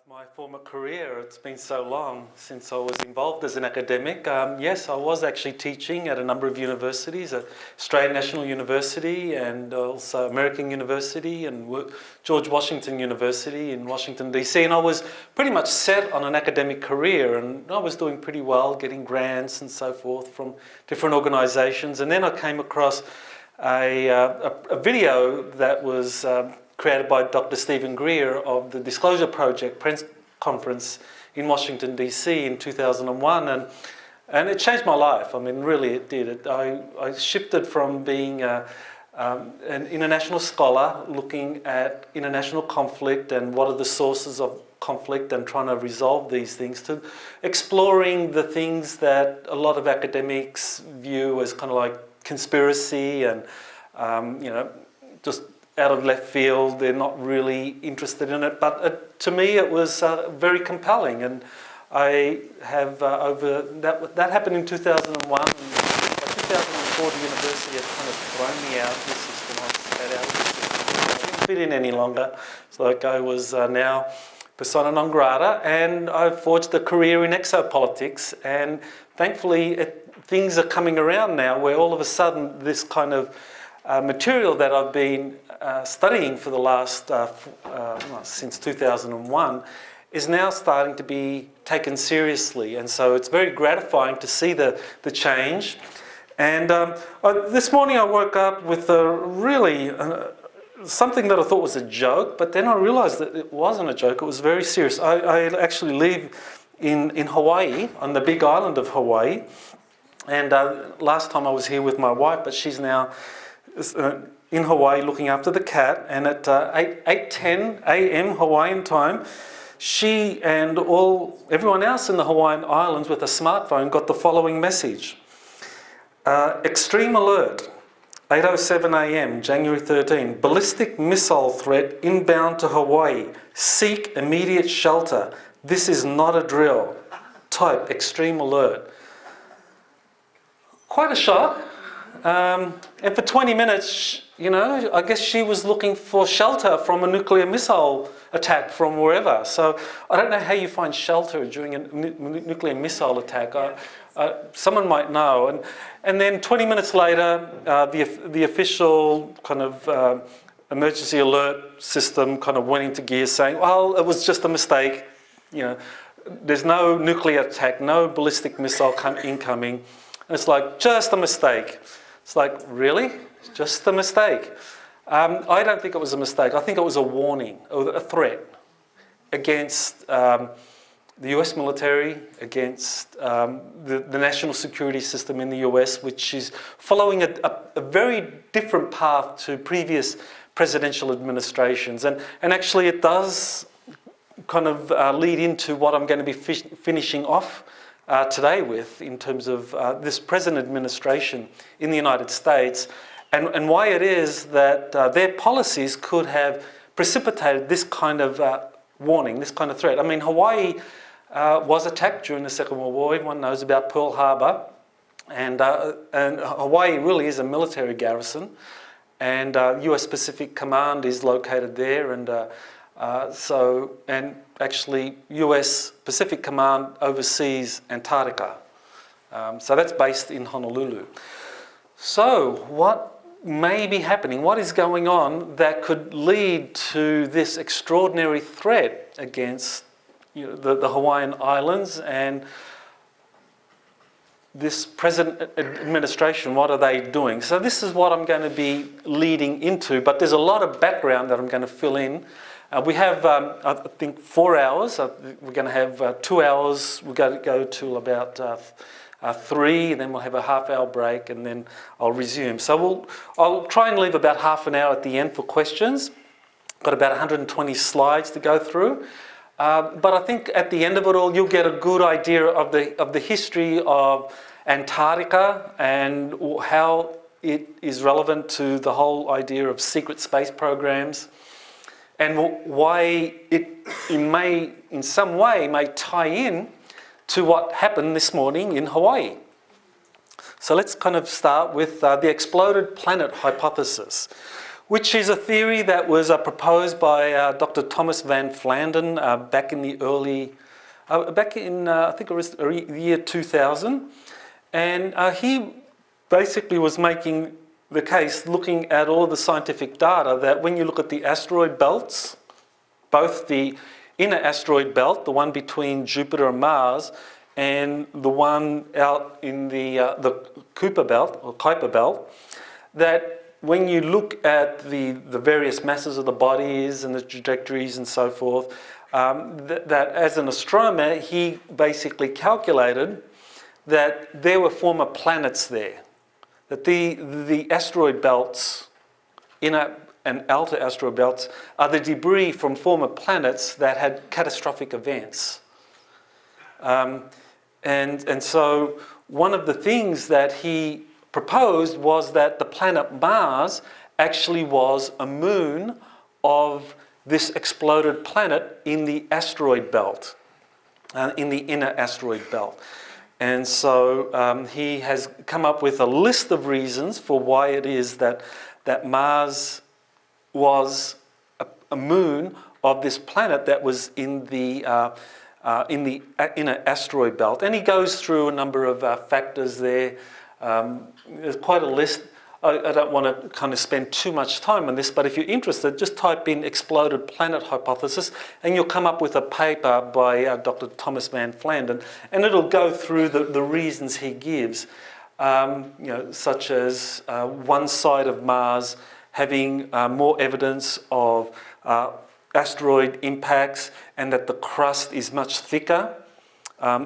my former career. It's been so long since I was involved as an academic. Yes, I was actually teaching at a number of universities, at Australian National University and also American University and George Washington University in Washington DC, and I was pretty much set on an academic career, and I was doing pretty well, getting grants and so forth from different organisations. And then I came across a video that was created by Dr. Stephen Greer of the Disclosure Project press conference in Washington DC in 2001, and it changed my life. I mean, really it did. I shifted from being an international scholar looking at international conflict and what are the sources of conflict and trying to resolve these things, to exploring the things that a lot of academics view as kind of like conspiracy and just out of left field. They're not really interested in it, but to me it was very compelling, and I have that happened in 2001, and by 2004 the university had kind of thrown me out of the system. I spat out of the system. I didn't fit in any longer. It's like I was now persona non grata, and I forged a career in exopolitics, and thankfully things are coming around now where all of a sudden this kind of material that I've been studying for the last, since 2001, is now starting to be taken seriously. And so it's very gratifying to see the change. And this morning I woke up with something that I thought was a joke, but then I realized that it wasn't a joke, it was very serious. I actually live in Hawaii, on the big island of Hawaii. And last time I was here with my wife, but she's now in Hawaii looking after the cat, and at 8:10 a.m. Hawaiian time, she and everyone else in the Hawaiian Islands with a smartphone got the following message. Extreme alert, 8:07 a.m. January 13, ballistic missile threat inbound to Hawaii. Seek immediate shelter. This is not a drill. Type extreme alert. Quite a shock. And for 20 minutes, I guess she was looking for shelter from a nuclear missile attack from wherever. So I don't know how you find shelter during a nuclear missile attack. Someone might know. And then 20 minutes later, the official kind of emergency alert system kind of went into gear saying, well, it was just a mistake. There's no nuclear attack, no ballistic missile incoming. And it's like, just a mistake. It's like, really? Just a mistake? I don't think it was a mistake. I think it was a warning, or a threat against the US military, against the national security system in the US, which is following a very different path to previous presidential administrations. And actually it does kind of lead into what I'm going to be finishing off today with, in terms of this present administration in the United States, and why it is that their policies could have precipitated this kind of warning, this kind of threat. I mean, Hawaii was attacked during the Second World War. Everyone knows about Pearl Harbor, and Hawaii really is a military garrison, and US Pacific Command is located there, and actually US Pacific Command oversees Antarctica. So that's based in Honolulu. So what may be happening, what is going on that could lead to this extraordinary threat against the Hawaiian Islands, and this present administration, what are they doing? So this is what I'm going to be leading into, but there's a lot of background that I'm going to fill in. We have, I think, 4 hours. We're going to have 2 hours. We're going to go till about 3, and then we'll have a half-hour break, and then I'll resume. So I'll try and leave about half an hour at the end for questions. Got about 120 slides to go through. But I think at the end of it all, you'll get a good idea of the history of Antarctica and how it is relevant to the whole idea of secret space programs, and why it may, in some way, may tie in to what happened this morning in Hawaii. So let's kind of start with the exploded planet hypothesis, which is a theory that was proposed by Dr. Thomas van Vlaanderen back in the early, I think it was the year 2000. And he basically was making the case, looking at all of the scientific data, that when you look at the asteroid belts, both the inner asteroid belt, the one between Jupiter and Mars, and the one out in the Kuiper belt, or Kuiper belt, that when you look at the various masses of the bodies and the trajectories and so forth, that as an astronomer, he basically calculated that there were former planets there. That the asteroid belts, inner and outer asteroid belts, are the debris from former planets that had catastrophic events. And so one of the things that he proposed was that the planet Mars actually was a moon of this exploded planet in the asteroid belt, in the inner asteroid belt. And so he has come up with a list of reasons for why it is that Mars was a moon of this planet that was in the inner asteroid belt. And he goes through a number of factors there. There's quite a list. I don't want to kind of spend too much time on this, but if you're interested, just type in exploded planet hypothesis and you'll come up with a paper by Dr. Thomas van Vlaanderen, and it'll go through the reasons he gives, such as one side of Mars having more evidence of asteroid impacts, and that the crust is much thicker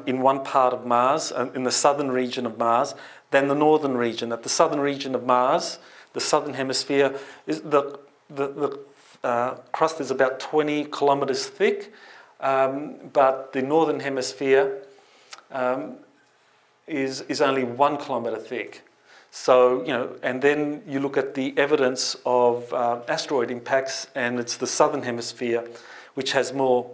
in one part of Mars, in the southern region of Mars, than the northern region. That the southern region of Mars, the southern hemisphere, is the crust is about 20 kilometres thick, but the northern hemisphere is only 1 kilometre thick. So, and then you look at the evidence of asteroid impacts, and it's the southern hemisphere which has more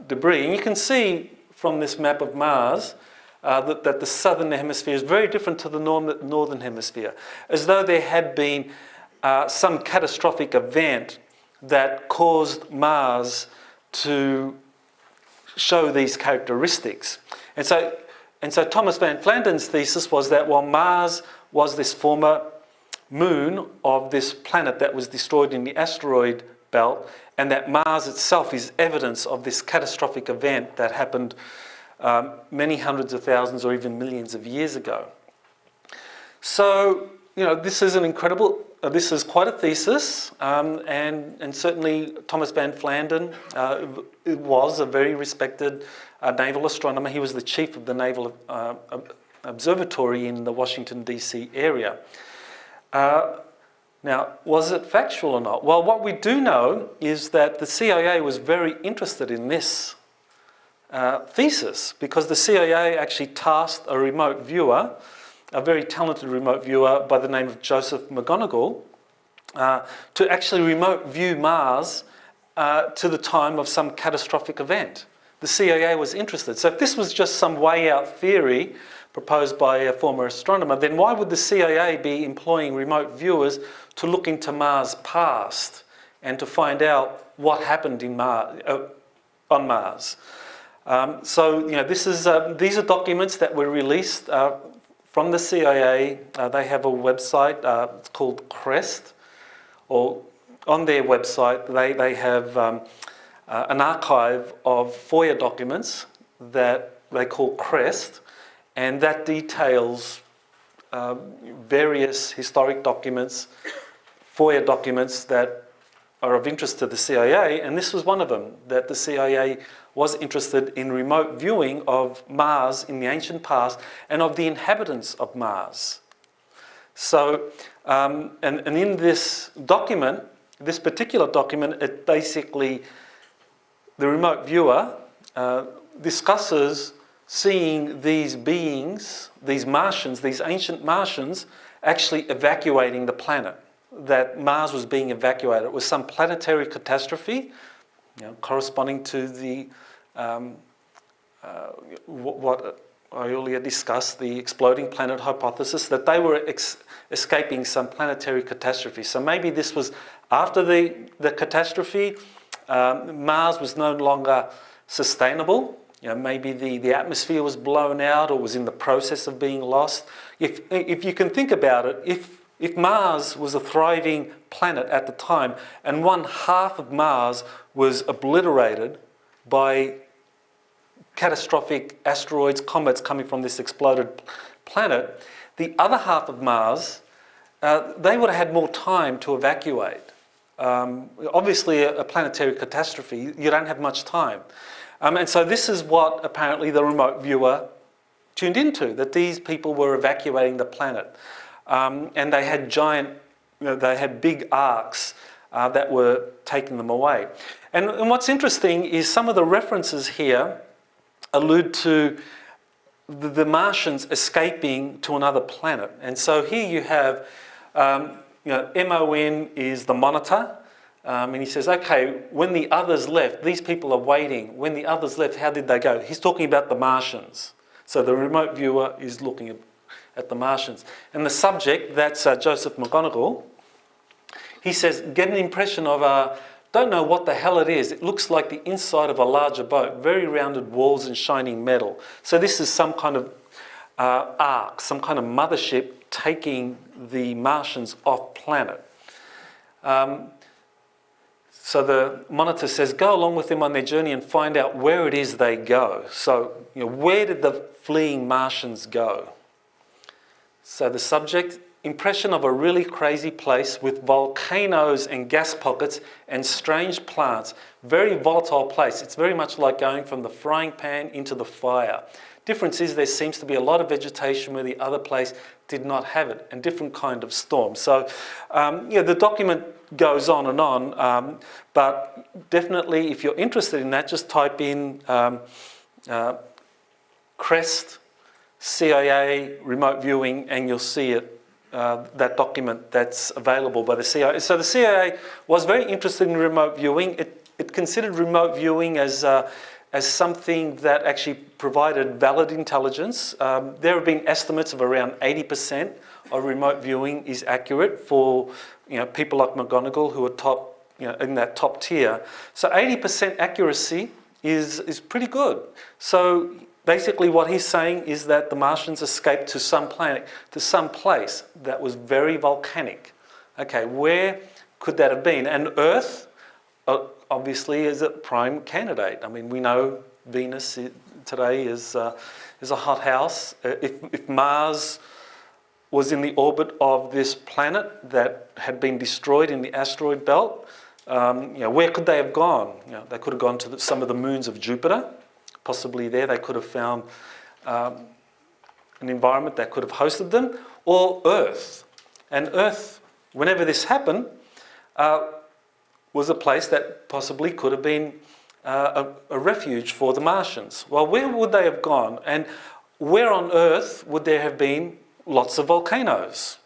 debris. And you can see from this map of Mars that the southern hemisphere is very different to the northern hemisphere, as though there had been some catastrophic event that caused Mars to show these characteristics. And so Thomas van Vlaanderen's thesis was that while Mars was this former moon of this planet that was destroyed in the asteroid belt, and that Mars itself is evidence of this catastrophic event that happened many hundreds of thousands or even millions of years ago. So, this is an incredible, this is quite a thesis, and certainly Thomas van Vlaanderen was a very respected naval astronomer. He was the chief of the Naval Observatory in the Washington, D.C. area. Now, was it factual or not? Well, what we do know is that the CIA was very interested in this thesis, because the CIA actually tasked a remote viewer, a very talented remote viewer by the name of Joseph McGonigal, to actually remote view Mars to the time of some catastrophic event. The CIA was interested. So if this was just some way out theory proposed by a former astronomer, then why would the CIA be employing remote viewers to look into Mars' past and to find out what happened in on Mars? These are documents that were released from the CIA. They have a website, it's called CREST, or on their website they have an archive of FOIA documents that they call CREST, and that details various historic documents, FOIA documents that are of interest to the CIA, and this was one of them, that the CIA was interested in remote viewing of Mars in the ancient past and of the inhabitants of Mars. So, and in this document, this particular document, it basically, the remote viewer discusses seeing these beings, these Martians, these ancient Martians, actually evacuating the planet, that Mars was being evacuated. It was some planetary catastrophe, corresponding to the what I earlier discussed, the exploding planet hypothesis, that they were escaping some planetary catastrophe. So maybe this was after the catastrophe. Mars was no longer sustainable. You know, maybe the atmosphere was blown out or was in the process of being lost. If you can think about it, if Mars was a thriving planet at the time and 1/2 of Mars was obliterated by catastrophic asteroids, comets coming from this exploded planet, the other half of Mars, they would have had more time to evacuate. Obviously, a planetary catastrophe, you don't have much time. And so this is what apparently the remote viewer tuned into, that these people were evacuating the planet. And they had they had big arcs that were taking them away. And what's interesting is some of the references here allude to the Martians escaping to another planet. And so here you have, MON is the monitor. And he says, okay, when the others left, these people are waiting. When the others left, how did they go? He's talking about the Martians. So the remote viewer is looking at the Martians. And the subject, that's Joseph McGonigal, he says, get an impression of don't know what the hell it is. It looks like the inside of a larger boat, very rounded walls and shining metal. So this is some kind of ark, some kind of mothership taking the Martians off planet. So the monitor says, go along with them on their journey and find out where it is they go. So, where did the fleeing Martians go? So the subject, impression of a really crazy place with volcanoes and gas pockets and strange plants. Very volatile place. It's very much like going from the frying pan into the fire. Difference is there seems to be a lot of vegetation where the other place did not have it, and different kind of storm. So, the document goes on, but definitely if you're interested in that, just type in CREST, CIA, remote viewing, and you'll see it, that document that's available by the CIA. So the CIA was very interested in remote viewing. It considered remote viewing as something that actually provided valid intelligence. There have been estimates of around 80% of remote viewing is accurate for people like McGonigal who are top, in that top tier. So 80% accuracy is pretty good. So basically what he's saying is that the Martians escaped to some planet, to some place that was very volcanic. Okay, where could that have been? And Earth, obviously, is a prime candidate. I mean, we know Venus today is a hot house. If Mars was in the orbit of this planet that had been destroyed in the asteroid belt, where could they have gone? They could have gone to some of the moons of Jupiter. Possibly there they could have found an environment that could have hosted them, or Earth. And Earth, whenever this happened, was a place that possibly could have been a refuge for the Martians. Well, where would they have gone? And where on Earth would there have been lots of volcanoes?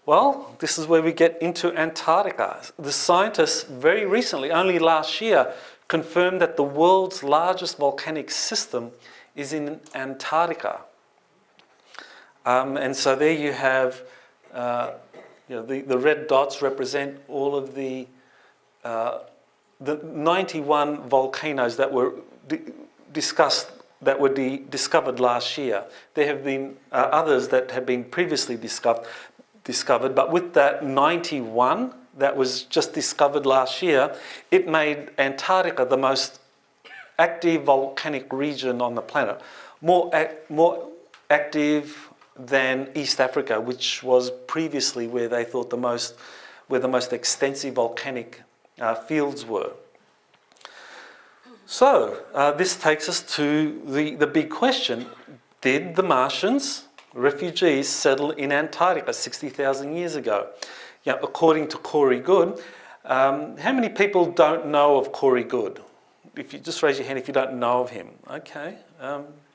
Well, this is where we get into Antarctica. The scientists very recently, only last year, confirmed that the world's largest volcanic system is in Antarctica. And so there you have, the red dots represent all of the 91 volcanoes that were discovered last year. There have been others that have been previously discovered, but with that 91 that was just discovered last year, it made Antarctica the most active volcanic region on the planet. More active than East Africa, which was previously where they thought where the most extensive volcanic fields were. So this takes us to the big question: did the Martians, refugees, settle in Antarctica 60,000 years ago? According to Corey Good, how many people don't know of Corey Good? If you just raise your hand if you don't know of him. Okay,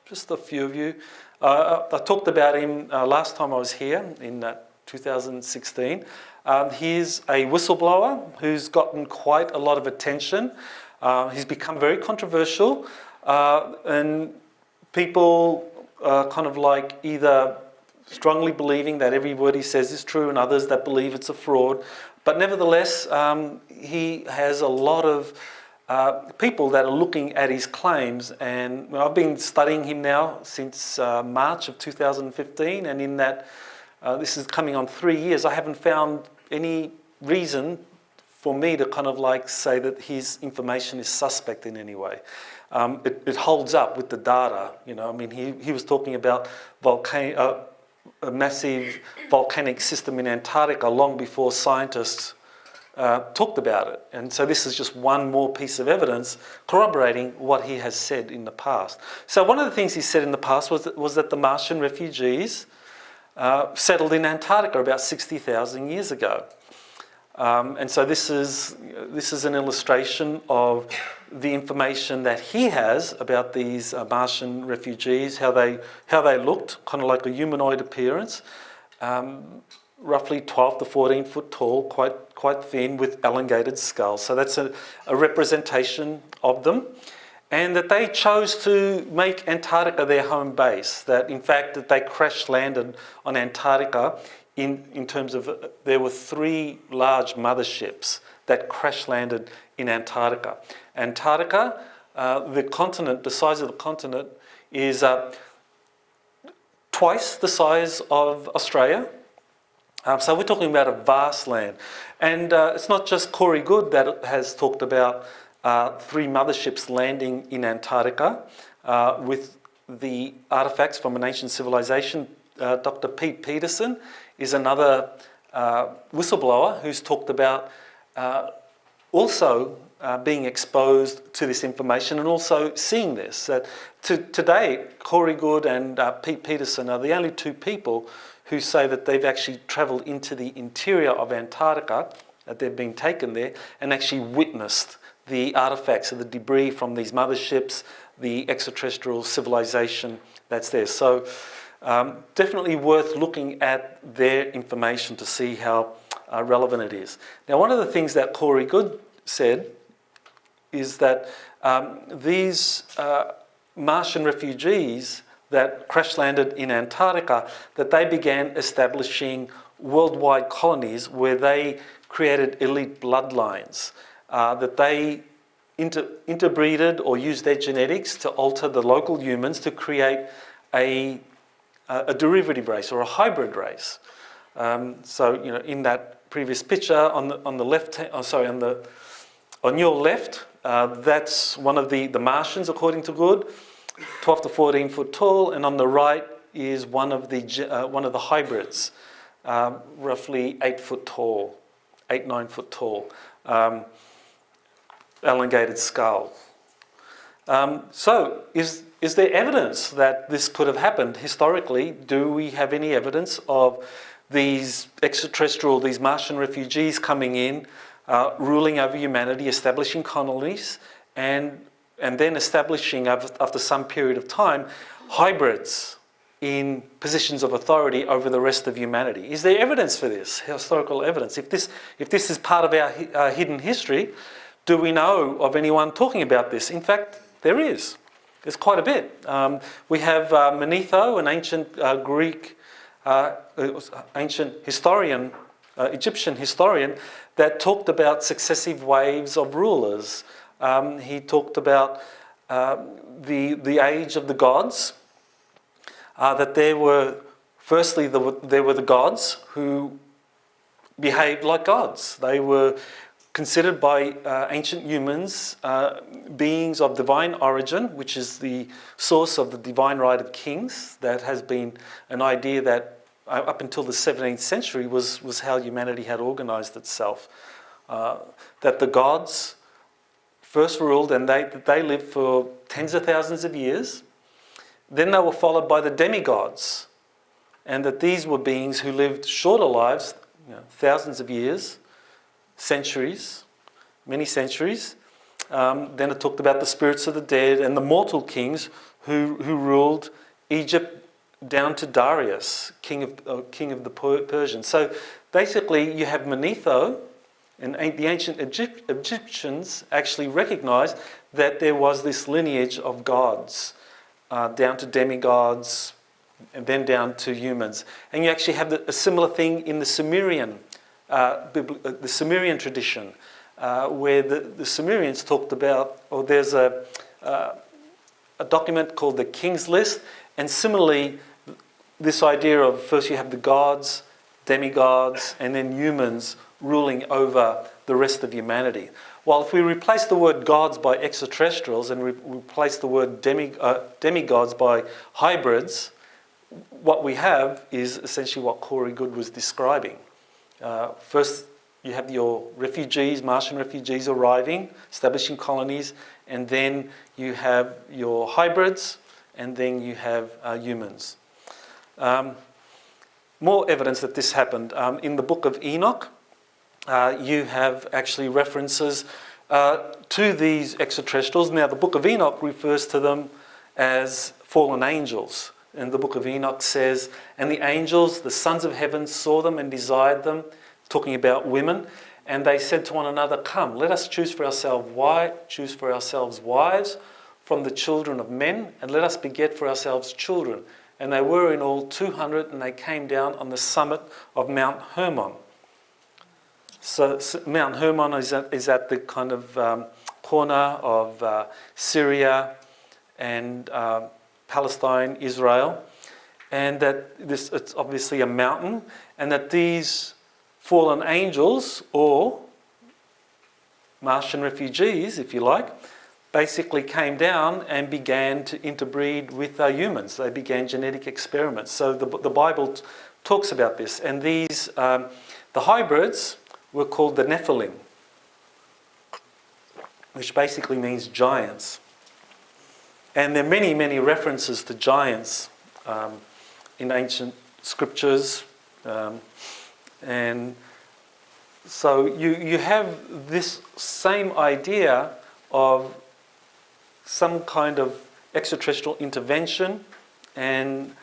just a few of you. I talked about him last time I was here in 2016. He's a whistleblower who's gotten quite a lot of attention. He's become very controversial, and people kind of like either strongly believing that every word he says is true and others that believe it's a fraud. But nevertheless, he has a lot of people that are looking at his claims, and I've been studying him now since March of 2015, and in that, this is coming on 3 years, I haven't found any reason for me to kind of like say that his information is suspect in any way. It holds up with the data, you know. I mean, he was talking about a massive volcanic system in Antarctica long before scientists talked about it. And so this is just one more piece of evidence corroborating what he has said in the past. So one of the things he said in the past was that the Martian refugees settled in Antarctica about 60,000 years ago. And so this is an illustration of the information that he has about these Martian refugees, how they looked, kind of like a humanoid appearance, roughly 12 to 14 foot tall, quite thin, with elongated skulls. So that's a representation of them, and that they chose to make Antarctica their home base. That in fact that they crash landed on Antarctica. In terms of, there were 3 large motherships that crash landed in Antarctica. Antarctica, the continent, the size of the continent is twice the size of Australia. So we're talking about a vast land. And it's not just Corey Goode that has talked about 3 motherships landing in Antarctica with the artifacts from an ancient civilization. Dr. Pete Peterson is another whistleblower who's talked about also being exposed to this information and also seeing this. That to date, Corey Goode and Pete Peterson are the only 2 people who say that they've actually travelled into the interior of Antarctica, that they've been taken there, and actually witnessed the artifacts of the debris from these motherships, the extraterrestrial civilization that's there. So definitely worth looking at their information to see how relevant it is. Now, one of the things that Corey Goode said is that these Martian refugees that crash landed in Antarctica, that they began establishing worldwide colonies where they created elite bloodlines, that they interbreeded or used their genetics to alter the local humans to create a derivative race or a hybrid race. So, you know, in that previous picture on the left, on your left, that's one of the Martians, according to Goode, 12 to 14 foot tall, and on the right is one of the hybrids, roughly 8 foot tall, 9 foot tall, elongated skull. So is there evidence that this could have happened historically? Do we have any evidence of these these Martian refugees coming in, ruling over humanity, establishing colonies, and then establishing, after some period of time, hybrids in positions of authority over the rest of humanity? Is there evidence for this, historical evidence? If this is part of our hidden history, do we know of anyone talking about this? In fact, there is. There's quite a bit. We have Manetho, an ancient Greek, ancient historian, Egyptian historian, that talked about successive waves of rulers. He talked about the age of the gods, that there were the gods who behaved like gods. They were considered by ancient humans beings of divine origin, which is the source of the divine right of kings. That has been an idea that up until the 17th century was how humanity had organised itself. That the gods first ruled, and they lived for tens of thousands of years. Then they were followed by the demigods, and that these were beings who lived shorter lives, thousands of years, centuries, many centuries. Then it talked about the spirits of the dead and the mortal kings who ruled Egypt down to Darius, king of the Persians. So basically you have Manetho, and the ancient Egyptians actually recognised that there was this lineage of gods down to demigods, and then down to humans. And you actually have a similar thing in the Sumerian tradition, where the Sumerians talked about, or there's a document called the King's List, and similarly, this idea of first you have the gods, demigods, and then humans ruling over the rest of humanity. Well, if we replace the word gods by extraterrestrials and replace the word demigods by hybrids, what we have is essentially what Corey Goode was describing. First, you have your refugees, Martian refugees arriving, establishing colonies, and then you have your hybrids, and then you have humans. More evidence that this happened. In the book of Enoch, you have actually references to these extraterrestrials. Now, the book of Enoch refers to them as fallen angels. And the book of Enoch says, and the angels, the sons of heaven, saw them and desired them, talking about women, and they said to one another, come, let us choose for ourselves wives from the children of men, and let us beget for ourselves children. And they were in all 200, and they came down on the summit of Mount Hermon. So Mount Hermon is at the kind of corner of Syria and Palestine, Israel, and that it's obviously a mountain, and that these fallen angels, or Martian refugees, if you like, basically came down and began to interbreed with humans. They began genetic experiments. So the Bible talks about this, and these the hybrids were called the Nephilim, which basically means giants. And there are many, many references to giants in ancient scriptures. And so you have this same idea of some kind of extraterrestrial intervention and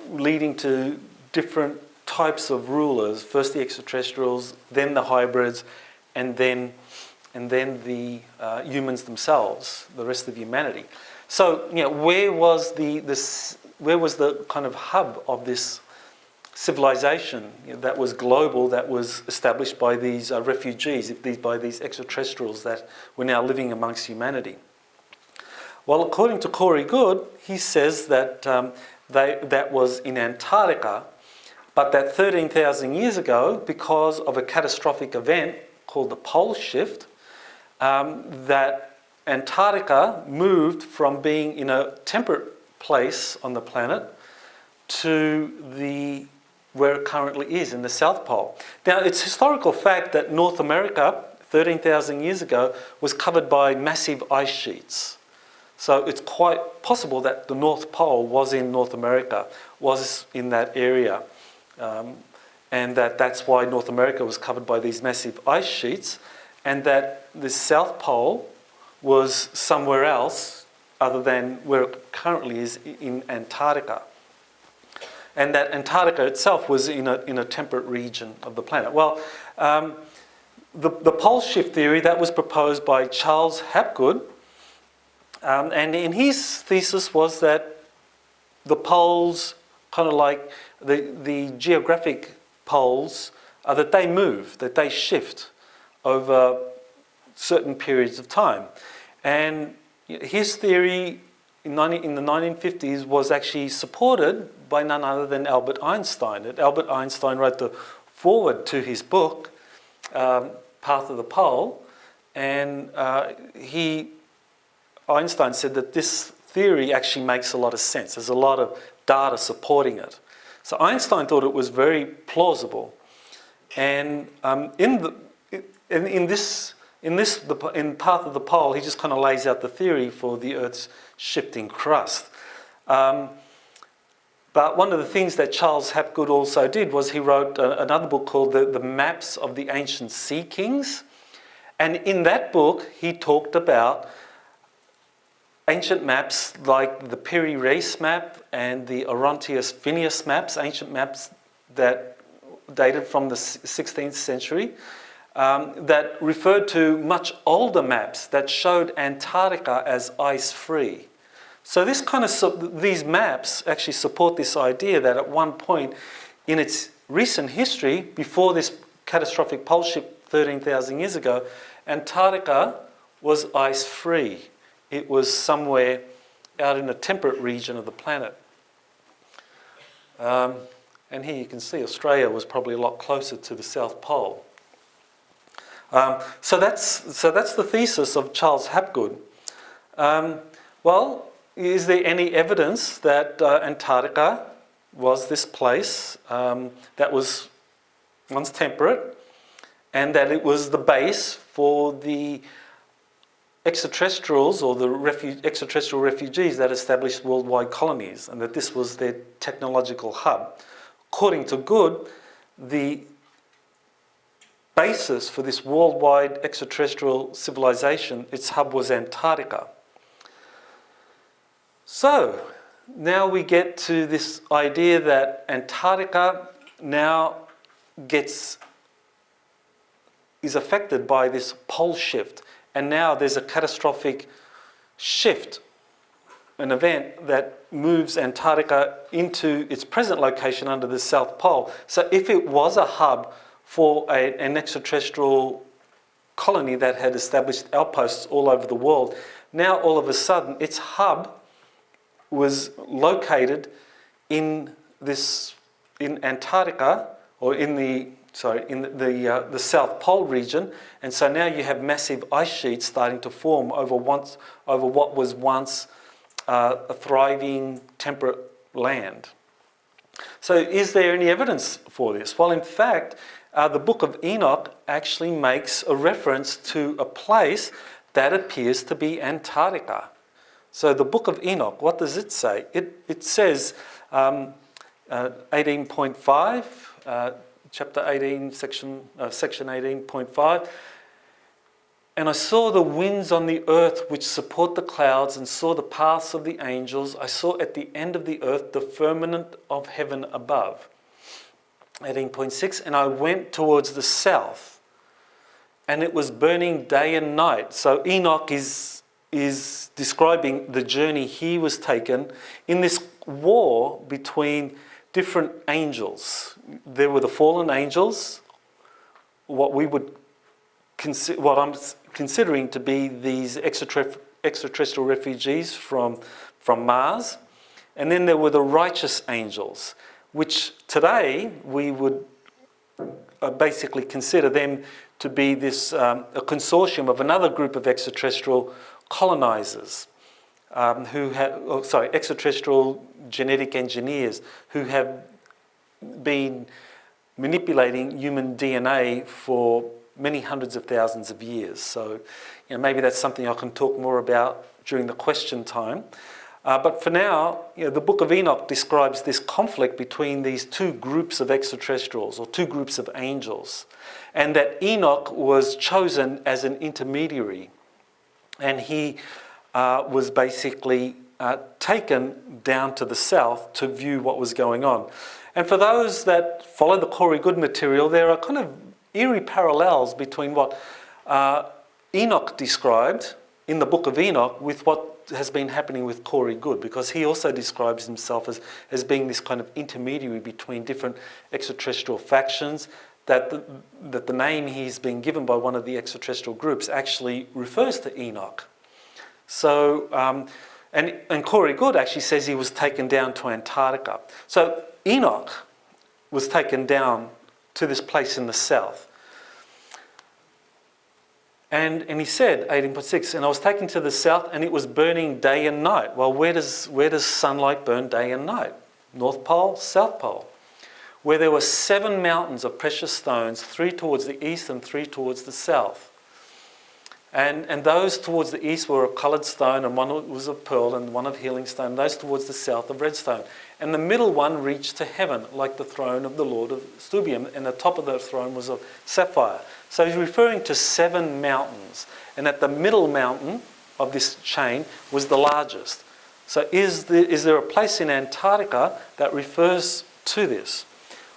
leading to different types of rulers. First the extraterrestrials, then the hybrids, and then the humans themselves, the rest of humanity. So, you know, where was the kind of hub of this civilization that was global, that was established by these refugees, by these extraterrestrials that were now living amongst humanity? Well, according to Corey Goode, he says that that was in Antarctica, but that 13,000 years ago, because of a catastrophic event called the pole shift, that Antarctica moved from being in a temperate place on the planet to where it currently is, in the South Pole. Now, it's historical fact that North America, 13,000 years ago, was covered by massive ice sheets. So it's quite possible that the North Pole was in North America, was in that area. And that's why North America was covered by these massive ice sheets, and that the South Pole was somewhere else other than where it currently is, in Antarctica. And that Antarctica itself was in a temperate region of the planet. Well, the pole shift theory, that was proposed by Charles Hapgood, and in his thesis was that the poles, kind of like the geographic poles, that they move, that they shift over certain periods of time. And his theory in the 1950s was actually supported by none other than Albert Einstein. And Albert Einstein wrote the foreword to his book, Path of the Pole, and Einstein said that this theory actually makes a lot of sense. There's a lot of data supporting it. So Einstein thought it was very plausible. And in Path of the Pole, he just kind of lays out the theory for the Earth's shifting crust. But one of the things that Charles Hapgood also did was he wrote another book called the Maps of the Ancient Sea Kings. And in that book, he talked about ancient maps like the Piri Reis map and the Orontius Phineus maps, ancient maps that dated from the 16th century, that referred to much older maps that showed Antarctica as ice-free. So this kind of these maps actually support this idea that at one point in its recent history, before this catastrophic pole shift 13,000 years ago, Antarctica was ice-free. It was somewhere out in a temperate region of the planet. And here you can see Australia was probably a lot closer to the South Pole. So that's the thesis of Charles Hapgood. Well, is there any evidence that Antarctica was this place that was once temperate, and that it was the base for the extraterrestrials or the extraterrestrial refugees that established worldwide colonies, and that this was their technological hub? According to Good, the basis for this worldwide extraterrestrial civilization, its hub was Antarctica. So now we get to this idea that Antarctica now is affected by this pole shift, and now there's a catastrophic shift, an event that moves Antarctica into its present location under the South Pole. So if it was a hub for an extraterrestrial colony that had established outposts all over the world, now all of a sudden its hub was located in Antarctica, or in the South Pole region, and so now you have massive ice sheets starting to form over what was once a thriving temperate land. So is there any evidence for this? Well, in fact, the Book of Enoch actually makes a reference to a place that appears to be Antarctica. So the Book of Enoch, what does it say? It says 18.5, chapter 18, section 18.5, and I saw the winds on the earth which support the clouds, and saw the paths of the angels. I saw at the end of the earth the firmament of heaven above. 18.6, and I went towards the south, and it was burning day and night. So Enoch is describing the journey he was taken in this war between different angels. There were the fallen angels, what I'm considering to be these extraterrestrial refugees from Mars, and then there were the righteous angels, which today we would basically consider them to be this a consortium of another group of extraterrestrial colonizers, extraterrestrial genetic engineers who have been manipulating human DNA for many hundreds of thousands of years. So, maybe that's something I can talk more about during the question time. But for now, the Book of Enoch describes this conflict between these two groups of extraterrestrials, or two groups of angels, and that Enoch was chosen as an intermediary, and he was basically taken down to the south to view what was going on. And for those that follow the Corey Good material, there are kind of eerie parallels between what Enoch described in the Book of Enoch with what has been happening with Corey Good, because he also describes himself as being this kind of intermediary between different extraterrestrial factions, that the name he's been given by one of the extraterrestrial groups actually refers to Enoch. So, and Corey Good actually says he was taken down to Antarctica. So Enoch was taken down to this place in the south. And he said, 18.6, and I was taken to the south, and it was burning day and night. Well, where does sunlight burn day and night? North Pole, South Pole. Where there were 7 mountains of precious stones, 3 towards the east and 3 towards the south. And those towards the east were of coloured stone, and one was of pearl, and one of healing stone. Those towards the south of red stone. And the middle one reached to heaven, like the throne of the Lord of Stubium, and the top of the throne was of sapphire. So he's referring to 7 mountains, and at the middle mountain of this chain was the largest. So is there a place in Antarctica that refers to this?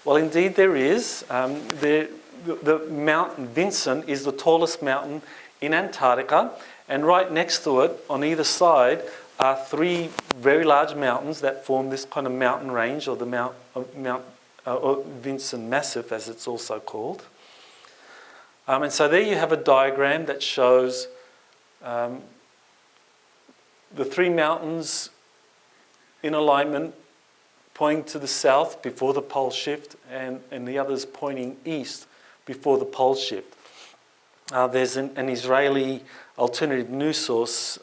Well, indeed there is. The Mount Vinson is the tallest mountain in Antarctica, and right next to it, on either side, are three very large mountains that form this kind of mountain range, or the Mount Vinson Massif, as it's also called. And so there you have a diagram that shows the three mountains in alignment, pointing to the south before the pole shift, and the others pointing east before the pole shift. There's an Israeli alternative news source,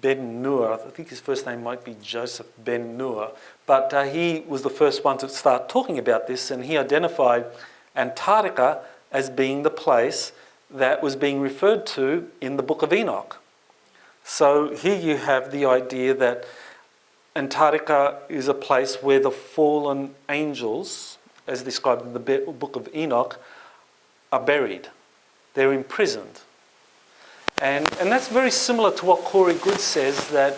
Ben Nur, I think his first name might be Joseph Ben Nur, but he was the first one to start talking about this, and he identified Antarctica as being the place that was being referred to in the Book of Enoch. So here you have the idea that Antarctica is a place where the fallen angels, as described in the Book of Enoch, are buried. They're imprisoned. And that's very similar to what Corey Good says that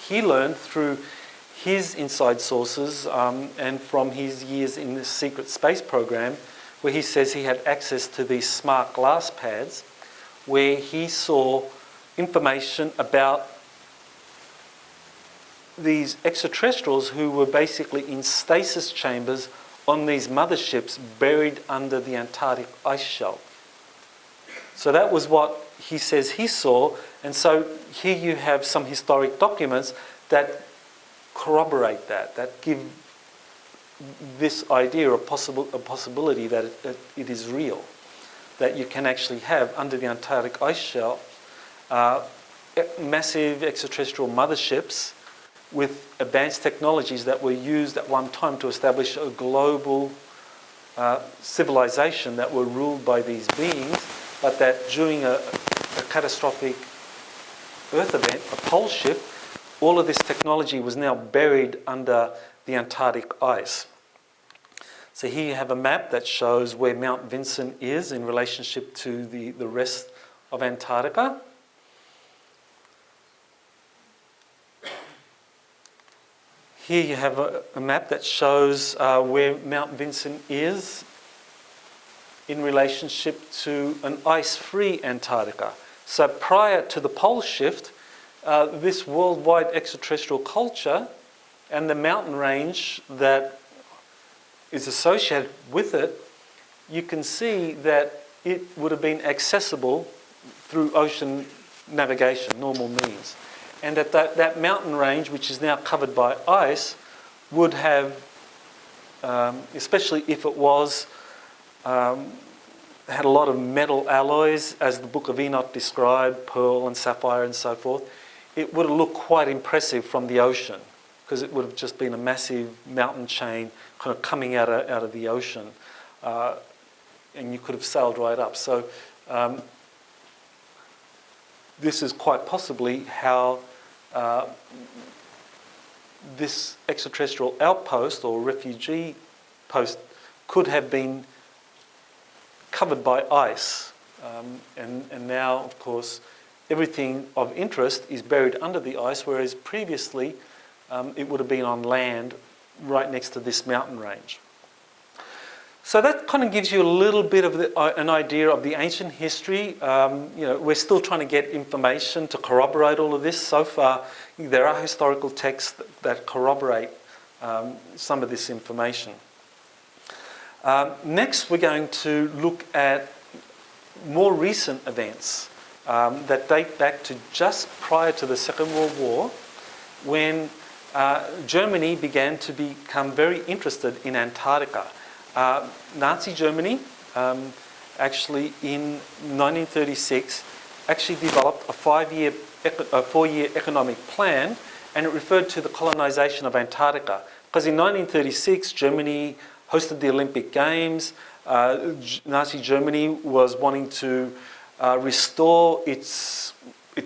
he learned through his inside sources and from his years in the secret space program, where he says he had access to these smart glass pads where he saw information about these extraterrestrials who were basically in stasis chambers on these motherships buried under the Antarctic ice shelf. So that was what he says he saw, and so here you have some historic documents that corroborate that give this idea a possibility that it is real, that you can actually have under the Antarctic ice shelf massive extraterrestrial motherships with advanced technologies that were used at one time to establish a global civilization that were ruled by these beings, but that during a catastrophic Earth event, a pole shift, all of this technology was now buried under the Antarctic ice. So here you have a map that shows where Mount Vinson is in relationship to the rest of Antarctica. Here you have a map that shows where Mount Vinson is in relationship to an ice-free Antarctica. So prior to the pole shift, this worldwide extraterrestrial culture and the mountain range that is associated with it, you can see that it would have been accessible through ocean navigation, normal means. And that mountain range, which is now covered by ice, would have, especially if it was, had a lot of metal alloys, as the Book of Enoch described, pearl and sapphire and so forth, it would have looked quite impressive from the ocean, because it would have just been a massive mountain chain kind of coming out of the ocean, and you could have sailed right up. So this is quite possibly how this extraterrestrial outpost or refugee post could have been covered by ice. And now, of course, everything of interest is buried under the ice, whereas previously it would have been on land right next to this mountain range. So that kind of gives you a little bit of an idea of the ancient history. We're still trying to get information to corroborate all of this. So far, there are historical texts that corroborate some of this information. Next, we're going to look at more recent events that date back to just prior to the Second World War, when Germany began to become very interested in Antarctica. Nazi Germany, actually in 1936, actually developed a 4-year economic plan, and it referred to the colonization of Antarctica. Because in 1936, Germany hosted the Olympic Games. Nazi Germany was wanting to restore its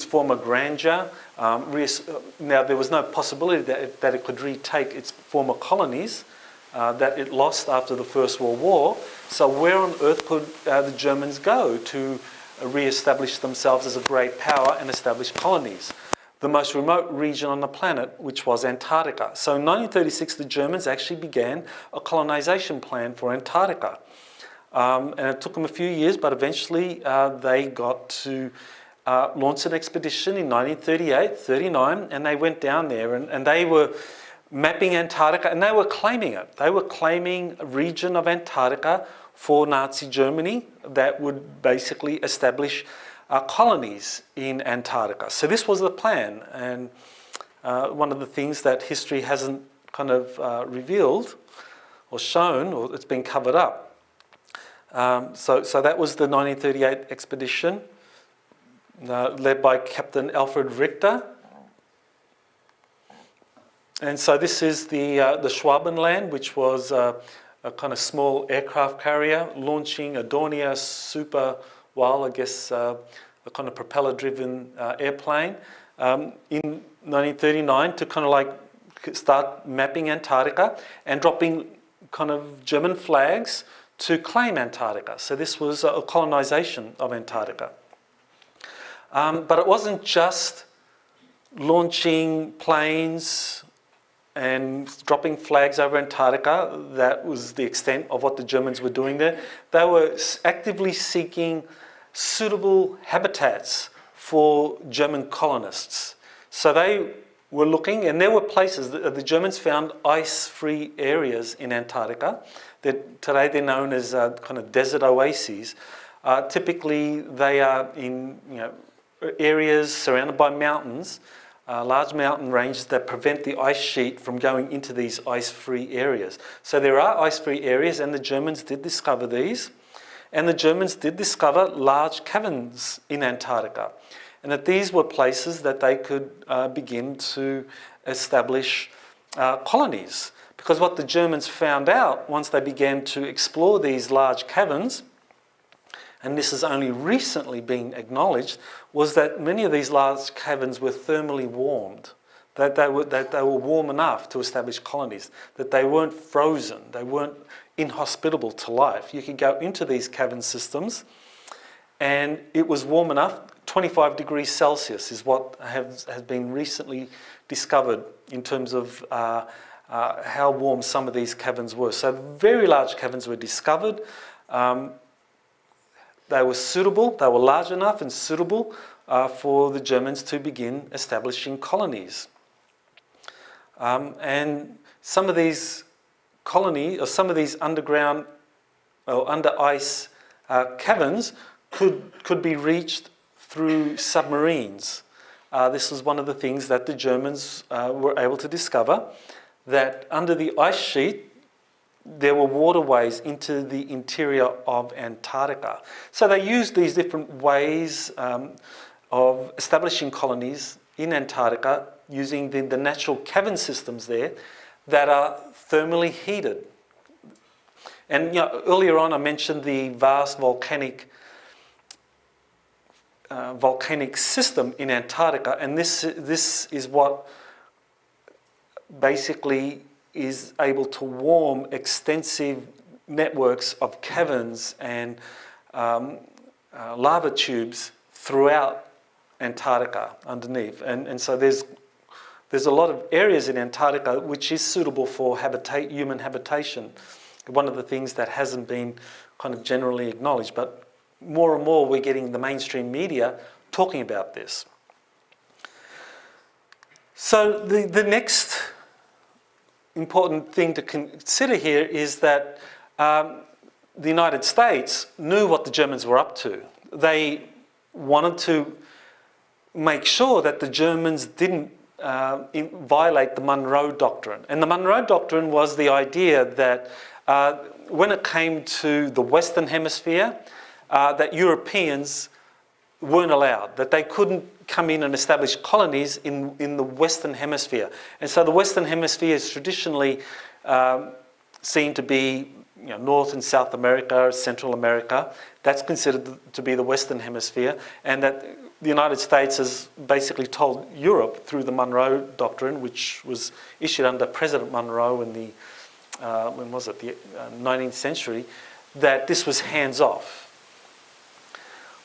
former grandeur. Now, there was no possibility that it could retake its former colonies that it lost after the First World War. So where on earth could the Germans go to re-establish themselves as a great power and establish colonies? The most remote region on the planet, which was Antarctica. So in 1936, the Germans actually began a colonization plan for Antarctica. And it took them a few years, but eventually they got to launched an expedition in 1938, 39, and they went down there and they were mapping Antarctica, and they were claiming it. They were claiming a region of Antarctica for Nazi Germany that would basically establish colonies in Antarctica. So this was the plan, and one of the things that history hasn't kind of revealed or shown, or it's been covered up. So that was the 1938 expedition, led by Captain Alfred Richter. And so this is the Schwabenland, which was a kind of small aircraft carrier launching a Dornier Super Wild, I guess, a kind of propeller-driven airplane in 1939 to kind of like start mapping Antarctica and dropping kind of German flags to claim Antarctica. So this was a colonisation of Antarctica. But it wasn't just launching planes and dropping flags over Antarctica. That was the extent of what the Germans were doing there. They were actively seeking suitable habitats for German colonists. So they were looking, and there were places that the Germans found ice-free areas in Antarctica. Today they're known as kind of desert oases. Typically they are in areas surrounded by mountains, large mountain ranges that prevent the ice sheet from going into these ice-free areas. So there are ice-free areas, and the Germans did discover these. And the Germans did discover large caverns in Antarctica. And that these were places that they could begin to establish colonies. Because what the Germans found out once they began to explore these large caverns, and this has only recently been acknowledged, was that many of these large caverns were thermally warmed. That they were warm enough to establish colonies, that they weren't frozen, they weren't inhospitable to life. You could go into these cavern systems and it was warm enough. 25 degrees Celsius is what has been recently discovered in terms of how warm some of these caverns were. So very large caverns were discovered. They were suitable, they were large enough and suitable for the Germans to begin establishing colonies. And some of these colonies, or some of these underground or under ice caverns could be reached through submarines. This was one of the things that the Germans were able to discover, that under the ice sheet there were waterways into the interior of Antarctica. So they used these different ways of establishing colonies in Antarctica using the natural cavern systems there that are thermally heated. And earlier on I mentioned the vast volcanic system in Antarctica, and this is what basically is able to warm extensive networks of caverns and lava tubes throughout Antarctica underneath. And so there's a lot of areas in Antarctica which is suitable for human habitation. One of the things that hasn't been kind of generally acknowledged, but more and more we're getting the mainstream media talking about this. So the next important thing to consider here is that the United States knew what the Germans were up to. They wanted to make sure that the Germans didn't violate the Monroe Doctrine. And the Monroe Doctrine was the idea that when it came to the Western Hemisphere, that Europeans weren't allowed, that they couldn't come in and establish colonies in the Western Hemisphere. And so the Western Hemisphere is traditionally seen to be North and South America, Central America. That's considered to be the Western Hemisphere, and that the United States has basically told Europe through the Monroe Doctrine, which was issued under President Monroe in the, when was it, the 19th century, that this was hands-off.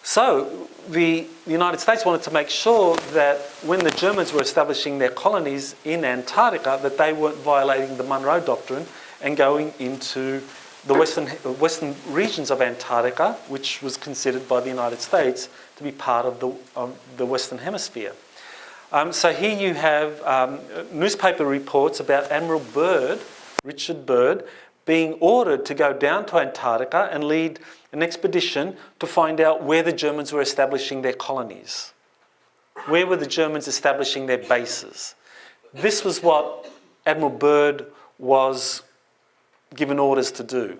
So the United States wanted to make sure that when the Germans were establishing their colonies in Antarctica, that they weren't violating the Monroe Doctrine and going into the western regions of Antarctica, which was considered by the United States to be part of the Western Hemisphere. So here you have newspaper reports about Admiral Byrd, Richard Byrd, being ordered to go down to Antarctica and lead an expedition to find out where the Germans were establishing their colonies. Where were the Germans establishing their bases? This was what Admiral Byrd was given orders to do.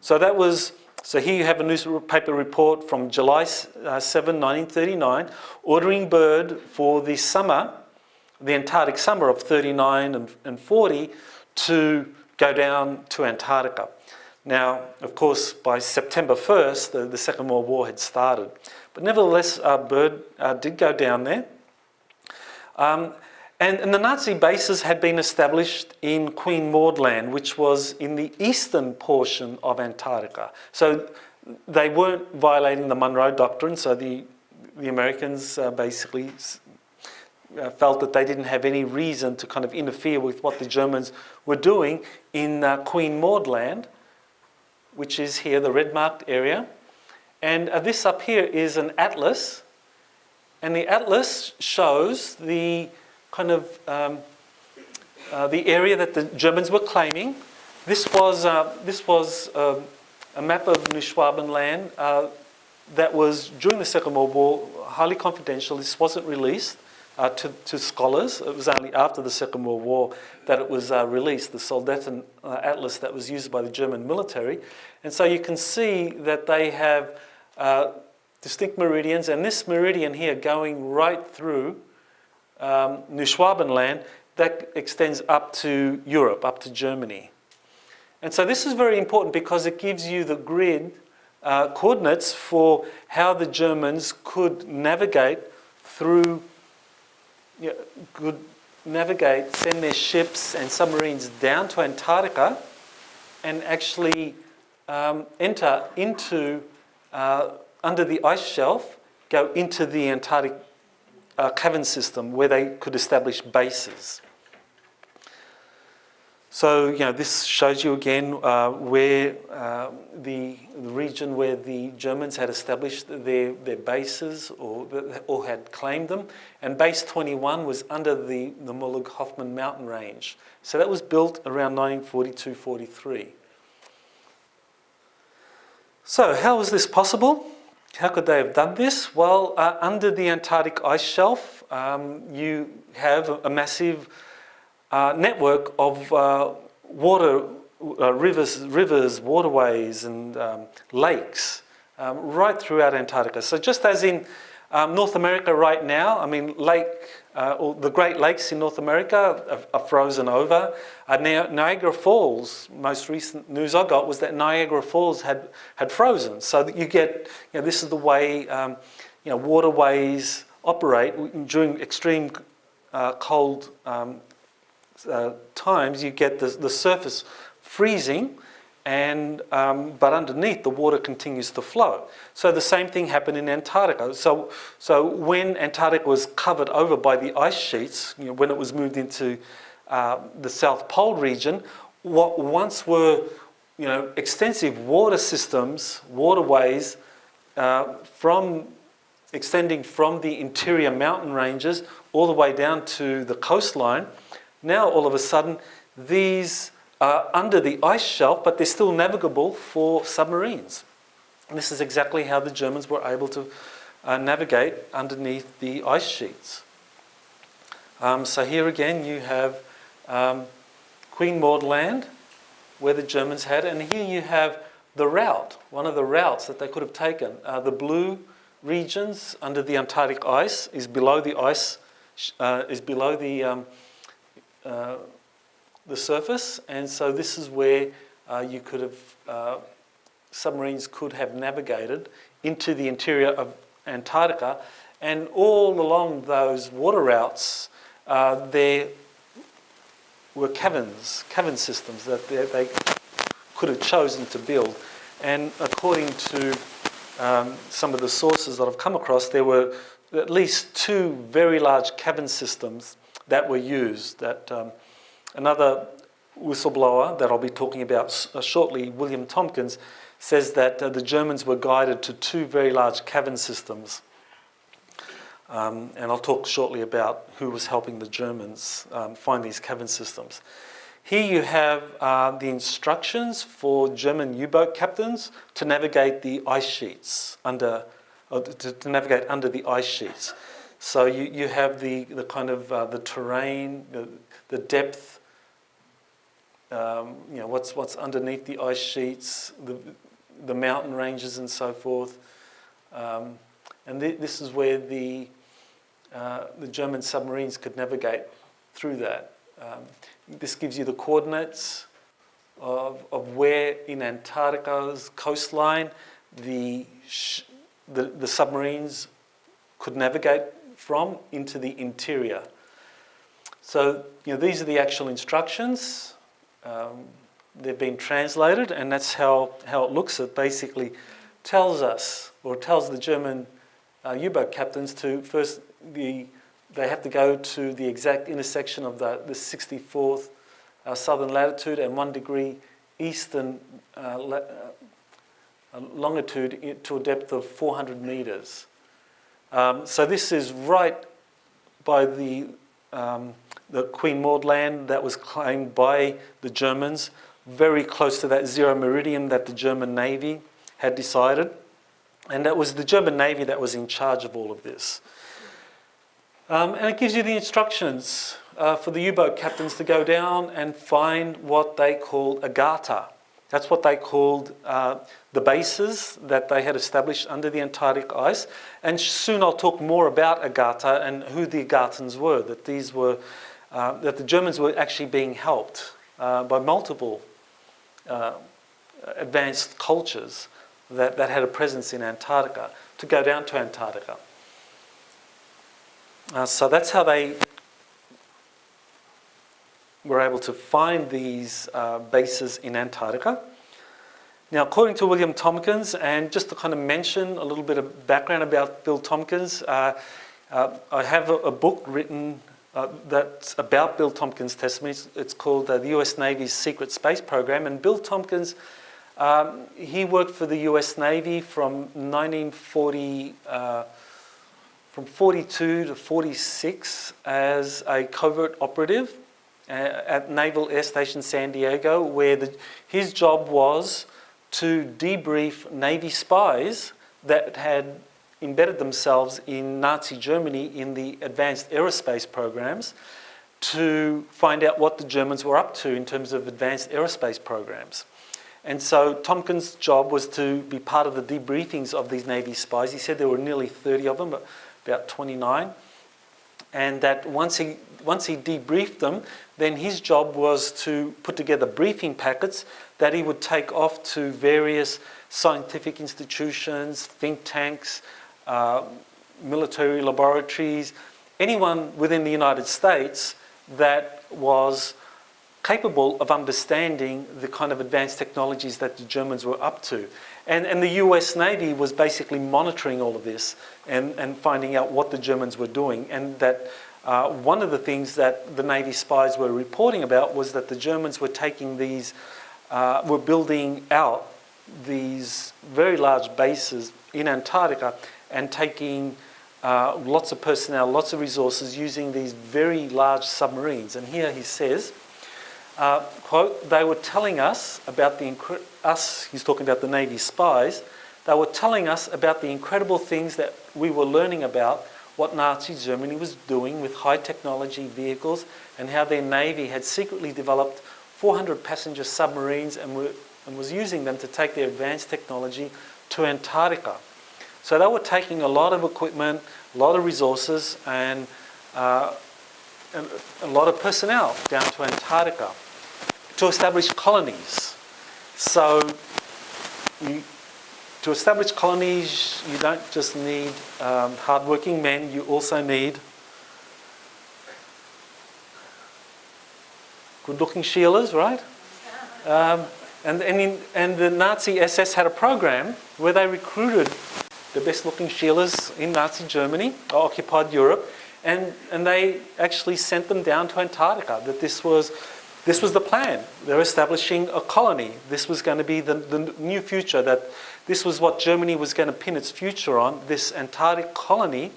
So here you have a newspaper report from July 7, 1939, ordering Byrd for the summer, the Antarctic summer of 39 and 40, to go down to Antarctica. Now, of course, by September 1st, the Second World War had started. But nevertheless, Byrd did go down there. And the Nazi bases had been established in Queen Maud Land, which was in the eastern portion of Antarctica. So they weren't violating the Monroe Doctrine, so the Americans basically felt that they didn't have any reason to kind of interfere with what the Germans were doing in Queen Maud Land, which is here, the red marked area. And this up here is an atlas, and the atlas shows the kind of the area that the Germans were claiming. This was a map of Neuschwaben land that was, during the Second World War, highly confidential. This wasn't released to scholars. It was only after the Second World War that it was released, the Sudeten Atlas that was used by the German military. And so you can see that they have distinct meridians, and this meridian here going right through Neuschwaben land, that extends up to Europe, up to Germany. And so this is very important because it gives you the grid coordinates for how the Germans could navigate through, send their ships and submarines down to Antarctica and actually enter into, under the ice shelf, go into the Antarctic cavern system where they could establish bases. So, this shows you again where the region where the Germans had established their bases or had claimed them. And base 21 was under the Mollog-Hoffmann mountain range. So that was built around 1942-43. So how was this possible? How could they have done this? Well, under the Antarctic ice shelf, you have a massive network of water, rivers, waterways, and lakes right throughout Antarctica. So just as in North America right now, I mean, the Great Lakes in North America are frozen over. Niagara Falls, most recent news I got was that Niagara Falls had frozen. So that you get, this is the way waterways operate during extreme cold times. You get the surface freezing, and but underneath the water continues to flow. So the same thing happened in Antarctica. So when Antarctica was covered over by the ice sheets, when it was moved into the South Pole region, what once were extensive water systems, waterways, extending from the interior mountain ranges all the way down to the coastline, now all of a sudden these are under the ice shelf, but they're still navigable for submarines. And this is exactly how the Germans were able to navigate underneath the ice sheets. So here again you have Queen Maud Land, where the Germans had, and here you have the route, one of the routes that they could have taken. The blue regions under the Antarctic ice is below the ice, the surface, and so this is where you could have submarines could have navigated into the interior of Antarctica, and all along those water routes there were cavern systems that they could have chosen to build. And according to some of the sources that I've come across, there were at least 2 very large cavern systems that were used. That another whistleblower that I'll be talking about shortly, William Tompkins, says that the Germans were guided to 2 very large cavern systems. And I'll talk shortly about who was helping the Germans find these cavern systems. Here you have the instructions for German U-boat captains to navigate the ice sheets to navigate under the ice sheets. So you have the kind of the terrain, the depth, what's underneath the ice sheets, the mountain ranges and so forth. And this is where the German submarines could navigate through that. This gives you the coordinates of where in Antarctica's coastline the submarines could navigate from into the interior. So these are the actual instructions. They've been translated, and that's how it looks. It basically tells us, or tells the German U-boat captains to first they have to go to the exact intersection of the 64th southern latitude and 1 degree eastern longitude to a depth of 400 meters. So this is right by the Queen Maud land that was claimed by the Germans, very close to that 0 meridian that the German Navy had decided. And that was the German Navy that was in charge of all of this. And it gives you the instructions for the U-boat captains to go down and find what they called a garter. That's what they called the bases that they had established under the Antarctic ice. And soon I'll talk more about a garter and who the Gartens were, that these were, that the Germans were actually being helped by multiple advanced cultures that had a presence in Antarctica to go down to Antarctica. So that's how they were able to find these bases in Antarctica. Now, according to William Tompkins, and just to kind of mention a little bit of background about Bill Tompkins, I have a book written that's about Bill Tompkins' testimony. It's called the US Navy's Secret Space Program. And Bill Tompkins, he worked for the US Navy from 1940, from 42 to 46 as a covert operative at Naval Air Station San Diego, where his job was to debrief Navy spies that had embedded themselves in Nazi Germany in the advanced aerospace programs to find out what the Germans were up to in terms of advanced aerospace programs. And so Tompkins' job was to be part of the debriefings of these Navy spies. He said there were nearly 30 of them, about 29. And that once he debriefed them, then his job was to put together briefing packets that he would take off to various scientific institutions, think tanks, military laboratories, anyone within the United States that was capable of understanding the kind of advanced technologies that the Germans were up to. And the US Navy was basically monitoring all of this and finding out what the Germans were doing. And that one of the things that the Navy spies were reporting about was that the Germans were taking these, were building out these very large bases in Antarctica and taking lots of personnel, lots of resources, using these very large submarines. And here he says, quote, they were telling us about he's talking about the Navy spies, they were telling us about the incredible things that we were learning about what Nazi Germany was doing with high technology vehicles and how their Navy had secretly developed 400 passenger submarines and was using them to take their advanced technology to Antarctica. So they were taking a lot of equipment, a lot of resources and a lot of personnel down to Antarctica to establish colonies. So to establish colonies, you don't just need hard-working men, you also need good-looking Sheilas, right? And the Nazi SS had a program where they recruited the best-looking Sheilas in Nazi Germany, or occupied Europe, and they actually sent them down to Antarctica. That this was this was the plan. They're establishing a colony. This was going to be the new future, that this was what Germany was going to pin its future on, this Antarctic colony,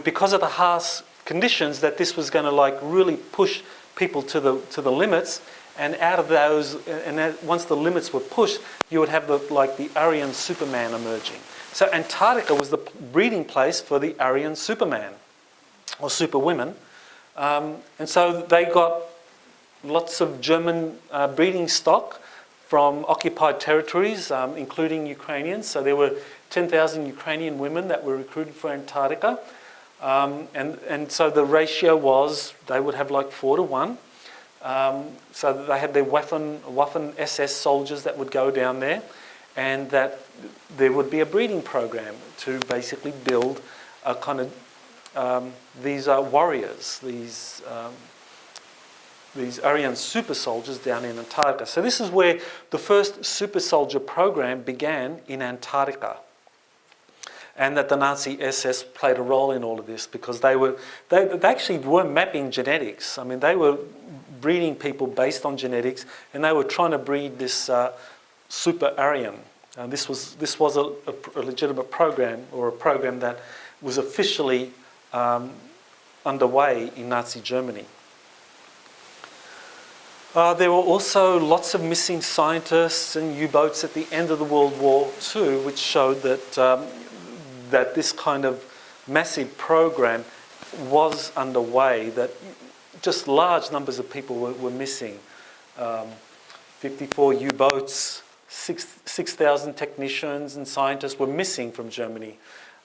because of the harsh conditions, that this was going to like really push people to the limits. And out of those, once the limits were pushed, you would have the Aryan Superman emerging. So Antarctica was the breeding place for the Aryan Superman, or superwomen. And so they got lots of German breeding stock from occupied territories, including Ukrainians. So there were 10,000 Ukrainian women that were recruited for Antarctica. And so the ratio was, they would have like 4 to 1. So they had their Waffen SS soldiers that would go down there, and that there would be a breeding program to basically build a kind of these warriors, these Aryan super soldiers down in Antarctica. So this is where the first super soldier program began in Antarctica. And that the Nazi SS played a role in all of this, because they actually were mapping genetics. I mean, they were breeding people based on genetics, and they were trying to breed this super Aryan. And this was a legitimate program, or a program that was officially underway in Nazi Germany. There were also lots of missing scientists and U-boats at the end of the World War II, which showed that that this kind of massive program was underway, that just large numbers of people were missing. 54 U-boats, 6,000 technicians and scientists were missing from Germany.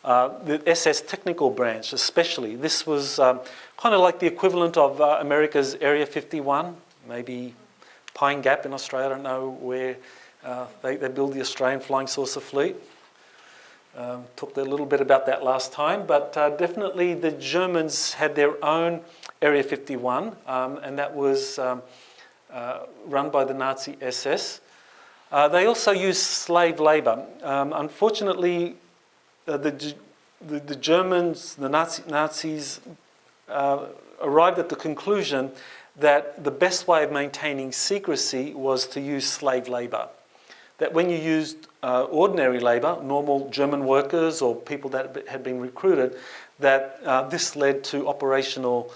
The SS technical branch especially, this was kind of like the equivalent of America's Area 51, maybe Pine Gap in Australia. I don't know where they build the Australian Flying Saucer Fleet. Talked a little bit about that last time, but definitely the Germans had their own Area 51, and that was run by the Nazi SS. They also used slave labour. Unfortunately, the Germans, the Nazis, arrived at the conclusion that the best way of maintaining secrecy was to use slave labour. That when you used ordinary labour, normal German workers or people that had been recruited, that this led to operational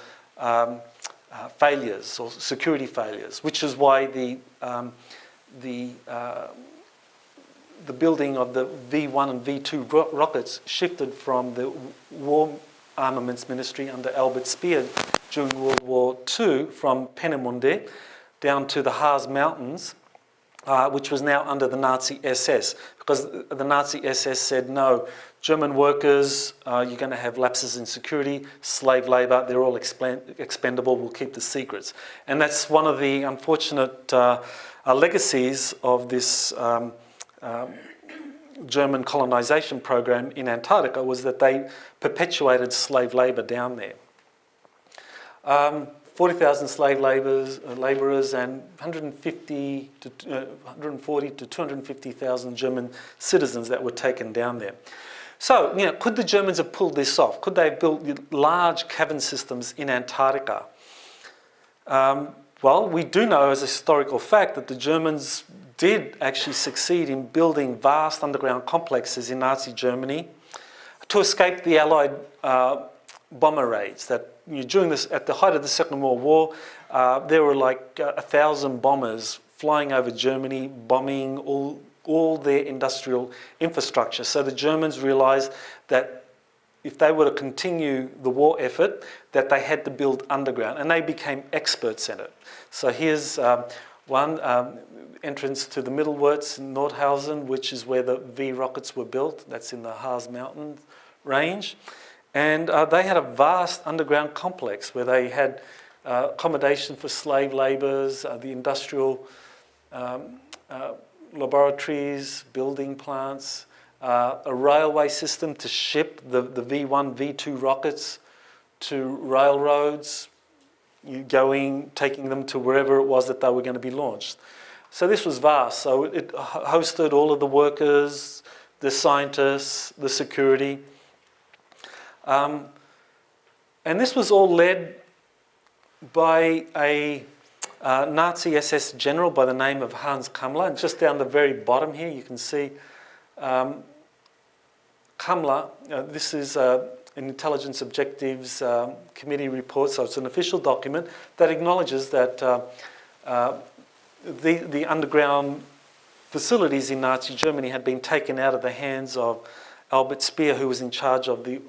failures or security failures, which is why the building of the V1 and V2 rockets shifted from the War Armaments Ministry under Albert Speer during World War II, from Peenemünde down to the Harz Mountains, which was now under the Nazi SS, because the Nazi SS said, no, German workers, you're going to have lapses in security, slave labour, they're all expendable, we'll keep the secrets. And that's one of the unfortunate legacies of this German colonisation program in Antarctica, was that they perpetuated slave labour down there. 40,000 slave labourers and 140 to 250,000 German citizens that were taken down there. So, you know, could the Germans have pulled this off? Could they have built large cavern systems in Antarctica? Well, we do know as a historical fact that the Germans did actually succeed in building vast underground complexes in Nazi Germany to escape the Allied bomber raids. That, you know, during this, at the height of the Second World War, there were like 1,000 bombers flying over Germany, bombing all their industrial infrastructure. So the Germans realised that if they were to continue the war effort, that they had to build underground, and they became experts in it. So here's one entrance to the Mittelwurz in Nordhausen, which is where the V rockets were built. That's in the Harz Mountain range. And they had a vast underground complex where they had accommodation for slave labourers, the industrial laboratories, building plants, a railway system to ship the V1, V2 rockets to railroads, taking them to wherever it was that they were going to be launched. So this was vast. So it hosted all of the workers, the scientists, the security. And this was all led by a Nazi SS general by the name of Hans Kammler. And just down the very bottom here, you can see Kammler. This is an Intelligence Objectives Committee report, so it's an official document that acknowledges that the underground facilities in Nazi Germany had been taken out of the hands of Albert Speer, who was in charge of the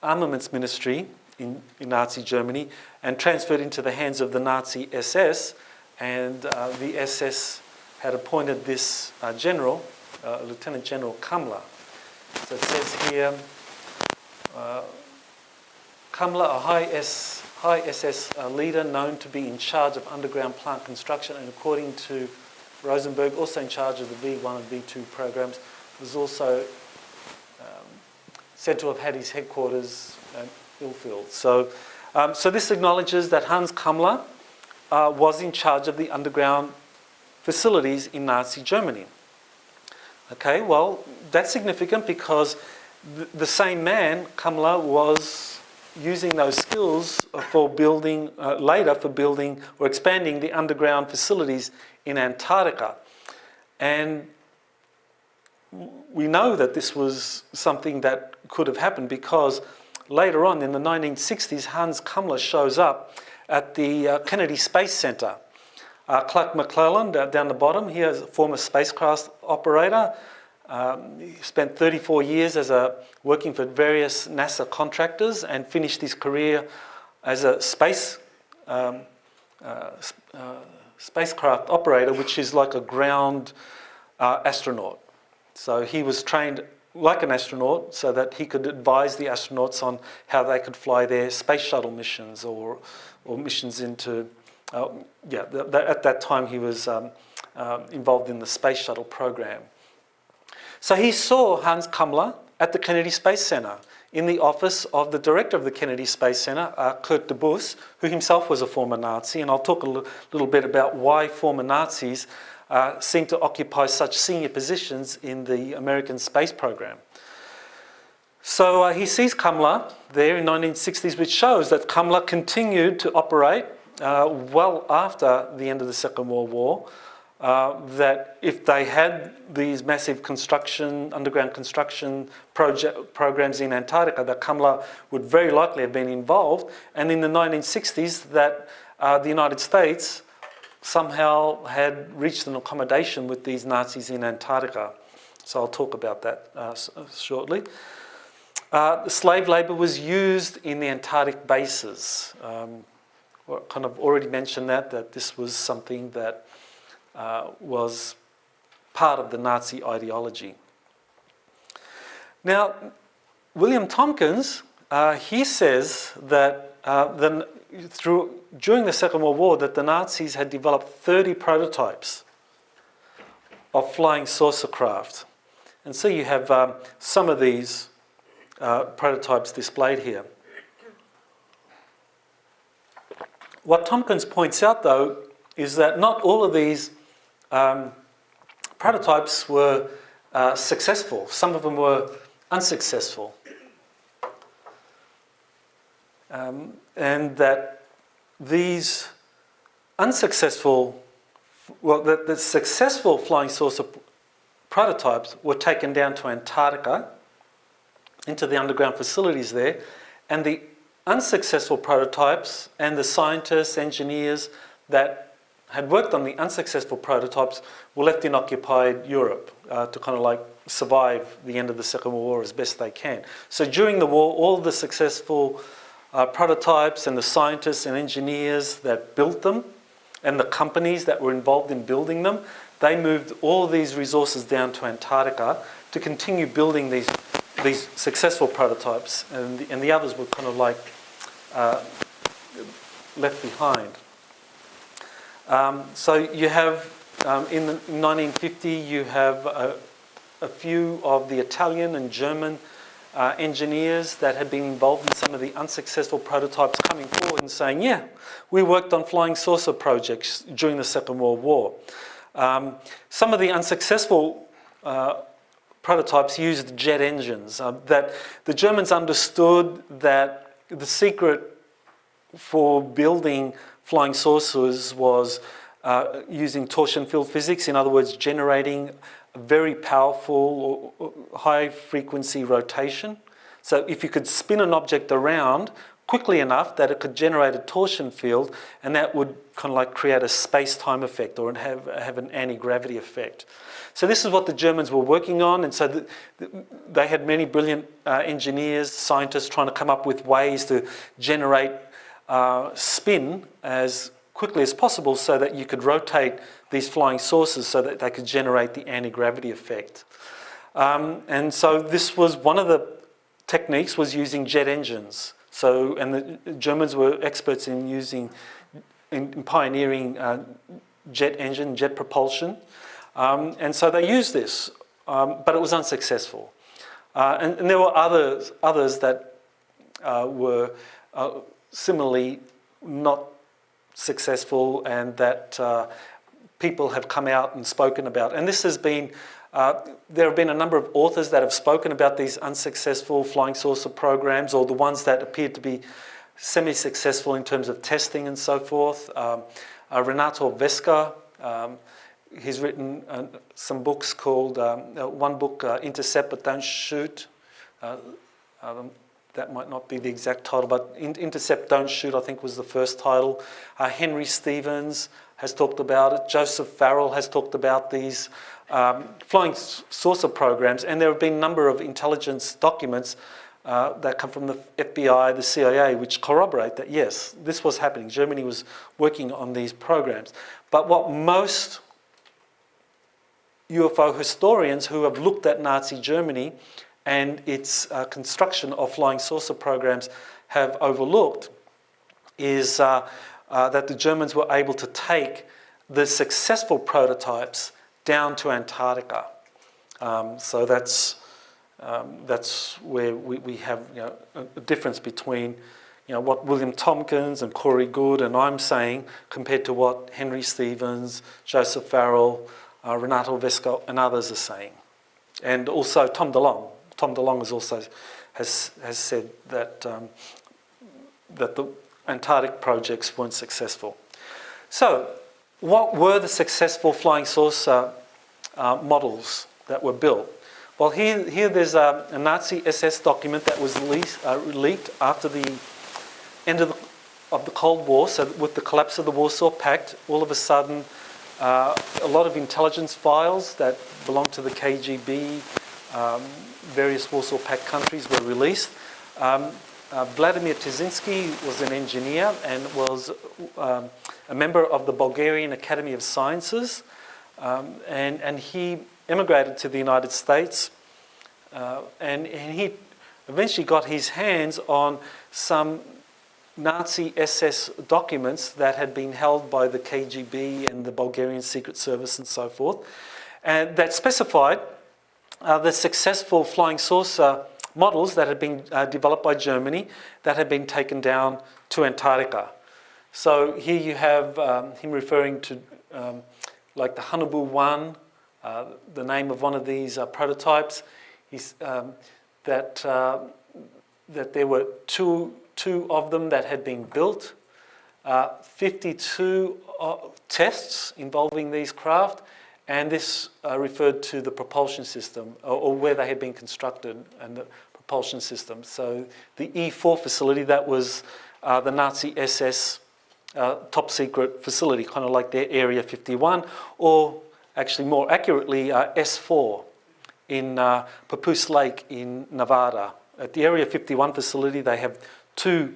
armaments ministry in Nazi Germany, and transferred into the hands of the Nazi SS, and the SS had appointed this general, Lieutenant General Kammler. So it says here, Kammler, a high SS leader known to be in charge of underground plant construction, and according to Rosenberg, also in charge of the V1 and V2 programs, was also said to have had his headquarters at Ilfeld. So this acknowledges that Hans Kammler was in charge of the underground facilities in Nazi Germany. Okay, well, that's significant because the same man, Kammler, was using those skills for building, later for building or expanding the underground facilities in Antarctica. And we know that this was something that could have happened because later on in the 1960s, Hans Kammler shows up at the Kennedy Space Center. Clark McClellan, down the bottom, he is a former spacecraft operator. He spent 34 years working for various NASA contractors and finished his career as a spacecraft operator, which is like a ground astronaut. So he was trained like an astronaut so that he could advise the astronauts on how they could fly their space shuttle missions or missions into, at that time he was involved in the space shuttle program. So he saw Hans Kammler at the Kennedy Space Center in the office of the director of the Kennedy Space Center, Kurt de Bus, who himself was a former Nazi, and I'll talk a little bit about why former Nazis seem to occupy such senior positions in the American space program. So he sees Kammler there in 1960s, which shows that Kammler continued to operate well after the end of the Second World War. That if they had these massive underground construction programs in Antarctica, that Kammler would very likely have been involved. And in the 1960s, that the United States somehow had reached an accommodation with these Nazis in Antarctica. So I'll talk about that shortly. The slave labour was used in the Antarctic bases. Kind of already mentioned that this was something that was part of the Nazi ideology. Now, William Tompkins, he says that during the Second World War that the Nazis had developed 30 prototypes of flying saucer craft. And so you have some of these prototypes displayed here. What Tompkins points out, though, is that not all of these prototypes were successful. Some of them were unsuccessful. And that these unsuccessful, the successful flying saucer prototypes were taken down to Antarctica, into the underground facilities there, and the unsuccessful prototypes and the scientists, engineers that had worked on the unsuccessful prototypes were left in occupied Europe to kind of like survive the end of the Second World War as best they can. So during the war, all the successful prototypes and the scientists and engineers that built them and the companies that were involved in building them, they moved all these resources down to Antarctica to continue building these successful prototypes, and the others were kind of like left behind. So you have, in 1950, you have a few of the Italian and German engineers that had been involved in some of the unsuccessful prototypes coming forward and saying, yeah, we worked on flying saucer projects during the Second World War. Some of the unsuccessful prototypes used jet engines. That the Germans understood that the secret for building flying saucers was using torsion field physics, in other words, generating a very powerful or high-frequency rotation. So if you could spin an object around quickly enough that it could generate a torsion field, and that would kind of like create a space-time effect or have an anti-gravity effect. So this is what the Germans were working on, and so they had many brilliant engineers, scientists trying to come up with ways to generate spin as quickly as possible so that you could rotate these flying saucers so that they could generate the anti-gravity effect. And so this was one of the techniques, was using jet engines. So, and the Germans were experts in pioneering jet propulsion. And so they used this, but it was unsuccessful. And there were others that were similarly not successful, and that people have come out and spoken about. And this has been, there have been a number of authors that have spoken about these unsuccessful flying saucer programs, or the ones that appeared to be semi-successful in terms of testing and so forth. Renato Vesca, he's written some books called, one book, Intercept But Don't Shoot. That might not be the exact title, but Intercept, Don't Shoot, I think, was the first title. Henry Stevens has talked about it. Joseph Farrell has talked about these flying saucer programs, and there have been a number of intelligence documents that come from the FBI, the CIA, which corroborate that, yes, this was happening. Germany was working on these programs. But what most UFO historians who have looked at Nazi Germany and its construction of flying saucer programs have overlooked is that the Germans were able to take the successful prototypes down to Antarctica. So that's where we have, you know, a difference between, you know, what William Tompkins and Corey Goode and I'm saying compared to what Henry Stevens, Joseph Farrell, Renato Vesca and others are saying. And also Tom DeLonge. Tom DeLonge has said that that the Antarctic projects weren't successful. So, what were the successful flying saucer models that were built? Well, here there's a Nazi SS document that was leaked after the end of the Cold War. So, with the collapse of the Warsaw Pact, all of a sudden, a lot of intelligence files that belonged to the KGB, various Warsaw Pact countries, were released. Vladimir Tyszynski was an engineer and was a member of the Bulgarian Academy of Sciences, and he emigrated to the United States, and he eventually got his hands on some Nazi SS documents that had been held by the KGB and the Bulgarian Secret Service and so forth, and that specified the successful flying saucer models that had been developed by Germany that had been taken down to Antarctica. So here you have him referring to like the Haunebu 1, the name of one of these prototypes. He's, that there were two of them that had been built, 52 tests involving these craft, and this referred to the propulsion system, or where they had been constructed, and the propulsion system. So the E4 facility, that was the Nazi SS top secret facility, kind of like their Area 51, or actually more accurately S4 in Papoose Lake in Nevada. At the Area 51 facility, they have two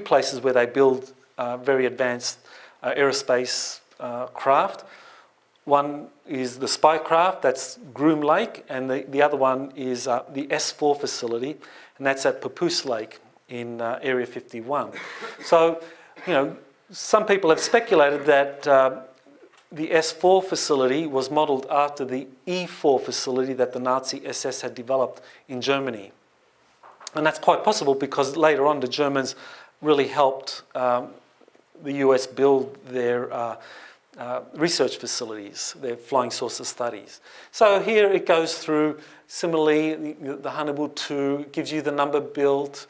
places where they build very advanced aerospace craft. One is the spy craft, that's Groom Lake, and the other one is the S4 facility, and that's at Papoose Lake in Area 51. So, you know, some people have speculated that the S4 facility was modelled after the E4 facility that the Nazi SS had developed in Germany. And that's quite possible because later on the Germans really helped the US build their research facilities, their flying saucer studies. So here it goes through, similarly, the Haunebu 2 gives you the number built,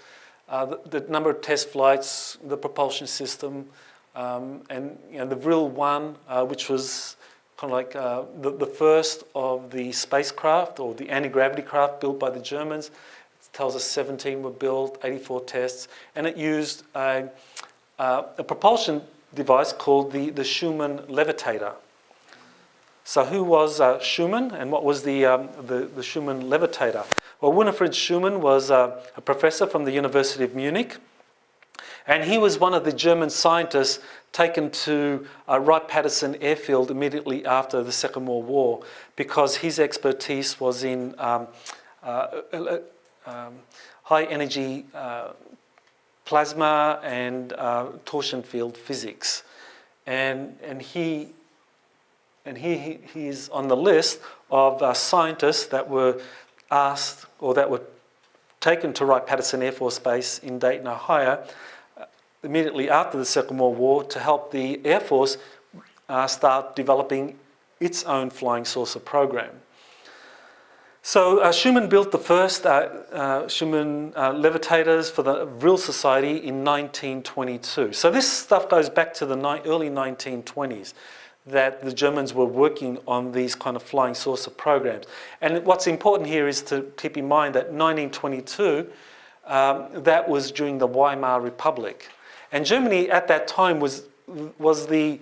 the number of test flights, the propulsion system, And the Vril 1, which was kind of like the first of the spacecraft or the anti-gravity craft built by the Germans. It tells us 17 were built, 84 tests, and it used a propulsion device called the Schumann levitator. So who was Schumann, and what was the Schumann levitator? Well, Winifred Schumann was a professor from the University of Munich, and he was one of the German scientists taken to Wright-Patterson airfield immediately after the Second World War, because his expertise was in high-energy plasma and torsion field physics, and he's on the list of scientists that were asked, or that were taken to Wright-Patterson Air Force Base in Dayton, Ohio, immediately after the Second World War, to help the Air Force start developing its own flying saucer program. So Schumann built the first Schumann levitators for the Vril Society in 1922. So this stuff goes back to the early 1920s, that the Germans were working on these kind of flying saucer programs. And what's important here is to keep in mind that 1922, that was during the Weimar Republic. And Germany at that time was the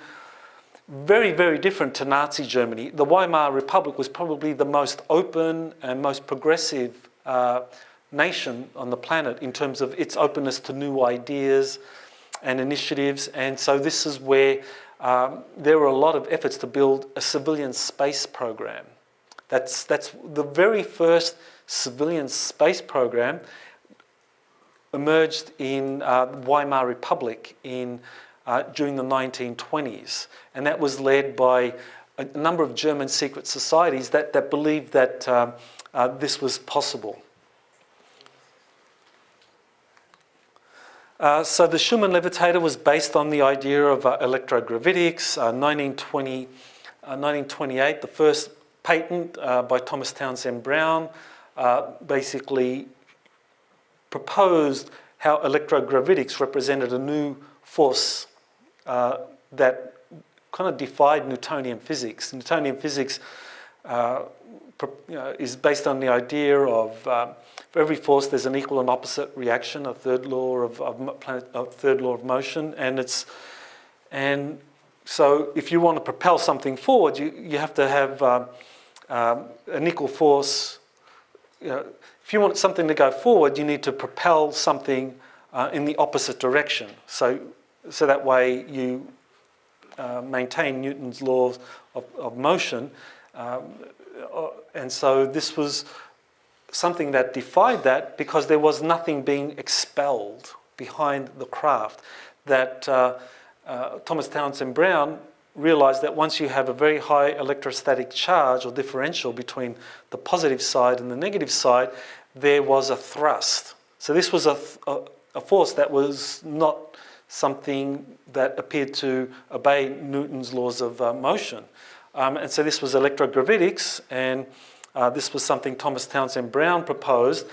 very, very different to Nazi Germany. The Weimar Republic was probably the most open and most progressive nation on the planet in terms of its openness to new ideas and initiatives. And so this is where there were a lot of efforts to build a civilian space program. That's the very first civilian space program emerged in Weimar Republic during the 1920s, and that was led by a number of German secret societies that believed that this was possible. So the Schumann levitator was based on the idea of electrogravitics. 1928, the first patent by Thomas Townsend Brown basically proposed how electrogravitics represented a new force that kind of defied Newtonian physics. Newtonian physics is based on the idea of for every force there's an equal and opposite reaction, a third law of motion, and so if you want to propel something forward, you have to have an equal force. If you want something to go forward, you need to propel something in the opposite direction. So that way you maintain Newton's laws of motion. And so this was something that defied that, because there was nothing being expelled behind the craft. That Thomas Townsend Brown realized that once you have a very high electrostatic charge or differential between the positive side and the negative side, there was a thrust. So this was a force that was not something that appeared to obey Newton's laws of motion. And so this was electrogravitics, and this was something Thomas Townsend Brown proposed,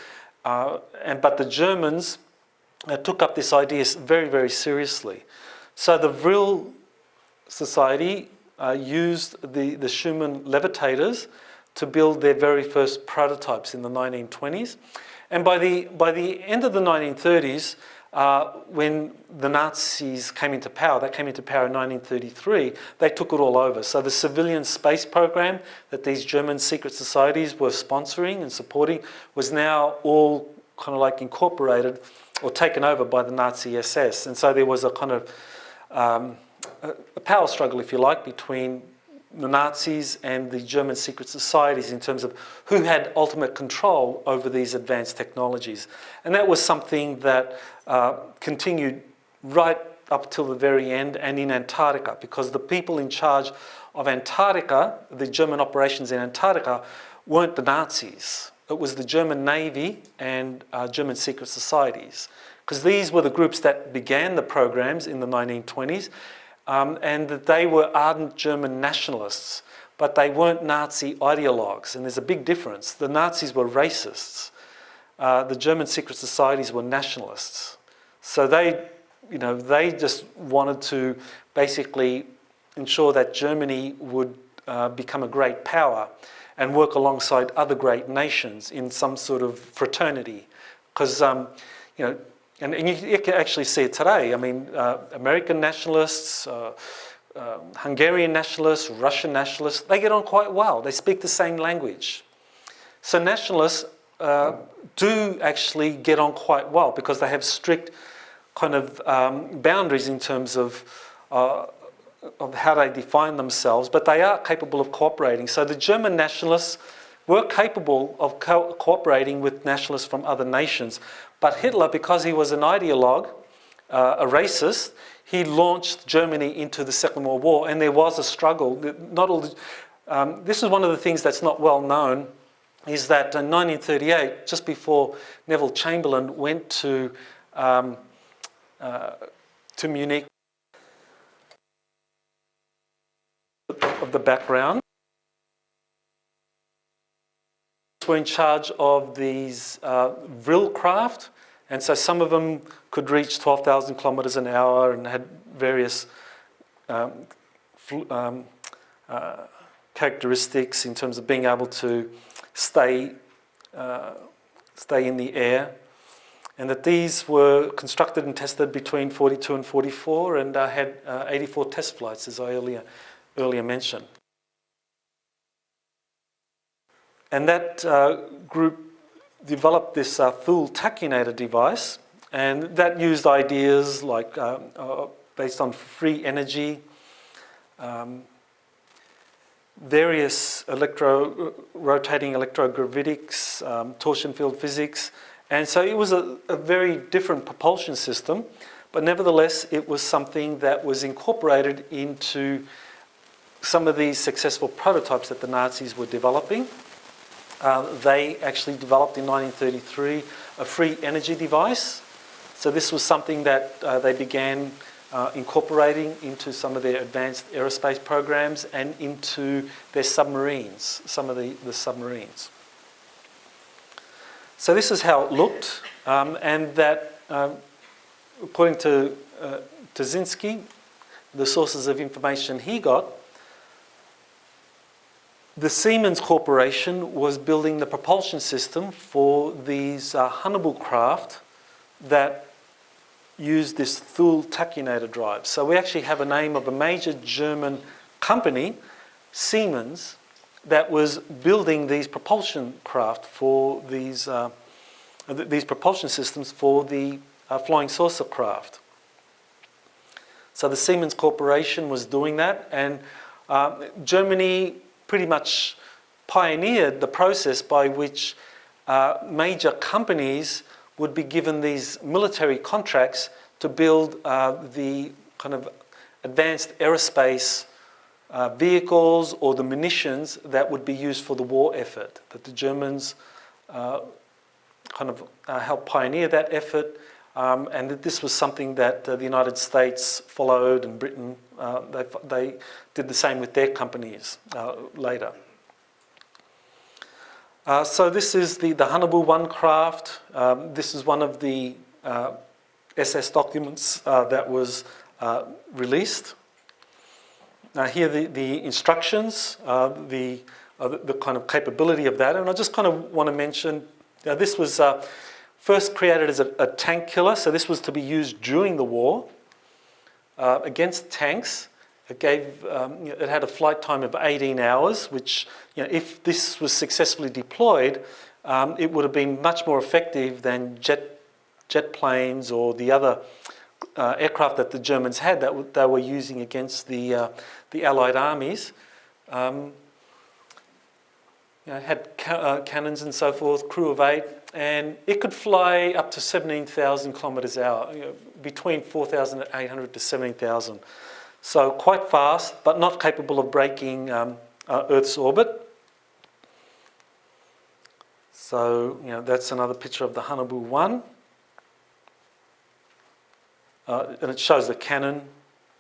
but the Germans took up this idea very, very seriously. So the Vril Society used the Schumann levitators to build their very first prototypes in the 1920s. And by the end of the 1930s, when the Nazis came into power, they came into power in 1933, they took it all over. So the civilian space program that these German secret societies were sponsoring and supporting was now all kind of like incorporated or taken over by the Nazi SS. And so there was a kind of a power struggle, if you like, between the Nazis and the German secret societies in terms of who had ultimate control over these advanced technologies. And that was something that continued right up till the very end, and in Antarctica, because the people in charge of Antarctica, the German operations in Antarctica, weren't the Nazis. It was the German Navy and German secret societies, because these were the groups that began the programs in the 1920s. And that they were ardent German nationalists, but they weren't Nazi ideologues, and there's a big difference. The Nazis were racists. The German secret societies were nationalists. So they you know, they just wanted to basically ensure that Germany would become a great power and work alongside other great nations in some sort of fraternity. Because, you know, and you can actually see it today. I mean, American nationalists, Hungarian nationalists, Russian nationalists, they get on quite well. They speak the same language. So nationalists do actually get on quite well because they have strict kind of boundaries in terms of how they define themselves, but they are capable of cooperating. So the German nationalists were capable of cooperating with nationalists from other nations. But Hitler, because he was an ideologue, a racist, he launched Germany into the Second World War, and there was a struggle. Not all. This is one of the things that's not well known, is that in 1938, just before Neville Chamberlain went to Munich, of the background, were in charge of these vril craft, and so some of them could reach 12,000 kilometres an hour and had various characteristics in terms of being able to stay in the air, and that these were constructed and tested between 42 and 44 and had 84 test flights, as I earlier mentioned. And that group developed this Thule tachynator device, and that used ideas like based on free energy, various rotating electrogravitics, torsion field physics, and so it was a very different propulsion system, but nevertheless it was something that was incorporated into some of these successful prototypes that the Nazis were developing. They actually developed in 1933 a free energy device. So this was something that they began incorporating into some of their advanced aerospace programs and into their submarines, some of the submarines. So this is how it looked, and that, according to Tazinski, the sources of information he got, the Siemens Corporation was building the propulsion system for these Hannibal craft that used this Thule tachynator drive. So we actually have a name of a major German company, Siemens, that was building these propulsion craft for these propulsion systems for the flying saucer craft. So the Siemens Corporation was doing that, and Germany pretty much pioneered the process by which major companies would be given these military contracts to build the kind of advanced aerospace vehicles or the munitions that would be used for the war effort. That the Germans helped pioneer that effort, and that this was something that the United States followed, and Britain, they did the same with their companies later. So this is the Hannibal 1 craft. This is one of the SS documents that was released. Here the instructions, the kind of capability of that, and I just kind of want to mention, this was first created as a tank killer, so this was to be used during the war against tanks. It gave, it had a flight time of 18 hours, which, if this was successfully deployed, it would have been much more effective than jet planes or the other aircraft that the Germans had that they were using against the Allied armies. It had cannons and so forth, crew of 8, and it could fly up to 17,000 kilometres an hour, between 4,800 to 17,000. So quite fast, but not capable of breaking Earth's orbit. So, that's another picture of the Hannibal 1. And it shows the cannon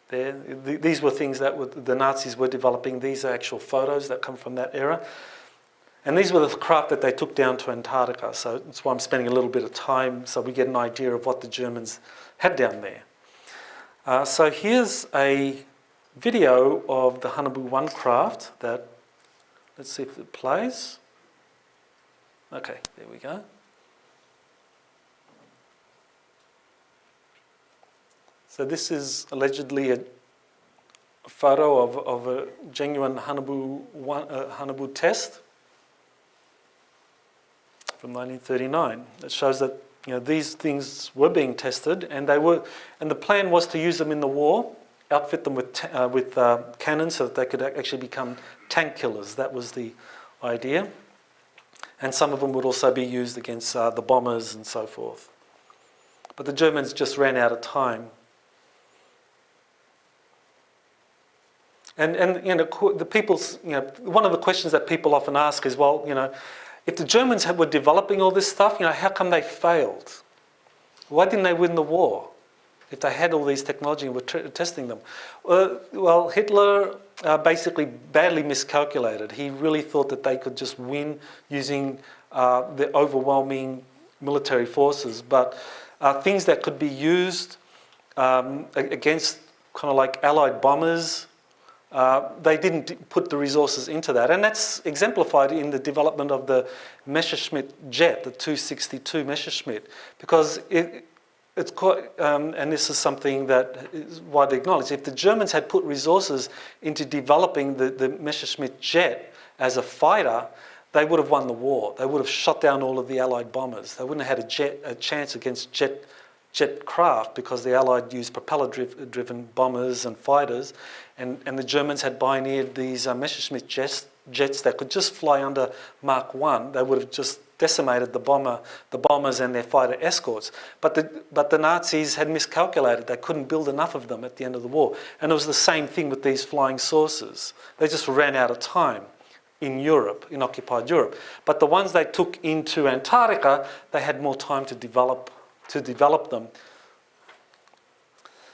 there. These were things that the Nazis were developing. These are actual photos that come from that era. And these were the craft that they took down to Antarctica. So that's why I'm spending a little bit of time so we get an idea of what the Germans had down there. So here's a video of the Hanabu 1 craft that, let's see if it plays. Okay, there we go. So this is allegedly a photo of a genuine Hanabu test from 1939. It shows that these things were being tested, and the plan was to use them in the war, outfit them with cannons so that they could actually become tank killers. That was the idea, and some of them would also be used against the bombers and so forth. But the Germans just ran out of time. And the people's, one of the questions that people often ask is, well, if the Germans were developing all this stuff, how come they failed? Why didn't they win the war if they had all these technology and were testing them? Well, Hitler basically badly miscalculated. He really thought that they could just win using the overwhelming military forces, but things that could be used against kind of like Allied bombers, they didn't put the resources into that. And that's exemplified in the development of the Messerschmitt jet, the 262 Messerschmitt, because it's quite, and this is something that is widely acknowledged, if the Germans had put resources into developing the Messerschmitt jet as a fighter, they would have won the war. They would have shot down all of the Allied bombers. They wouldn't have had a chance against jet craft, because the Allied used propeller-driven bombers and fighters, and the Germans had pioneered these Messerschmitt jets that could just fly under Mach 1. They would have just decimated the bombers and their fighter escorts. But the Nazis had miscalculated. They couldn't build enough of them at the end of the war. And it was the same thing with these flying saucers. They just ran out of time in Europe, in occupied Europe. But the ones they took into Antarctica, they had more time to develop them.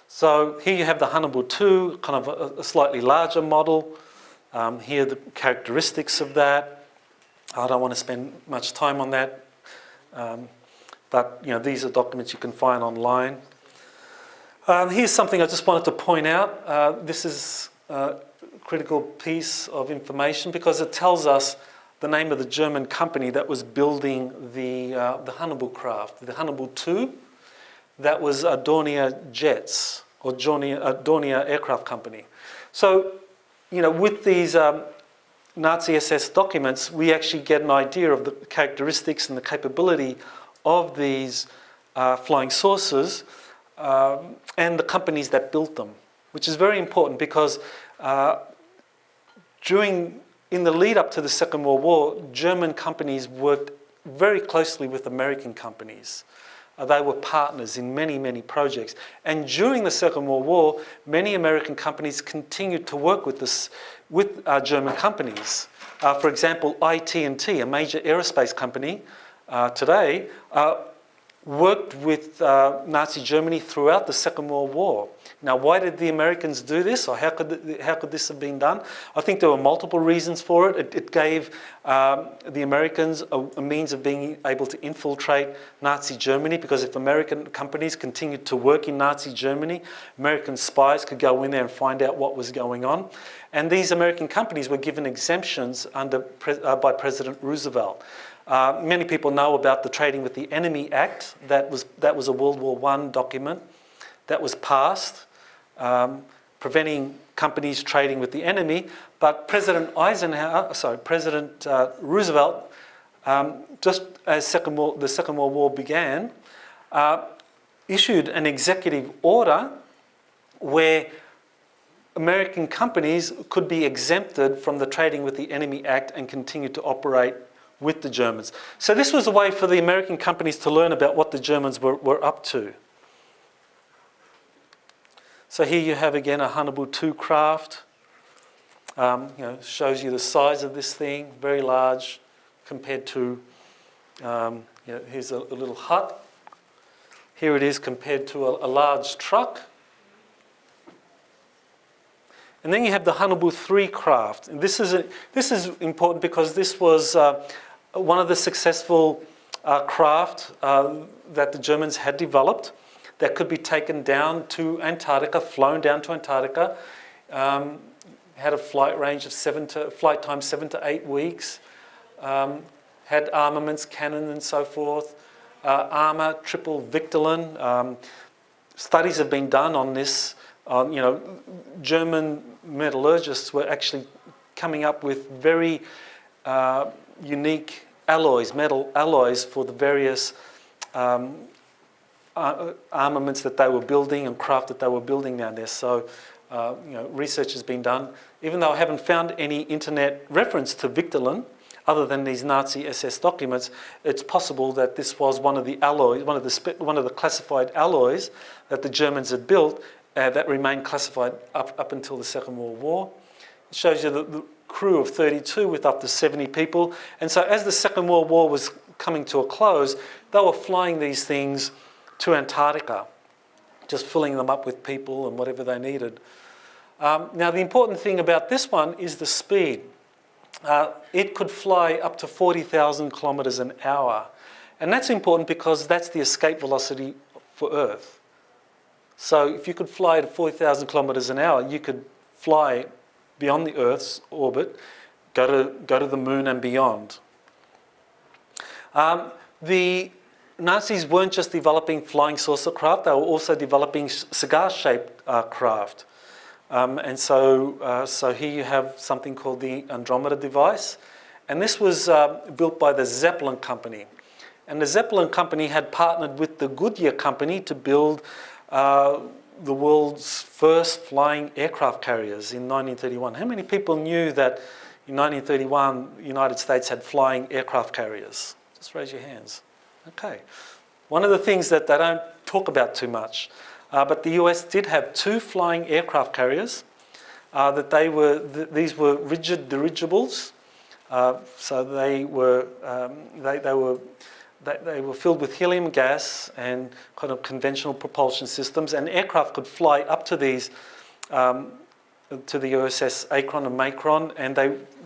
So here you have the Hanabu 2, kind of a slightly larger model. Here are the characteristics of that. I don't want to spend much time on that, but these are documents you can find online. Here's something I just wanted to point out. This is a critical piece of information because it tells us the name of the German company that was building the Hanabu craft, the Hanabu 2. That was Dornier Jets, or Dornier Aircraft Company. So, with these Nazi SS documents, we actually get an idea of the characteristics and the capability of these flying saucers and the companies that built them, which is very important because in the lead up to the Second World War, German companies worked very closely with American companies. They were partners in many, many projects. And during the Second World War, many American companies continued to work with German companies. For example, IT&T, a major aerospace company today, worked with Nazi Germany throughout the Second World War. Now, why did the Americans do this, or how could this have been done? I think there were multiple reasons for it. It gave the Americans a means of being able to infiltrate Nazi Germany, because if American companies continued to work in Nazi Germany, American spies could go in there and find out what was going on. And these American companies were given exemptions by President Roosevelt. Many people know about the Trading with the Enemy Act. That was a World War I document that was passed, preventing companies trading with the enemy. But President Roosevelt, just as the Second World War began, issued an executive order where American companies could be exempted from the Trading with the Enemy Act and continue to operate with the Germans. So this was a way for the American companies to learn about what the Germans were up to. So here you have again a Hanabu 2 craft. Shows you the size of this thing, very large compared to, here's a little hut. Here it is compared to a large truck. And then you have the Hanabu 3 craft. And this is important because this was one of the successful craft that the Germans had developed. that could be taken down to Antarctica, flown down to Antarctica. Had a flight range of flight time 7 to 8 weeks. Had armaments, cannon and so forth. Armour, triple Victorine. Studies have been done on this. German metallurgists were actually coming up with very unique alloys, metal alloys for the various armaments that they were building and craft that they were building down there. So, research has been done. Even though I haven't found any internet reference to Victorine, other than these Nazi SS documents, it's possible that this was one of the alloys, one of the classified alloys that the Germans had built that remained classified up until the Second World War. It shows you the crew of 32 with up to 70 people. And so as the Second World War was coming to a close, they were flying these things to Antarctica, just filling them up with people and whatever they needed. Now, the important thing about this one is the speed. It could fly up to 40,000 kilometres an hour. And that's important because that's the escape velocity for Earth. So if you could fly at 40,000 kilometres an hour, you could fly beyond the Earth's orbit, go to the moon and beyond. The Nazis weren't just developing flying saucer craft, they were also developing cigar-shaped craft. And so here you have something called the Andromeda device. And this was built by the Zeppelin company. And the Zeppelin company had partnered with the Goodyear company to build the world's first flying aircraft carriers in 1931. How many people knew that in 1931 the United States had flying aircraft carriers? Just raise your hands. Okay. One of the things that they don't talk about too much, but the US did have 2 flying aircraft carriers. These were rigid dirigibles, so they were filled with helium gas and kind of conventional propulsion systems, and aircraft could fly up to these to the USS Akron and Macron, and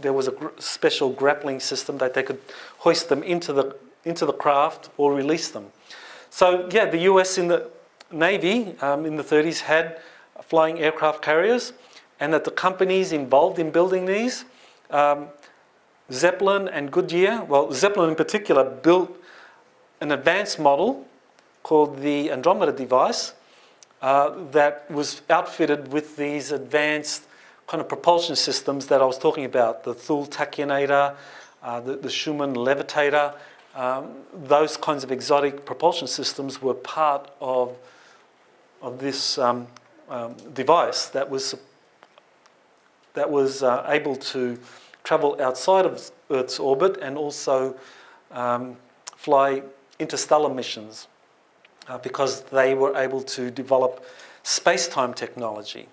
there was a special grappling system that they could hoist them into the craft or release them. So yeah, the US in the Navy in the 30s had flying aircraft carriers, and that the companies involved in building these, Zeppelin and Goodyear, well, Zeppelin in particular built an advanced model called the Andromeda device that was outfitted with these advanced kind of propulsion systems that I was talking about, the Thule tachyonator, the Schumann levitator. Those kinds of exotic propulsion systems were part of this device that was able to travel outside of Earth's orbit and also fly interstellar missions because they were able to develop space-time technology.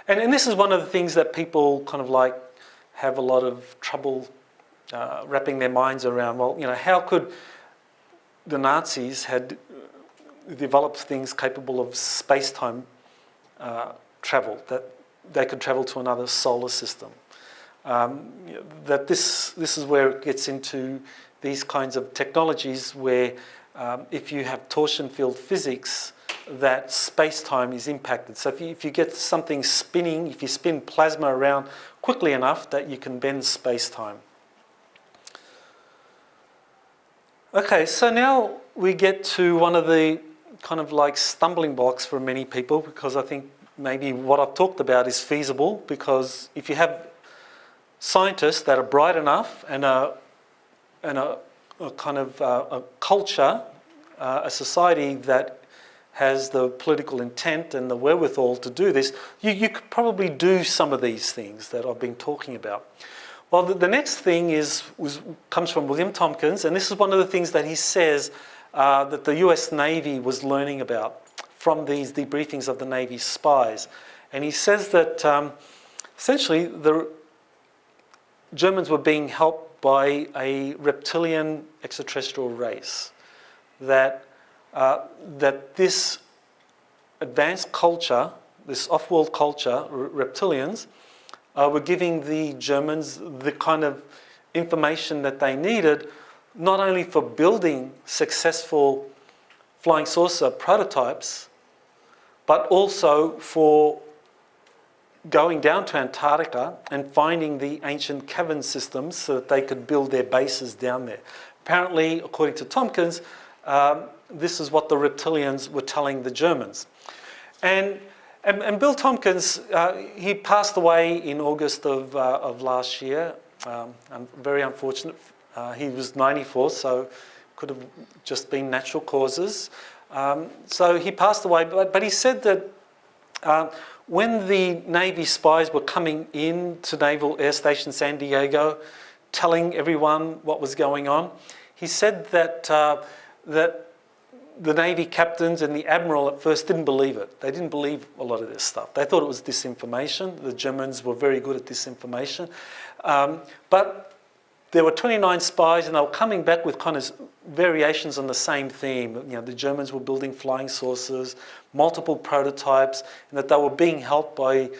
And this is one of the things that people kind of like have a lot of trouble wrapping their minds around. Well, you know, how could the Nazis had developed things capable of space-time travel, that they could travel to another solar system? That this is where it gets into these kinds of technologies where if you have torsion field physics, that space-time is impacted. So if you get something spinning, if you spin plasma around quickly enough, that you can bend space-time. Okay, so now we get to one of the kind of like stumbling blocks for many people, because I think maybe what I've talked about is feasible, because if you have scientists that are bright enough and a kind of a culture, a society that has the political intent and the wherewithal to do this, you could probably do some of these things that I've been talking about. Well, the next thing comes from William Tompkins, and this is one of the things that he says that the US Navy was learning about from these debriefings of the Navy spies. And he says that essentially the Germans were being helped by a reptilian extraterrestrial race, that this advanced culture, this off-world culture, reptilians, were giving the Germans the kind of information that they needed, not only for building successful flying saucer prototypes, but also for going down to Antarctica and finding the ancient cavern systems so that they could build their bases down there. Apparently, according to Tompkins, this is what the reptilians were telling the Germans. And Bill Tompkins, he passed away in August of last year. Very unfortunate. He was 94, so could have just been natural causes. So he passed away, but he said that when the Navy spies were coming in to Naval Air Station San Diego, telling everyone what was going on, he said that that the Navy captains and the Admiral at first didn't believe it. They didn't believe a lot of this stuff. They thought it was disinformation. The Germans were very good at disinformation. But there were 29 spies, and they were coming back with kind of variations on the same theme. You know, the Germans were building flying saucers, multiple prototypes, and that they were being helped by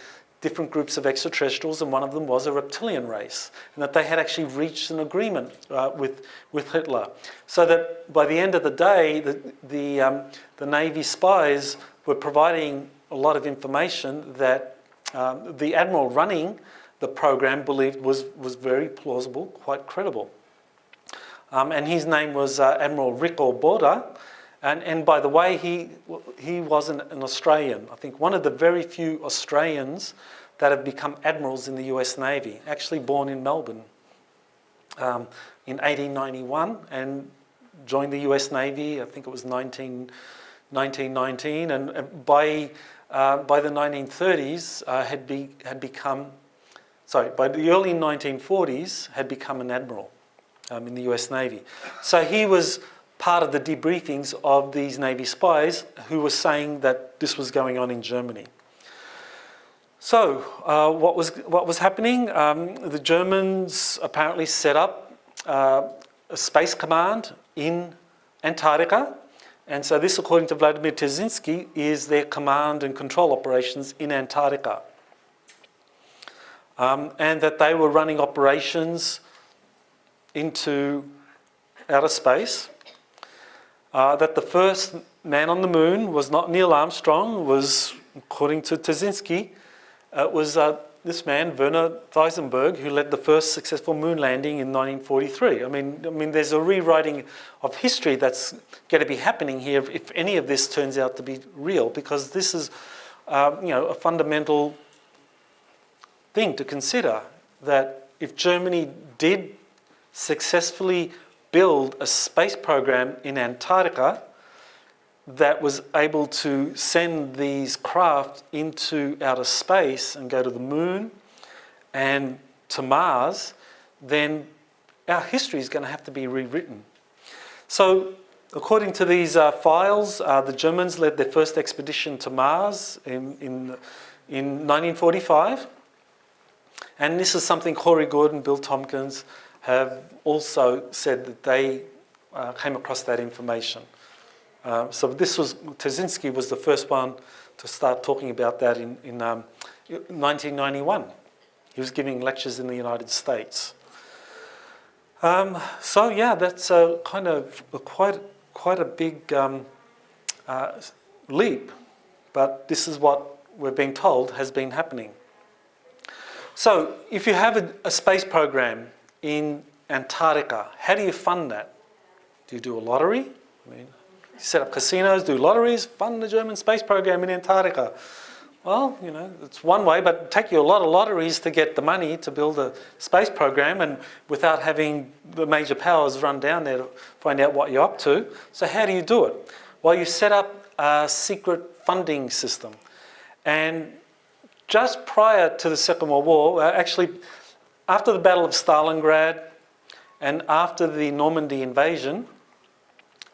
different groups of extraterrestrials, and one of them was a reptilian race, and that they had actually reached an agreement with Hitler. So that by the end of the day, the Navy spies were providing a lot of information that the Admiral running the program believed was very plausible, quite credible. And his name was Admiral Rick Borda. And by the way, he was an Australian. I think one of the very few Australians that have become admirals in the US Navy, actually born in Melbourne in 1891 and joined the US Navy, I think it was 1919, and by the 1930s by the early 1940s had become an admiral in the US Navy. So he was part of the debriefings of these Navy spies who were saying that this was going on in Germany. So what was happening? The Germans apparently set up a space command in Antarctica, and so this, according to Vladimir Terzinsky, is their command and control operations in Antarctica, and that they were running operations into outer space. That the first man on the moon was not Neil Armstrong, was, according to Terzinsky, it was this man, Werner Heisenberg, who led the first successful moon landing in 1943. I mean, there's a rewriting of history that's going to be happening here if any of this turns out to be real, because this is, a fundamental thing to consider, that if Germany did successfully build a space program in Antarctica that was able to send these craft into outer space and go to the moon and to Mars, then our history is going to have to be rewritten. So, according to these files, the Germans led their first expedition to Mars in 1945. And this is something Corey Goode and Bill Tompkins have also said that they came across that information. So Terzinsky was the first one to start talking about that in 1991. He was giving lectures in the United States. So yeah, that's kind of quite a big leap, but this is what we're being told has been happening. So if you have a space program in Antarctica, how do you fund that? Do you do a lottery? I mean, you set up casinos, do lotteries, fund the German space program in Antarctica. Well, it's one way, but it'd take you a lot of lotteries to get the money to build a space program, and without having the major powers run down there to find out what you're up to. So how do you do it? Well, you set up a secret funding system. And just prior to the Second World War, actually after the Battle of Stalingrad and after the Normandy invasion,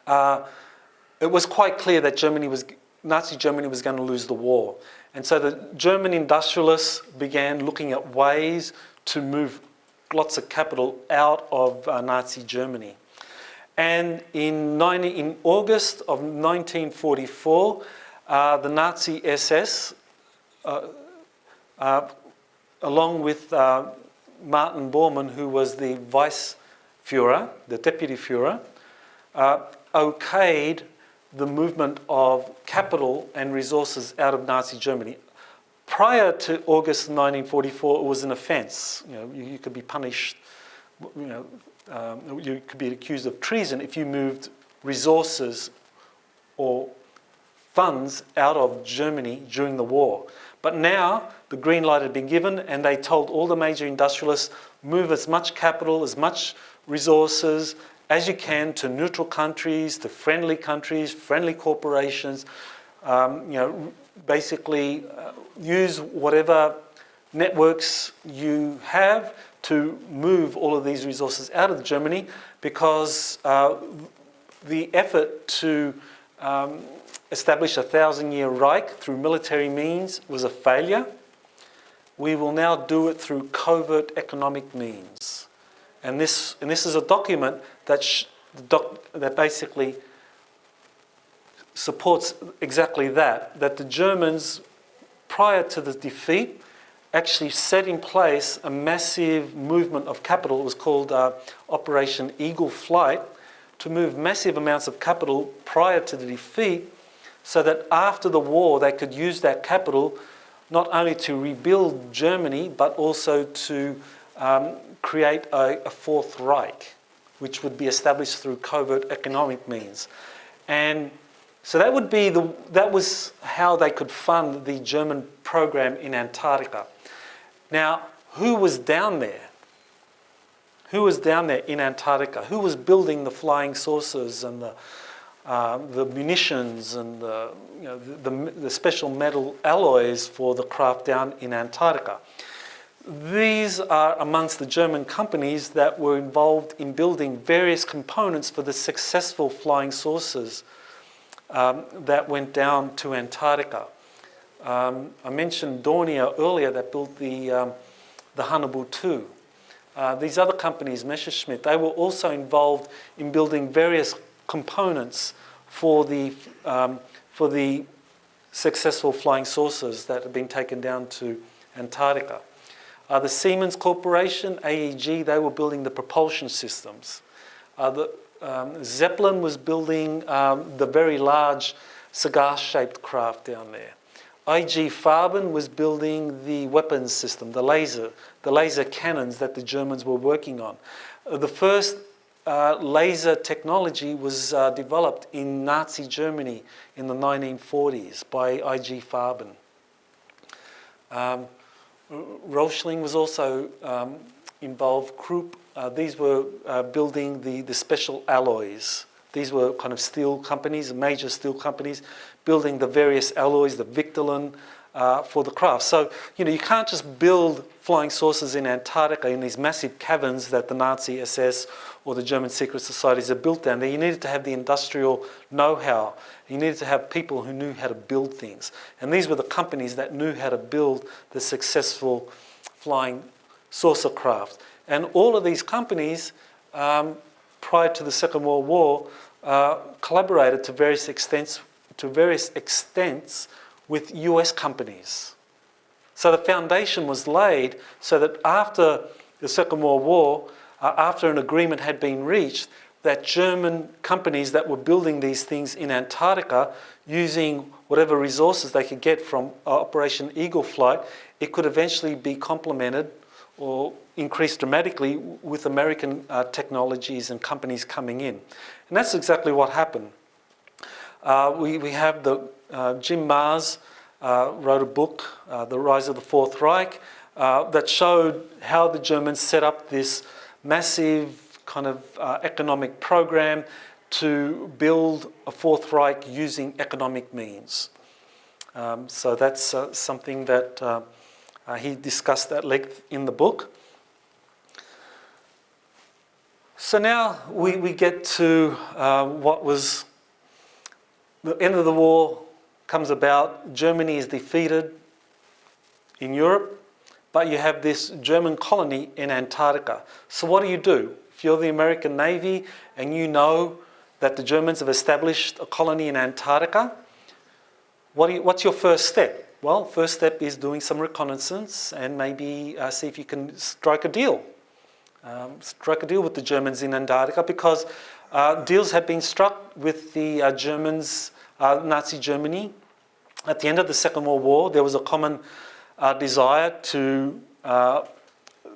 it was quite clear that Nazi Germany was going to lose the war. And so the German industrialists began looking at ways to move lots of capital out of Nazi Germany. And in August of 1944, the Nazi SS, along with Martin Bormann, who was the Vice Führer, the Deputy Führer, okayed the movement of capital and resources out of Nazi Germany. Prior to August 1944, it was an offence. You know, you could be punished. You know, you could be accused of treason if you moved resources or funds out of Germany during the war. But now the green light had been given, and they told all the major industrialists, move as much capital, as much resources as you can to neutral countries, to friendly countries, friendly corporations. You know, basically use whatever networks you have to move all of these resources out of Germany, because the effort to establish a 1,000-year Reich through military means was a failure. We will now do it through covert economic means. And this is a document that basically supports exactly that the Germans, prior to the defeat, actually set in place a massive movement of capital. It was called Operation Eagle Flight, to move massive amounts of capital prior to the defeat, so that after the war they could use that capital not only to rebuild Germany, but also to create a Fourth Reich, which would be established through covert economic means. And so that was how they could fund the German program in Antarctica. Now, who was down there? Who was down there in Antarctica? Who was building the flying saucers and the munitions and the special metal alloys for the craft down in Antarctica? These are amongst the German companies that were involved in building various components for the successful flying saucers that went down to Antarctica. I mentioned Dornier earlier, that built the Hannibal II. These other companies, Messerschmitt, they were also involved in building various components for the successful flying saucers that had been taken down to Antarctica. The Siemens Corporation, AEG, they were building the propulsion systems. Zeppelin was building the very large cigar-shaped craft down there. IG Farben was building the weapons system, the laser cannons that the Germans were working on. The first laser technology was developed in Nazi Germany in the 1940s by IG Farben. Röchling was also involved. Krupp, these were building the special alloys. These were kind of steel companies, major steel companies, building the various alloys, the Victorlin, for the craft. So, you know, you can't just build flying saucers in Antarctica in these massive caverns that the Nazi SS or the German secret societies had built down there. You needed to have the industrial know-how. You needed to have people who knew how to build things. And these were the companies that knew how to build the successful flying saucer craft. And all of these companies, prior to the Second World War, collaborated to various extents with US companies. So the foundation was laid so that after the Second World War, after an agreement had been reached, that German companies that were building these things in Antarctica, using whatever resources they could get from Operation Eagle Flight, it could eventually be complemented or increased dramatically with American technologies and companies coming in. And that's exactly what happened. We have Jim Mars wrote a book, The Rise of the Fourth Reich, that showed how the Germans set up this massive kind of economic program to build a Fourth Reich using economic means. So that's something that he discussed at length in the book. So now we get to what was the end of the war comes about. Germany is defeated in Europe, but you have this German colony in Antarctica. So what do? If you're the American Navy and you know that the Germans have established a colony in Antarctica, what's your first step? Well, first step is doing some reconnaissance and maybe see if you can strike a deal. struck a deal with the Germans in Antarctica because deals had been struck with the Germans, Nazi Germany. At the end of the Second World War, there was a common desire to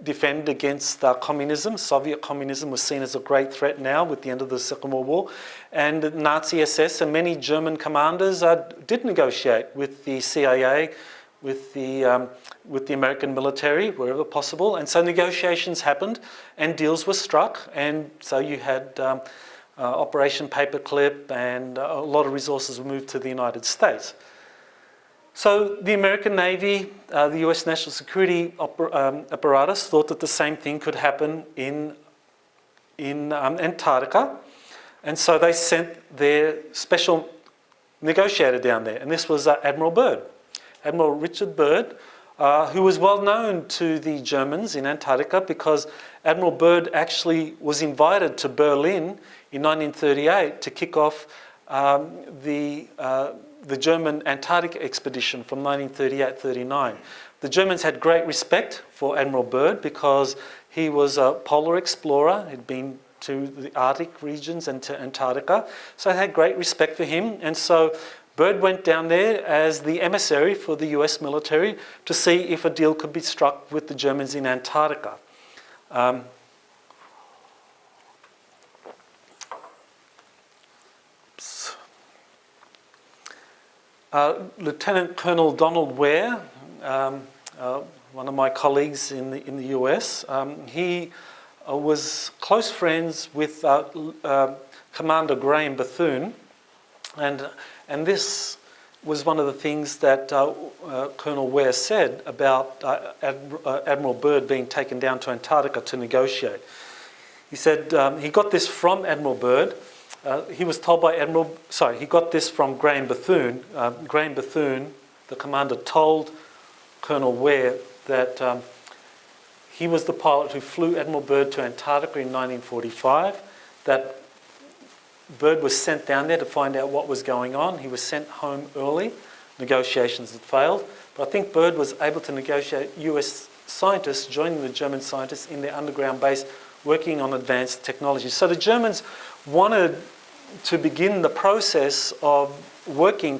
defend against communism. Soviet communism was seen as a great threat now with the end of the Second World War. And the Nazi SS and many German commanders did negotiate with the CIA, with the American military, wherever possible. And so negotiations happened and deals were struck. And so you had Operation Paperclip, and a lot of resources were moved to the United States. So the American Navy, the US National Security apparatus thought that the same thing could happen in Antarctica. And so they sent their special negotiator down there. And this was Admiral Byrd. Admiral Richard Byrd, who was well known to the Germans in Antarctica because Admiral Byrd actually was invited to Berlin in 1938 to kick off the German Antarctic expedition from 1938-39. The Germans had great respect for Admiral Byrd because he was a polar explorer, had been to the Arctic regions and to Antarctica, so they had great respect for him. And so Byrd went down there as the emissary for the US military to see if a deal could be struck with the Germans in Antarctica. Lieutenant Colonel Donald Ware, one of my colleagues in the US, he was close friends with Commander Graham Bethune, and this was one of the things that Colonel Ware said about Admiral Byrd being taken down to Antarctica to negotiate. He said he got this from Admiral Byrd. He was told by he got this from Graham Bethune. Graham Bethune, the commander, told Colonel Ware that he was the pilot who flew Admiral Byrd to Antarctica in 1945, that Byrd was sent down there to find out what was going on. He was sent home early. Negotiations had failed. But I think Byrd was able to negotiate US scientists joining the German scientists in their underground base working on advanced technology. So the Germans wanted to begin the process of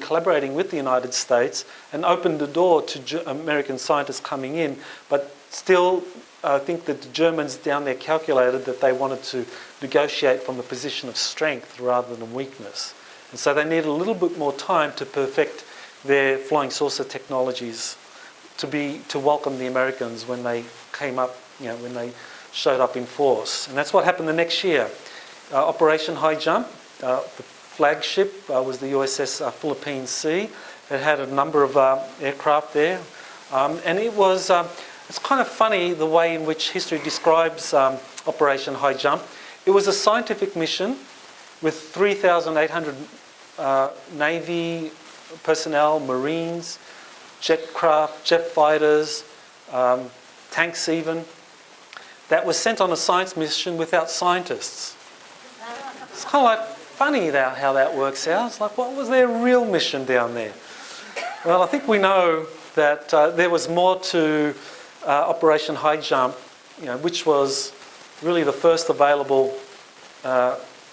collaborating with the United States and opened the door to American scientists coming in, but still I think that the Germans down there calculated that they wanted to negotiate from a position of strength rather than weakness. And so they needed a little bit more time to perfect their flying saucer technologies to welcome the Americans when they came up, when they showed up in force. And that's what happened the next year. Operation High Jump, the flagship was the USS Philippine Sea. It had a number of aircraft there. And it's kind of funny the way in which history describes Operation High Jump. It was a scientific mission with 3,800 Navy personnel, Marines, jet fighters, tanks even, that was sent on a science mission without scientists. It's kind of like funny how that works out. It's like, what was their real mission down there? Well, I think we know that there was more to Operation High Jump, which was really the first available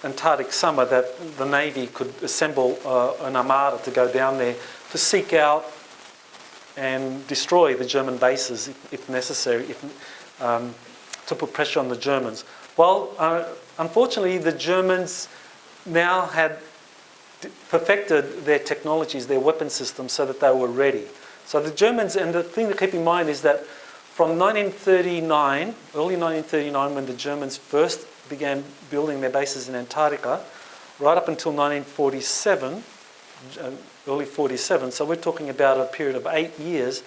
Antarctic summer that the Navy could assemble an armada to go down there to seek out and destroy the German bases if necessary, to put pressure on the Germans. Well, unfortunately, the Germans now had perfected their technologies, their weapon systems, so that they were ready. So the Germans, and the thing to keep in mind is that from 1939, early 1939, when the Germans first began building their bases in Antarctica, right up until 1947, early 47, so we're talking about a period of 8 years,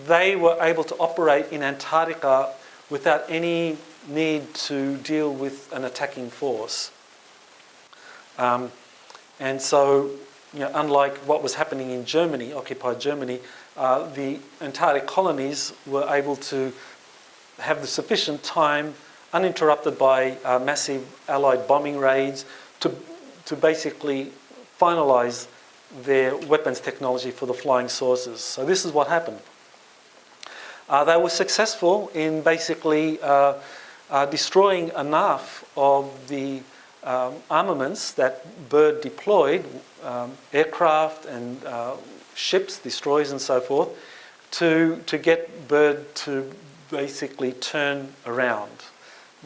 they were able to operate in Antarctica without any need to deal with an attacking force. And so, unlike what was happening in Germany, occupied Germany, the Antarctic colonies were able to have the sufficient time, uninterrupted by massive Allied bombing raids, to basically finalise their weapons technology for the flying saucers. So this is what happened. They were successful in basically destroying enough of the armaments that Byrd deployed, aircraft and ships, destroyers and so forth, to get Byrd to basically turn around.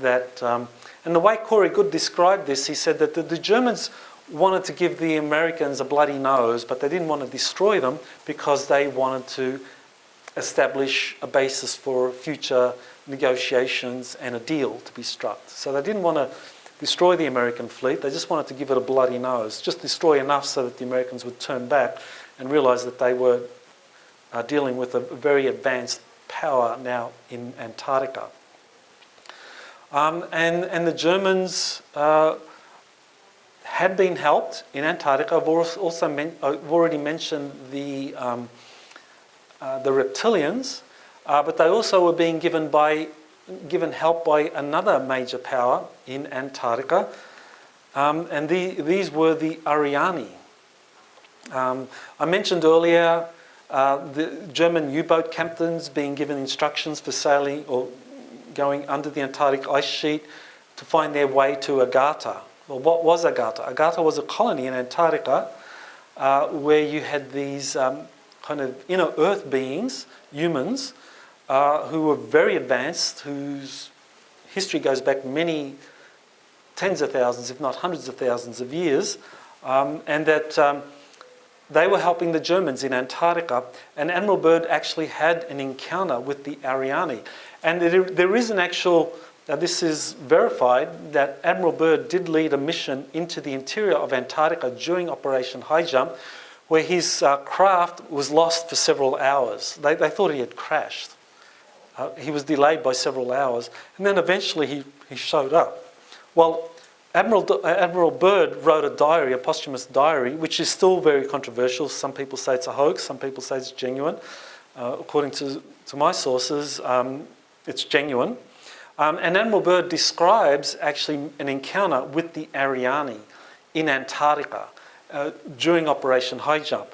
And the way Corey Goode described this, he said that the Germans wanted to give the Americans a bloody nose, but they didn't want to destroy them because they wanted to establish a basis for future negotiations and a deal to be struck. So they didn't want to destroy the American fleet, they just wanted to give it a bloody nose, just destroy enough so that the Americans would turn back and realise that they were dealing with a very advanced power now in Antarctica. And the Germans had been helped in Antarctica. I've already mentioned the reptilians, but they also were being given help by another major power in Antarctica, and these were the Ariani. I mentioned earlier the German U-boat captains being given instructions for sailing or going under the Antarctic ice sheet to find their way to Agartha. Well, what was Agartha? Agartha was a colony in Antarctica where you had these kind of inner earth beings, humans, who were very advanced, whose history goes back many tens of thousands, if not hundreds of thousands of years, and that they were helping the Germans in Antarctica, and Admiral Byrd actually had an encounter with the Ariani. And there is an actual, this is verified, that Admiral Byrd did lead a mission into the interior of Antarctica during Operation High Jump, where his craft was lost for several hours. They thought he had crashed. He was delayed by several hours, and then eventually he showed up. Well, Admiral Byrd wrote a diary, a posthumous diary, which is still very controversial. Some people say it's a hoax, some people say it's genuine. According to my sources, it's genuine. And Admiral Byrd describes actually an encounter with the Ariani in Antarctica during Operation High Jump.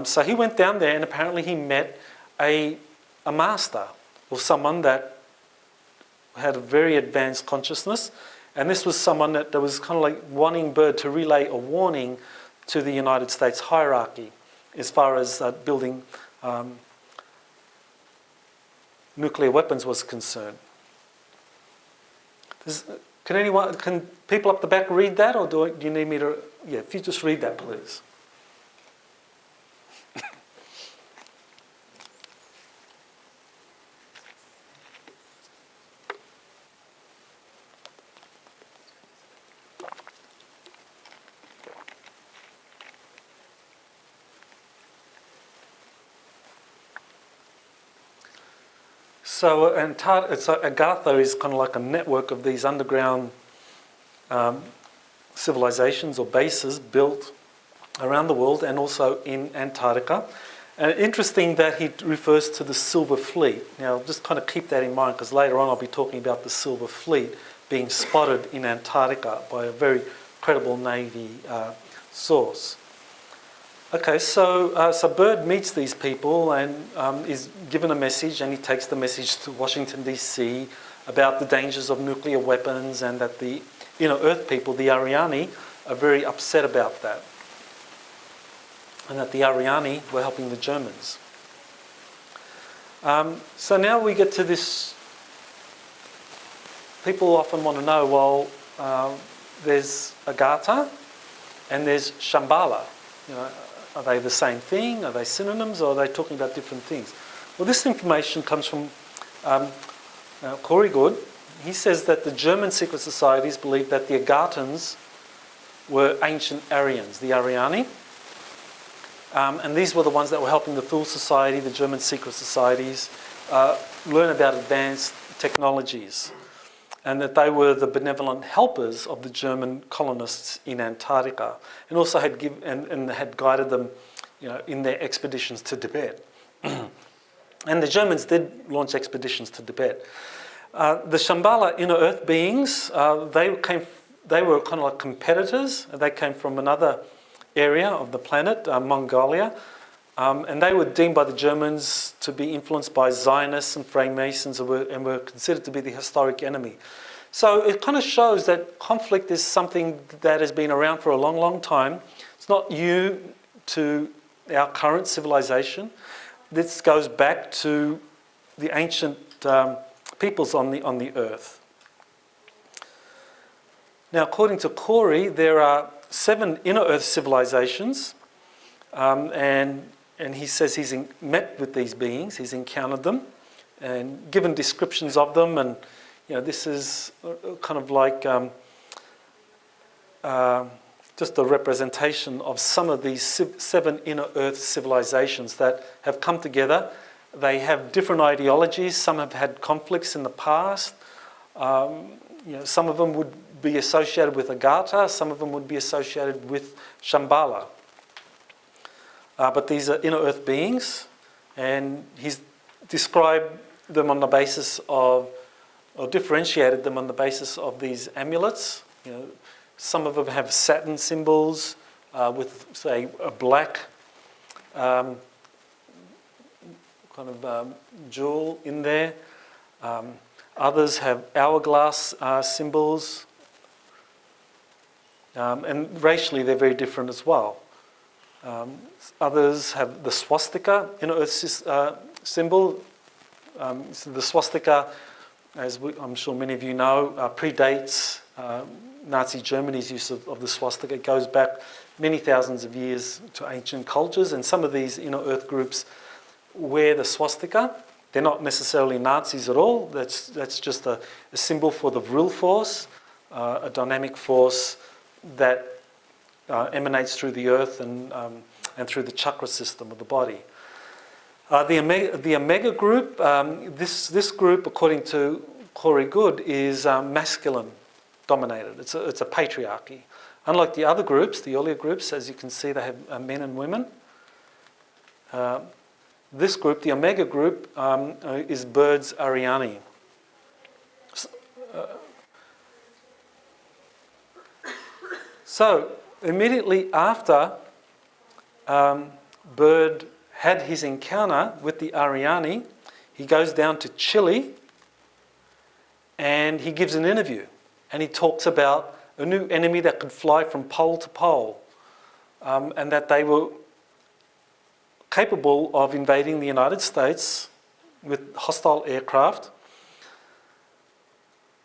So he went down there and apparently he met a master, or someone that had a very advanced consciousness, and this was someone that was kind of like wanting Byrd to relay a warning to the United States hierarchy as far as building nuclear weapons was concerned. Can people up the back read that, or do you need me to? Yeah, if you just read that, please. So Agartha is kind of like a network of these underground civilizations or bases built around the world and also in Antarctica. And interesting that he refers to the Silver Fleet. Now, just kind of keep that in mind because later on I'll be talking about the Silver Fleet being spotted in Antarctica by a very credible Navy source. Okay, so Byrd meets these people and is given a message, and he takes the message to Washington, D.C. about the dangers of nuclear weapons, and that the inner Earth people, the Ariani, are very upset about that. And that the Ariani were helping the Germans. So now we get to this. People often want to know, well, there's Agartha and there's Shambhala. You know, are they the same thing? Are they synonyms, or are they talking about different things? Well, this information comes from Corey Goode. He says that the German secret societies believed that the Agarthans were ancient Aryans, the Ariani. And these were the ones that were helping the Thule Society, the German secret societies, learn about advanced technologies. And that they were the benevolent helpers of the German colonists in Antarctica, and also had had guided them, you know, in their expeditions to Tibet. And the Germans did launch expeditions to Tibet. The Shambhala inner Earth beings, they were kind of like competitors. They came from another area of the planet, Mongolia, And they were deemed by the Germans to be influenced by Zionists and Freemasons and were considered to be the historic enemy. So it kind of shows that conflict is something that has been around for a long, long time. It's not new to our current civilization. This goes back to the ancient peoples on the earth. Now, according to Corey, there are 7 inner earth civilizations, and he says he's met with these beings, he's encountered them, and given descriptions of them, and this is kind of like just a representation of some of these 7 inner earth civilizations that have come together. They have different ideologies. Some have had conflicts in the past. Some of them would be associated with Agartha. Some of them would be associated with Shambhala. But these are inner earth beings, and he's described them on the basis of, or differentiated them on the basis of these amulets. Some of them have Saturn symbols with, say, a black kind of jewel in there. Others have hourglass symbols. And racially, they're very different as well. Others have the swastika inner earth symbol. So the swastika, as I'm sure many of you know, predates Nazi Germany's use of the swastika. It goes back many thousands of years to ancient cultures, and some of these inner earth groups wear the swastika. They're not necessarily Nazis at all. That's just a symbol for the vril force, a dynamic force that emanates through the earth and through the chakra system of the body. The Omega group, this group, according to Corey Good, is masculine dominated. It's a patriarchy. Unlike the other groups, the earlier groups, as you can see, they have men and women. This group, the Omega group, is Bird's Ariani. So, immediately after Bird had his encounter with the Ariani, he goes down to Chile and he gives an interview. And he talks about a new enemy that could fly from pole to pole, and that they were capable of invading the United States with hostile aircraft.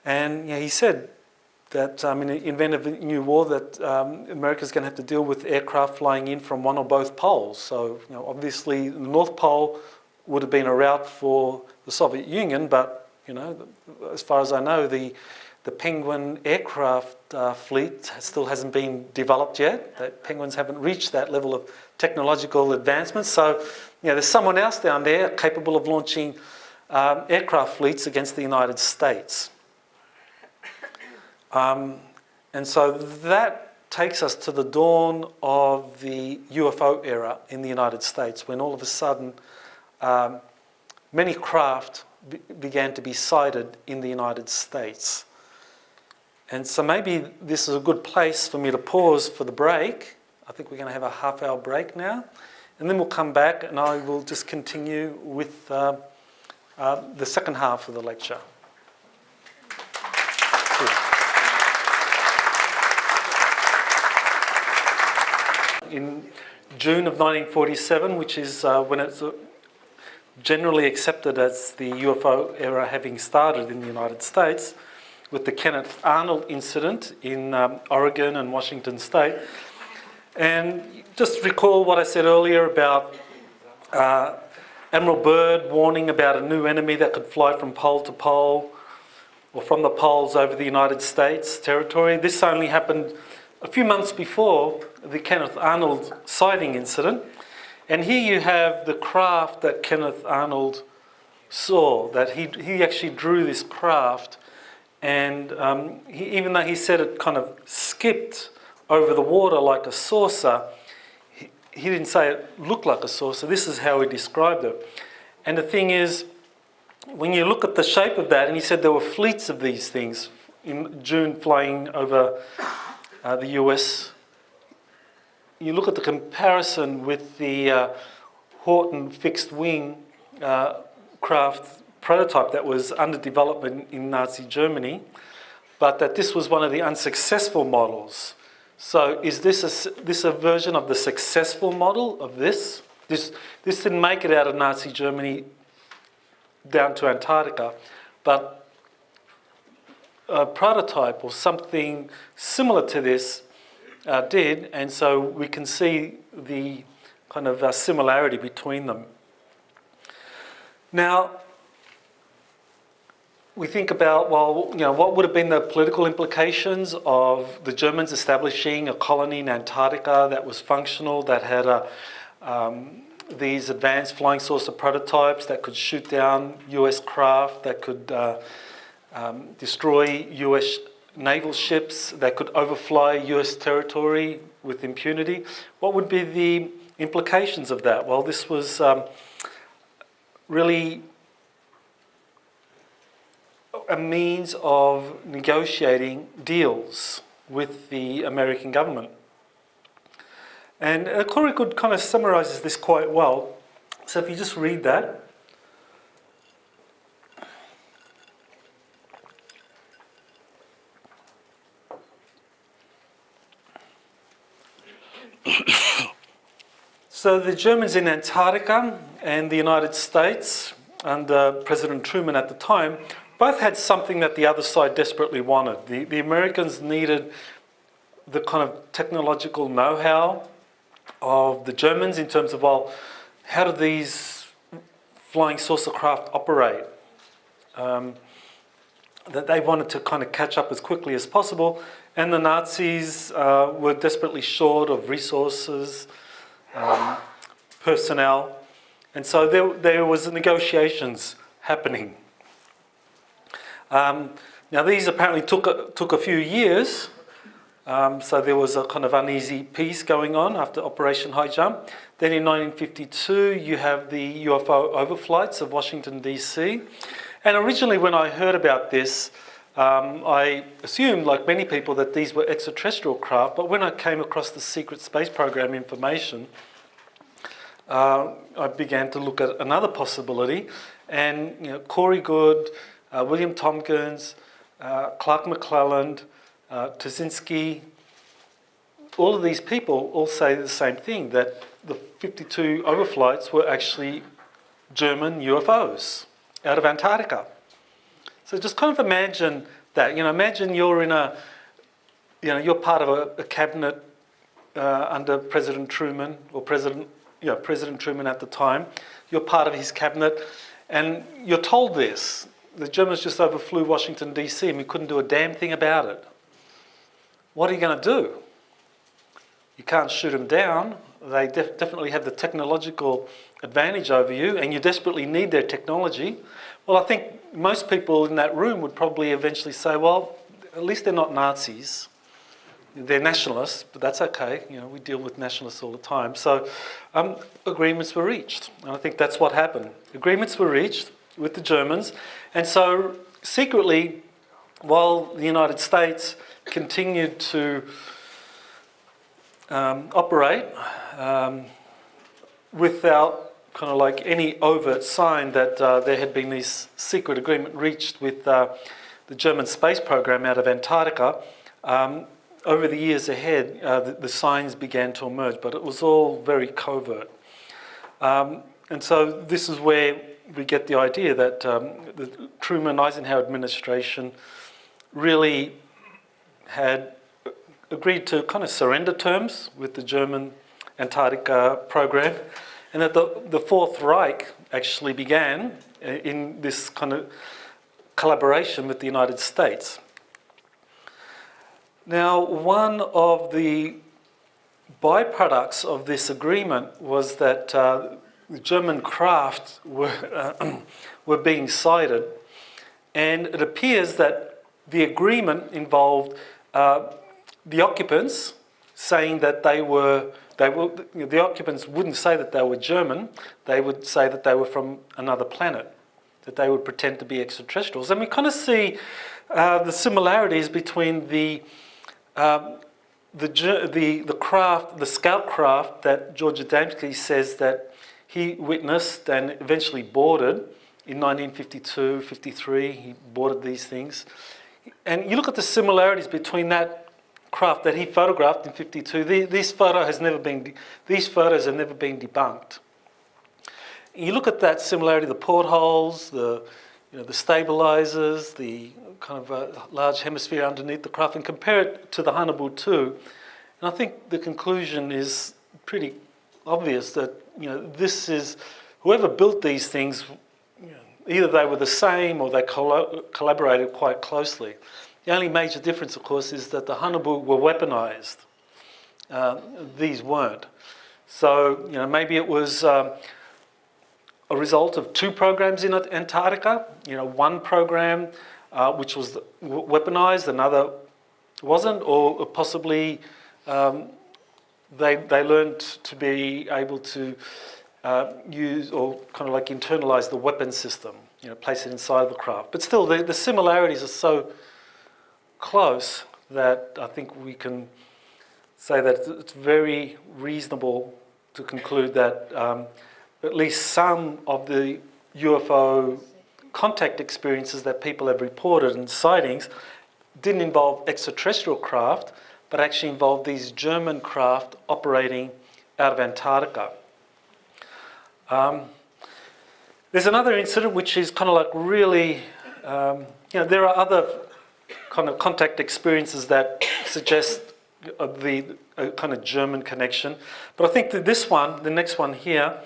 And he said that in the event of a new war, that America's going to have to deal with aircraft flying in from one or both poles. So, obviously, the North Pole would have been a route for the Soviet Union, but as far as I know, the Penguin aircraft fleet still hasn't been developed yet. The Penguins haven't reached that level of technological advancement. So, there's someone else down there capable of launching aircraft fleets against the United States. And so that takes us to the dawn of the UFO era in the United States, when all of a sudden many craft began to be sighted in the United States. And so maybe this is a good place for me to pause for the break. I think we're going to have a half-hour break now. And then we'll come back and I will just continue with the second half of the lecture. In June of 1947, which is when it's generally accepted as the UFO era having started in the United States, with the Kenneth Arnold incident in Oregon and Washington State. And just recall what I said earlier about Admiral Byrd warning about a new enemy that could fly from pole to pole, or from the poles over the United States territory. This only happened a few months before the Kenneth Arnold sighting incident. And here you have the craft that Kenneth Arnold saw, that he actually drew this craft, and even though he said it kind of skipped over the water like a saucer, he didn't say it looked like a saucer. This is how he described it. And the thing is, when you look at the shape of that, and he said there were fleets of these things in June flying over the US, you look at the comparison with the Horten fixed-wing craft prototype that was under development in Nazi Germany, but that this was one of the unsuccessful models. So is this a version of the successful model of this? This didn't make it out of Nazi Germany down to Antarctica, but a prototype or something similar to this did, and so we can see the kind of similarity between them. Now, we think about, well, you know, what would have been the political implications of the Germans establishing a colony in Antarctica that was functional, that had these advanced flying saucer prototypes that could shoot down US craft, that could destroy US naval ships, that could overfly US territory with impunity. What would be the implications of that? Well, this was really a means of negotiating deals with the American government. And Curta kind of summarises this quite well. So if you just read that. So the Germans in Antarctica and the United States under President Truman at the time both had something that the other side desperately wanted. The Americans needed the kind of technological know-how of the Germans in terms of, well, how do these flying saucer craft operate? That they wanted to kind of catch up as quickly as possible, and the Nazis were desperately short of resources, personnel, and so there was negotiations happening. Now these apparently took a few years, so there was a kind of uneasy peace going on after Operation High Jump. Then in 1952 you have the UFO overflights of Washington DC, and originally when I heard about this I assumed, like many people, that these were extraterrestrial craft, but when I came across the secret space program information I began to look at another possibility, and you know, Corey Goode, William Tompkins, Clark McClelland, Tuszynski, all of these people all say the same thing, that the 52 overflights were actually German UFOs out of Antarctica. So just kind of imagine that, you know, imagine you're in a, you know, you're part of a cabinet under President Truman, or President Truman at the time. You're part of his cabinet, and you're told this. The Germans just overflew Washington DC and we couldn't do a damn thing about it. What are you going to do? You can't shoot them down. They definitely have the technological advantage over you, and you desperately need their technology. Well, I think most people in that room would probably eventually say, well, at least they're not Nazis. They're nationalists, but that's okay. You know, we deal with nationalists all the time. So agreements were reached, and I think that's what happened. Agreements were reached with the Germans, and so secretly, while the United States continued to operate without kind of like any overt sign that there had been this secret agreement reached with the German space program out of Antarctica, over the years ahead, the signs began to emerge, but it was all very covert. And so this is where we get the idea that the Truman-Eisenhower administration really had agreed to kind of surrender terms with the German Antarctica program, and that the Fourth Reich actually began in this kind of collaboration with the United States. Now, one of the byproducts of this agreement was that the German craft were being sighted, and it appears that the agreement involved the occupants saying that the occupants wouldn't say that they were German, they would say that they were from another planet, that they would pretend to be extraterrestrials. And we kind of see the similarities between the craft, the scout craft that George Adamski says that he witnessed and eventually boarded in 1952, 53. He boarded these things. And you look at the similarities between that craft that he photographed in 52. These photos have never been debunked. You look at that similarity, the portholes, the stabilizers, the kind of large hemisphere underneath the craft, and compare it to the Hannibal 2. And I think the conclusion is pretty obvious that this is whoever built these things. Either they were the same or they collaborated quite closely. The only major difference, of course, is that the Hannibal were weaponized. These weren't. So maybe it was a result of two programs in Antarctica. One program which was weaponized, another wasn't, or possibly they learned to be able to use or kind of like internalize the weapon system, place it inside of the craft. But still, the similarities are so close that I think we can say that it's very reasonable to conclude that at least some of the UFO contact experiences that people have reported and sightings didn't involve extraterrestrial craft, but actually involved these German craft operating out of Antarctica. There's another incident which is kind of like really, there are other kind of contact experiences that suggest the kind of German connection. But I think that this one, the next one here,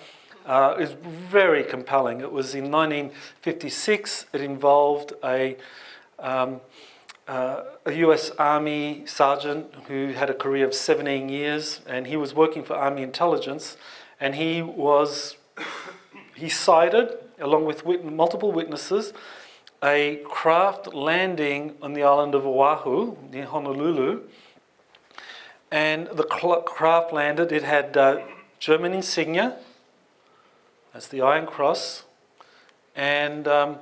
is very compelling. It was in 1956. It involved a US Army sergeant who had a career of 17 years, and he was working for Army intelligence, and he cited, along with multiple witnesses, a craft landing on the island of Oahu, near Honolulu. And the craft landed, it had German insignia, that's the Iron Cross, and they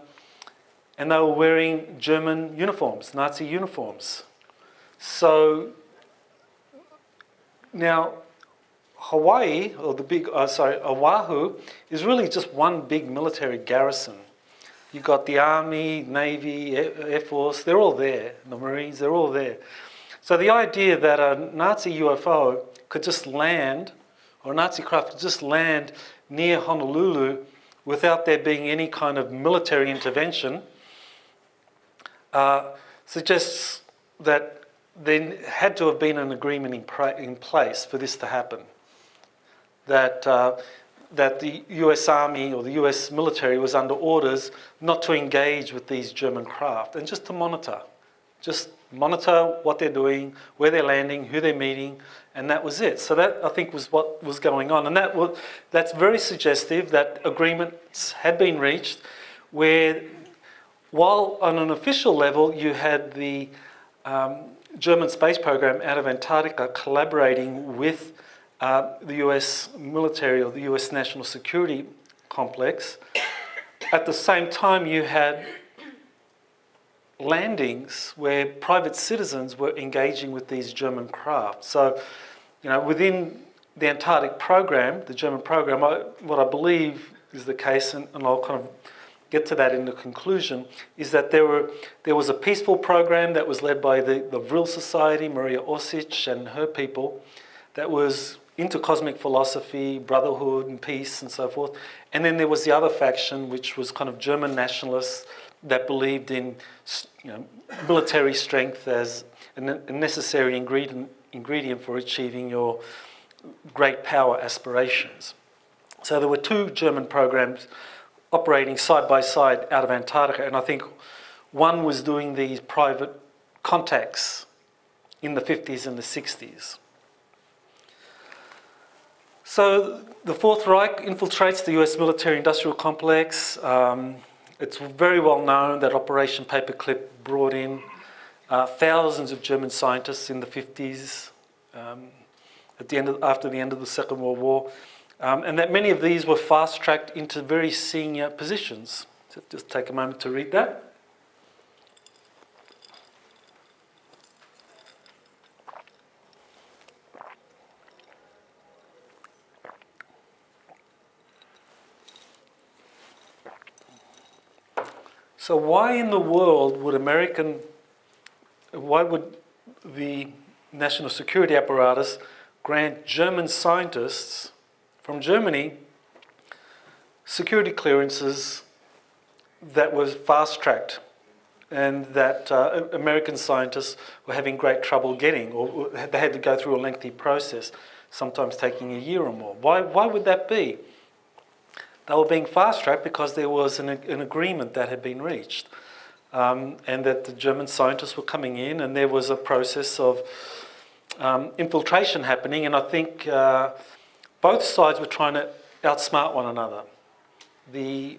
were wearing German uniforms, Nazi uniforms. So now Hawaii, or Oahu, is really just one big military garrison. You've got the Army, Navy, Air Force, they're all there. The Marines, they're all there. So the idea that a Nazi UFO could just land, or a Nazi craft could just land near Honolulu without there being any kind of military intervention suggests that there had to have been an agreement in place for this to happen. That the US Army or the US military was under orders not to engage with these German craft and just to monitor. Just monitor what they're doing, where they're landing, who they're meeting, and that was it. So that, I think, was what was going on. And that's very suggestive that agreements had been reached where, while on an official level you had the German space program out of Antarctica collaborating with the US military or the US national security complex, at the same time you had landings where private citizens were engaging with these German craft. So, within the Antarctic program, the German program, what I believe is the case, and I'll kind of get to that in the conclusion, is that there was a peaceful program that was led by the Vril Society, Maria Orsic and her people, that was into cosmic philosophy, brotherhood and peace and so forth. And then there was the other faction, which was kind of German nationalists that believed in military strength as a necessary ingredient for achieving your great power aspirations. So there were two German programs operating side by side out of Antarctica, and I think one was doing these private contacts in the 50s and the 60s. So the Fourth Reich infiltrates the US military-industrial complex. It's very well known that Operation Paperclip brought in thousands of German scientists in the 50s, after the end of the Second World War, and that many of these were fast-tracked into very senior positions. So just take a moment to read that. So why in the world would why would the national security apparatus grant German scientists from Germany security clearances that was fast-tracked and that American scientists were having great trouble getting, or they had to go through a lengthy process, sometimes taking a year or more? Why would that be? They were being fast-tracked because there was an agreement that had been reached, and that the German scientists were coming in, and there was a process of infiltration happening, and I think both sides were trying to outsmart one another. The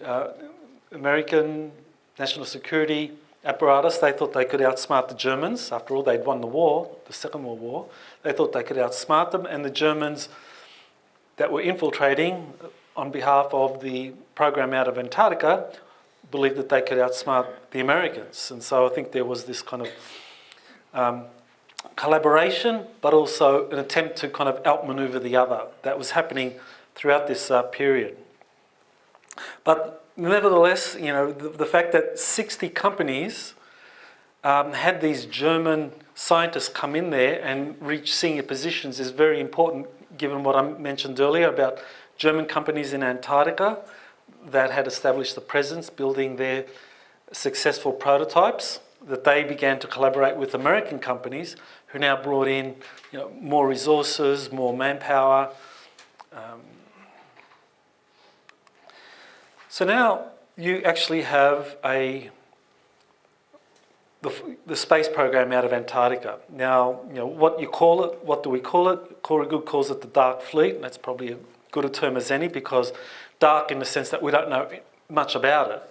American national security apparatus, they thought they could outsmart the Germans. After all, they'd won the war, the Second World War. They thought they could outsmart them, and the Germans that were infiltrating on behalf of the program out of Antarctica believed that they could outsmart the Americans. And so I think there was this kind of collaboration, but also an attempt to kind of outmaneuver the other that was happening throughout this period. But nevertheless, you know, the fact that 60 companies had these German scientists come in there and reach senior positions is very important, given what I mentioned earlier about German companies in Antarctica that had established a presence, building their successful prototypes, that they began to collaborate with American companies who now brought in, you know, more resources, more manpower. So now you actually have the space program out of Antarctica. Now, you know, what you call it, what do we call it? Corey Good calls it the Dark Fleet, and that's probably as good a term as any, because dark in the sense that we don't know much about it.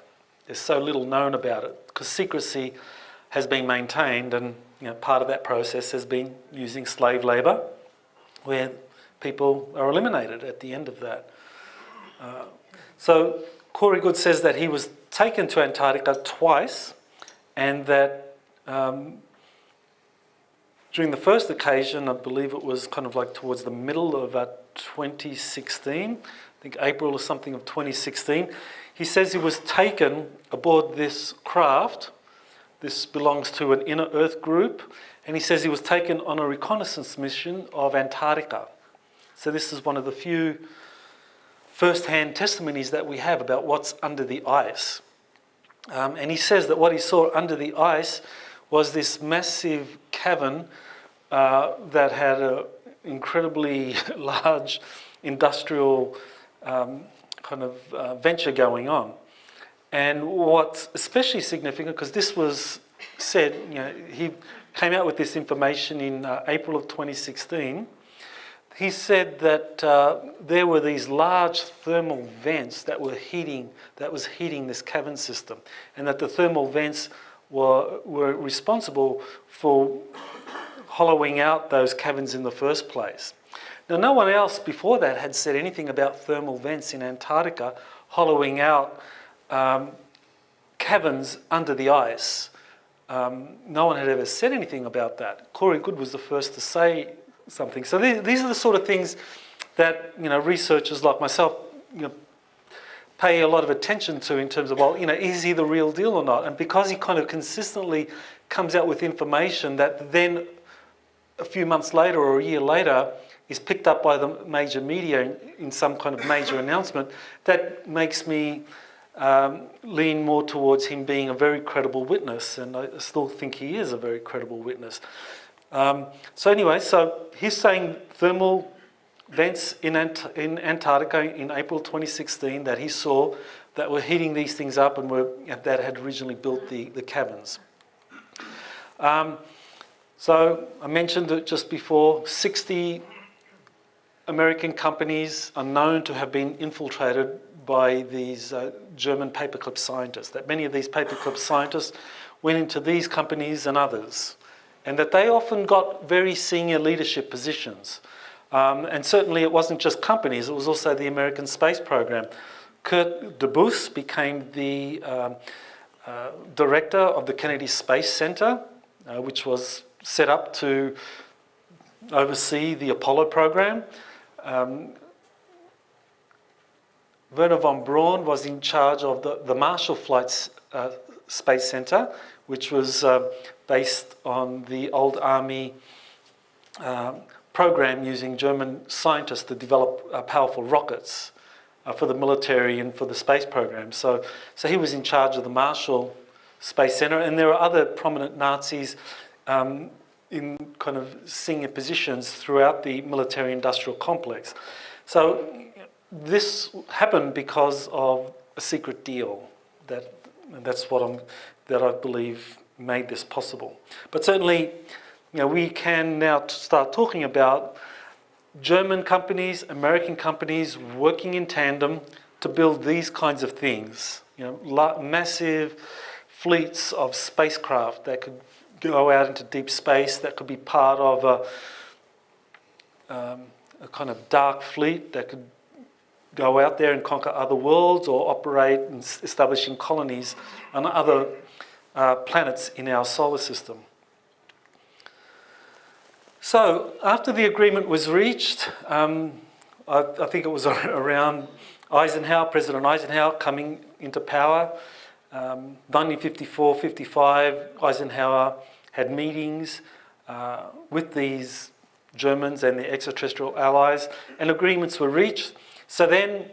There's so little known about it, because secrecy has been maintained, and you know, part of that process has been using slave labour, where people are eliminated at the end of that. So Corey Good says that he was taken to Antarctica twice, and that during the first occasion, I believe it was kind of like towards the middle of 2016, I think April or something of 2016, he says he was taken aboard this craft. This belongs to an inner Earth group, and he says he was taken on a reconnaissance mission of Antarctica. So this is one of the few first-hand testimonies that we have about what's under the ice. And he says that what he saw under the ice was this massive cavern that had an incredibly large industrial kind of venture going on. And what's especially significant, because this was said, you know, he came out with this information in April of 2016. He said that there were these large thermal vents that was heating this cavern system, and that the thermal vents were responsible for hollowing out those caverns in the first place. Now, no one else before that had said anything about thermal vents in Antarctica hollowing out caverns under the ice. No one had ever said anything about that. Corey Good was the first to say something. So these are the sort of things that, you know, researchers like myself, you know, pay a lot of attention to in terms of, well, you know, is he the real deal or not? And because he kind of consistently comes out with information that then a few months later or a year later is picked up by the major media in some kind of major announcement, that makes me lean more towards him being a very credible witness, and I still think he is a very credible witness. So anyway, so he's saying thermal vents in Antarctica in April 2016 that he saw that were heating these things up and that had originally built the caverns. So I mentioned it just before, 60 American companies are known to have been infiltrated by these German paperclip scientists, that many of these paperclip scientists went into these companies and others, and that they often got very senior leadership positions. And certainly it wasn't just companies, it was also the American space program. Kurt DeBus became the director of the Kennedy Space Center, which was set up to oversee the Apollo program. Werner von Braun was in charge of the Marshall Flight Space Center, which was based on the old Army program using German scientists to develop powerful rockets for the military and for the space program. So he was in charge of the Marshall Space Center, and there are other prominent Nazis in kind of senior positions throughout the military-industrial complex. So this happened because of a secret deal that's what that I believe made this possible. But certainly, we can now start talking about German companies, American companies working in tandem to build these kinds of things. Massive fleets of spacecraft that could go out into deep space, that could be part of a kind of dark fleet that could go out there and conquer other worlds or operate and establishing colonies on other planets in our solar system. So after the agreement was reached, I think it was around President Eisenhower coming into power, 1954-55, Eisenhower had meetings with these Germans and their extraterrestrial allies, and agreements were reached. So then,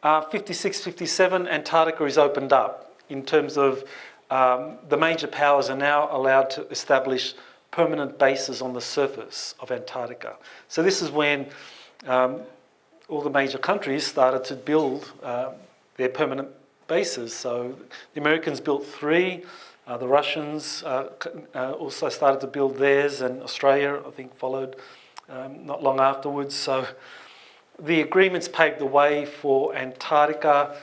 56-57, Antarctica is opened up in terms of the major powers are now allowed to establish permanent bases on the surface of Antarctica. So this is when all the major countries started to build their permanent bases. So the Americans built 3, the Russians also started to build theirs, and Australia, I think, followed not long afterwards. So the agreements paved the way for Antarctica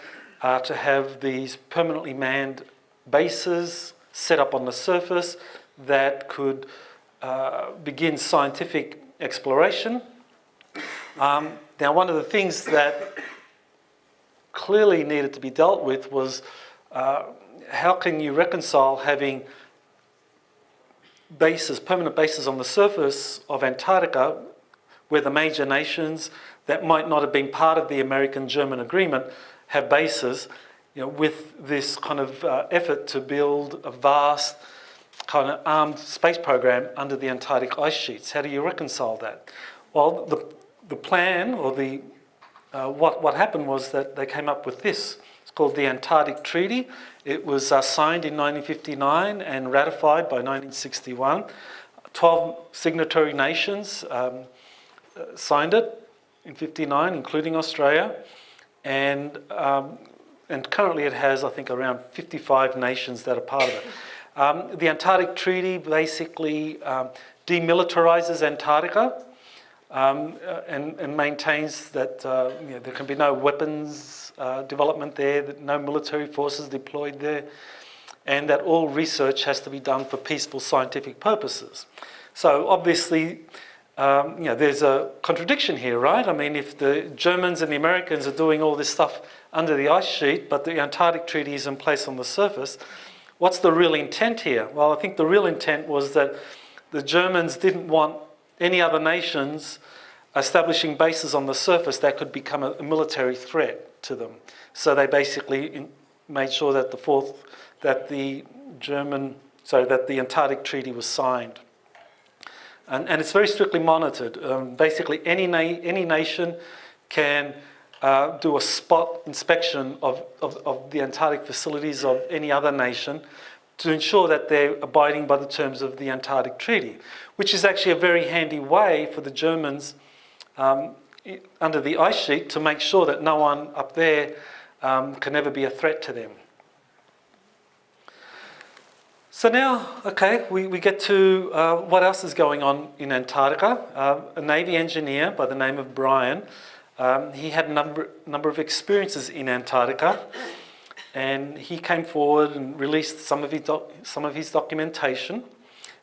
to have these permanently manned bases set up on the surface that could begin scientific exploration. Now, one of the things that clearly needed to be dealt with was how can you reconcile having bases, permanent bases on the surface of Antarctica where the major nations that might not have been part of the American-German agreement have bases, with this kind of effort to build a vast kind of armed space program under the Antarctic ice sheets. How do you reconcile that? Well, the plan, or what happened was that they came up with this. It's called the Antarctic Treaty. It was signed in 1959 and ratified by 1961. 12 signatory nations signed it in 59, including Australia, and currently it has, I think, around 55 nations that are part of it. The Antarctic Treaty basically demilitarizes Antarctica and maintains that there can be no weapons development there, that no military forces deployed there, and that all research has to be done for peaceful scientific purposes. So obviously, there's a contradiction here, right? I mean, if the Germans and the Americans are doing all this stuff under the ice sheet, but the Antarctic Treaty is in place on the surface, what's the real intent here? Well, I think the real intent was that the Germans didn't want any other nations establishing bases on the surface that could become a military threat to them. So they basically made sure that the Antarctic Treaty was signed. And it's very strictly monitored. Basically, any nation can do a spot inspection of the Antarctic facilities of any other nation to ensure that they're abiding by the terms of the Antarctic Treaty, which is actually a very handy way for the Germans under the ice sheet to make sure that no one up there can never be a threat to them. So now, okay, we get to what else is going on in Antarctica. A Navy engineer by the name of Brian, he had a number of experiences in Antarctica, and he came forward and released some of his documentation.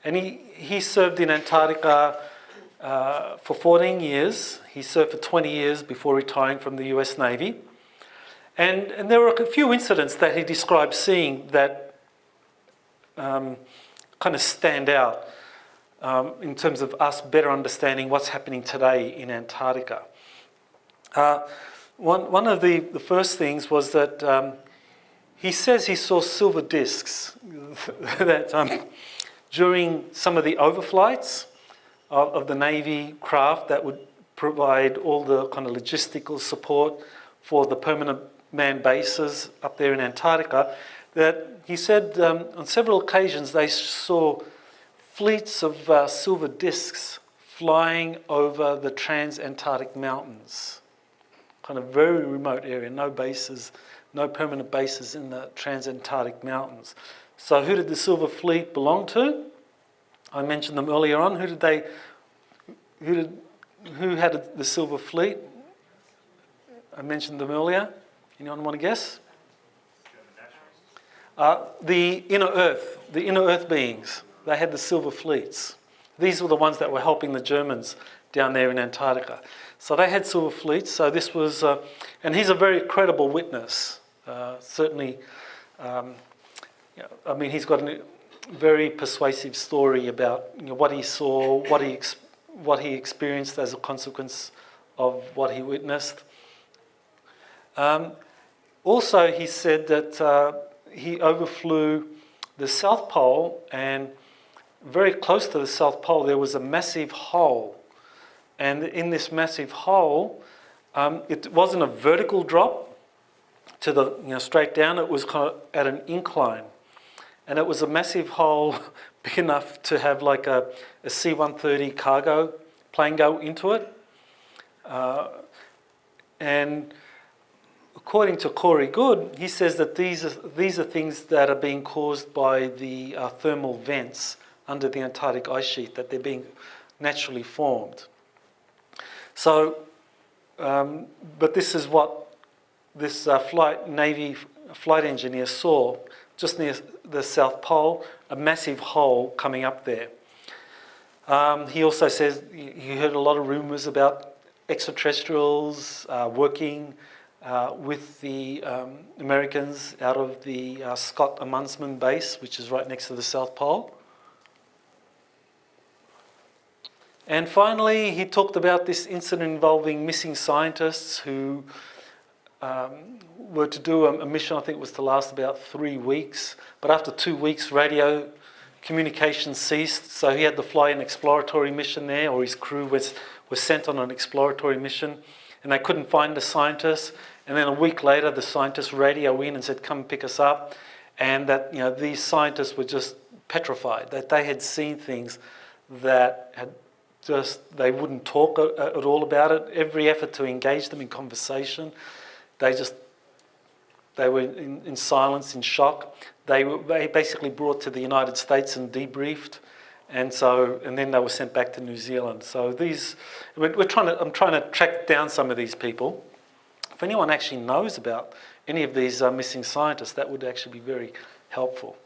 And he served in Antarctica for 14 years. He served for 20 years before retiring from the US Navy. And there were a few incidents that he described seeing that kind of stand out in terms of us better understanding what's happening today in Antarctica. One of the first things was that he says he saw silver discs that during some of the overflights of the Navy craft that would provide all the kind of logistical support for the permanent manned bases up there in Antarctica, that he said on several occasions they saw fleets of silver discs flying over the trans-Antarctic mountains. Kind of very remote area, no bases, no permanent bases in the trans-Antarctic mountains. So who did the Silver Fleet belong to? I mentioned them earlier on. Who had the Silver Fleet? I mentioned them earlier. Anyone want to guess? The inner Earth beings. They had the Silver Fleets. These were the ones that were helping the Germans down there in Antarctica. So they had silver fleets. So this was, and he's a very credible witness. Certainly, I mean, he's got a very persuasive story about what he saw, what he experienced as a consequence of what he witnessed. Also, he said that he overflew the South Pole, and very close to the South Pole there was a massive hole. And in this massive hole, it wasn't a vertical drop to the straight down. It was kind of at an incline, and it was a massive hole big enough to have like a C-130 cargo plane go into it. And according to Corey Good, he says that these are things that are being caused by the thermal vents under the Antarctic ice sheet, that they're being naturally formed. So, but this is what this Navy flight engineer saw just near the South Pole, a massive hole coming up there. He also says he heard a lot of rumours about extraterrestrials working with the Americans out of the Scott Amundsen base, which is right next to the South Pole. And finally, he talked about this incident involving missing scientists who were to do a mission, I think it was to last about 3 weeks. But after 2 weeks, radio communication ceased. So he had to fly an exploratory mission there, or his crew was sent on an exploratory mission. And they couldn't find the scientists. And then a week later, the scientists radio in and said, come pick us up. And that these scientists were just petrified, that they had seen things that had they wouldn't talk at all about it. Every effort to engage them in conversation, they were in silence, in shock. They basically brought to the United States and debriefed, and then they were sent back to New Zealand. So I'm trying to track down some of these people. If anyone actually knows about any of these missing scientists, that would actually be very helpful.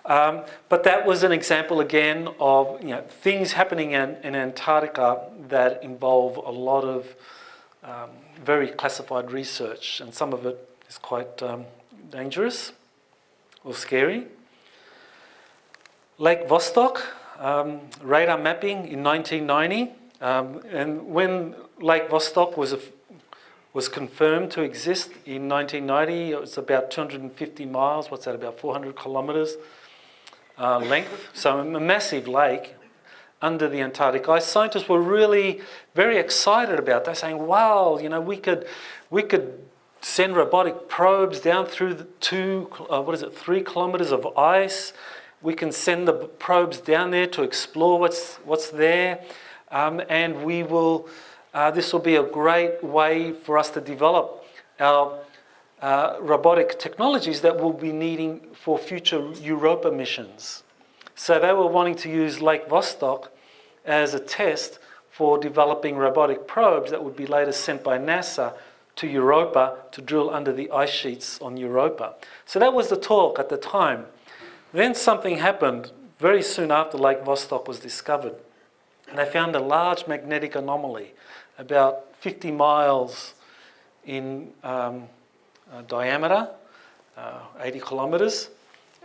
But that was an example again of things happening in Antarctica that involve a lot of very classified research, and some of it is quite dangerous or scary. Lake Vostok, radar mapping in 1990, and when Lake Vostok was confirmed to exist in 1990, it was about 250 miles. What's that? About 400 kilometres. Length, so a massive lake under the Antarctic ice. Scientists were really very excited about that. They're saying, wow, we could send robotic probes down through the 3 kilometres of ice. We can send the probes down there to explore what's there, and we will. This will be a great way for us to develop our robotic technologies that we'll be needing for future Europa missions. So they were wanting to use Lake Vostok as a test for developing robotic probes that would be later sent by NASA to Europa to drill under the ice sheets on Europa. So that was the talk at the time. Then something happened very soon after Lake Vostok was discovered. And they found a large magnetic anomaly, about 50 miles in diameter, 80 kilometres,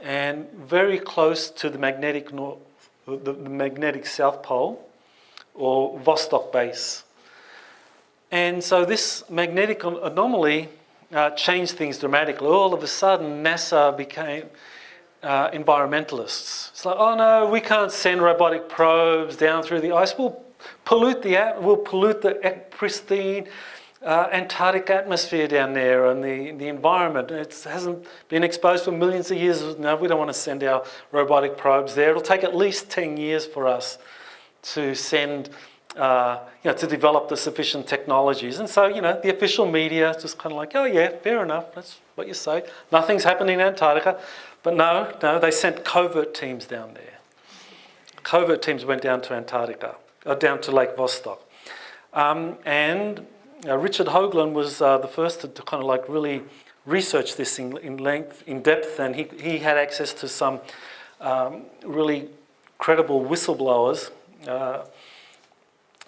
and very close to the magnetic South Pole, or Vostok base. And so this magnetic anomaly changed things dramatically. All of a sudden, NASA became environmentalists. It's like, oh no, we can't send robotic probes down through the ice. We'll pollute the pristine Antarctic atmosphere down there and the environment. It hasn't been exposed for millions of years. No, we don't want to send our robotic probes there. It'll take at least 10 years for us to send, to develop the sufficient technologies. And so, the official media is just kind of like, oh yeah, fair enough, that's what you say. Nothing's happening in Antarctica. But no, they sent covert teams down there. Covert teams went down to Antarctica, down to Lake Vostok. And Richard Hoagland was the first to kind of like really research this in depth, and he had access to some really credible whistleblowers.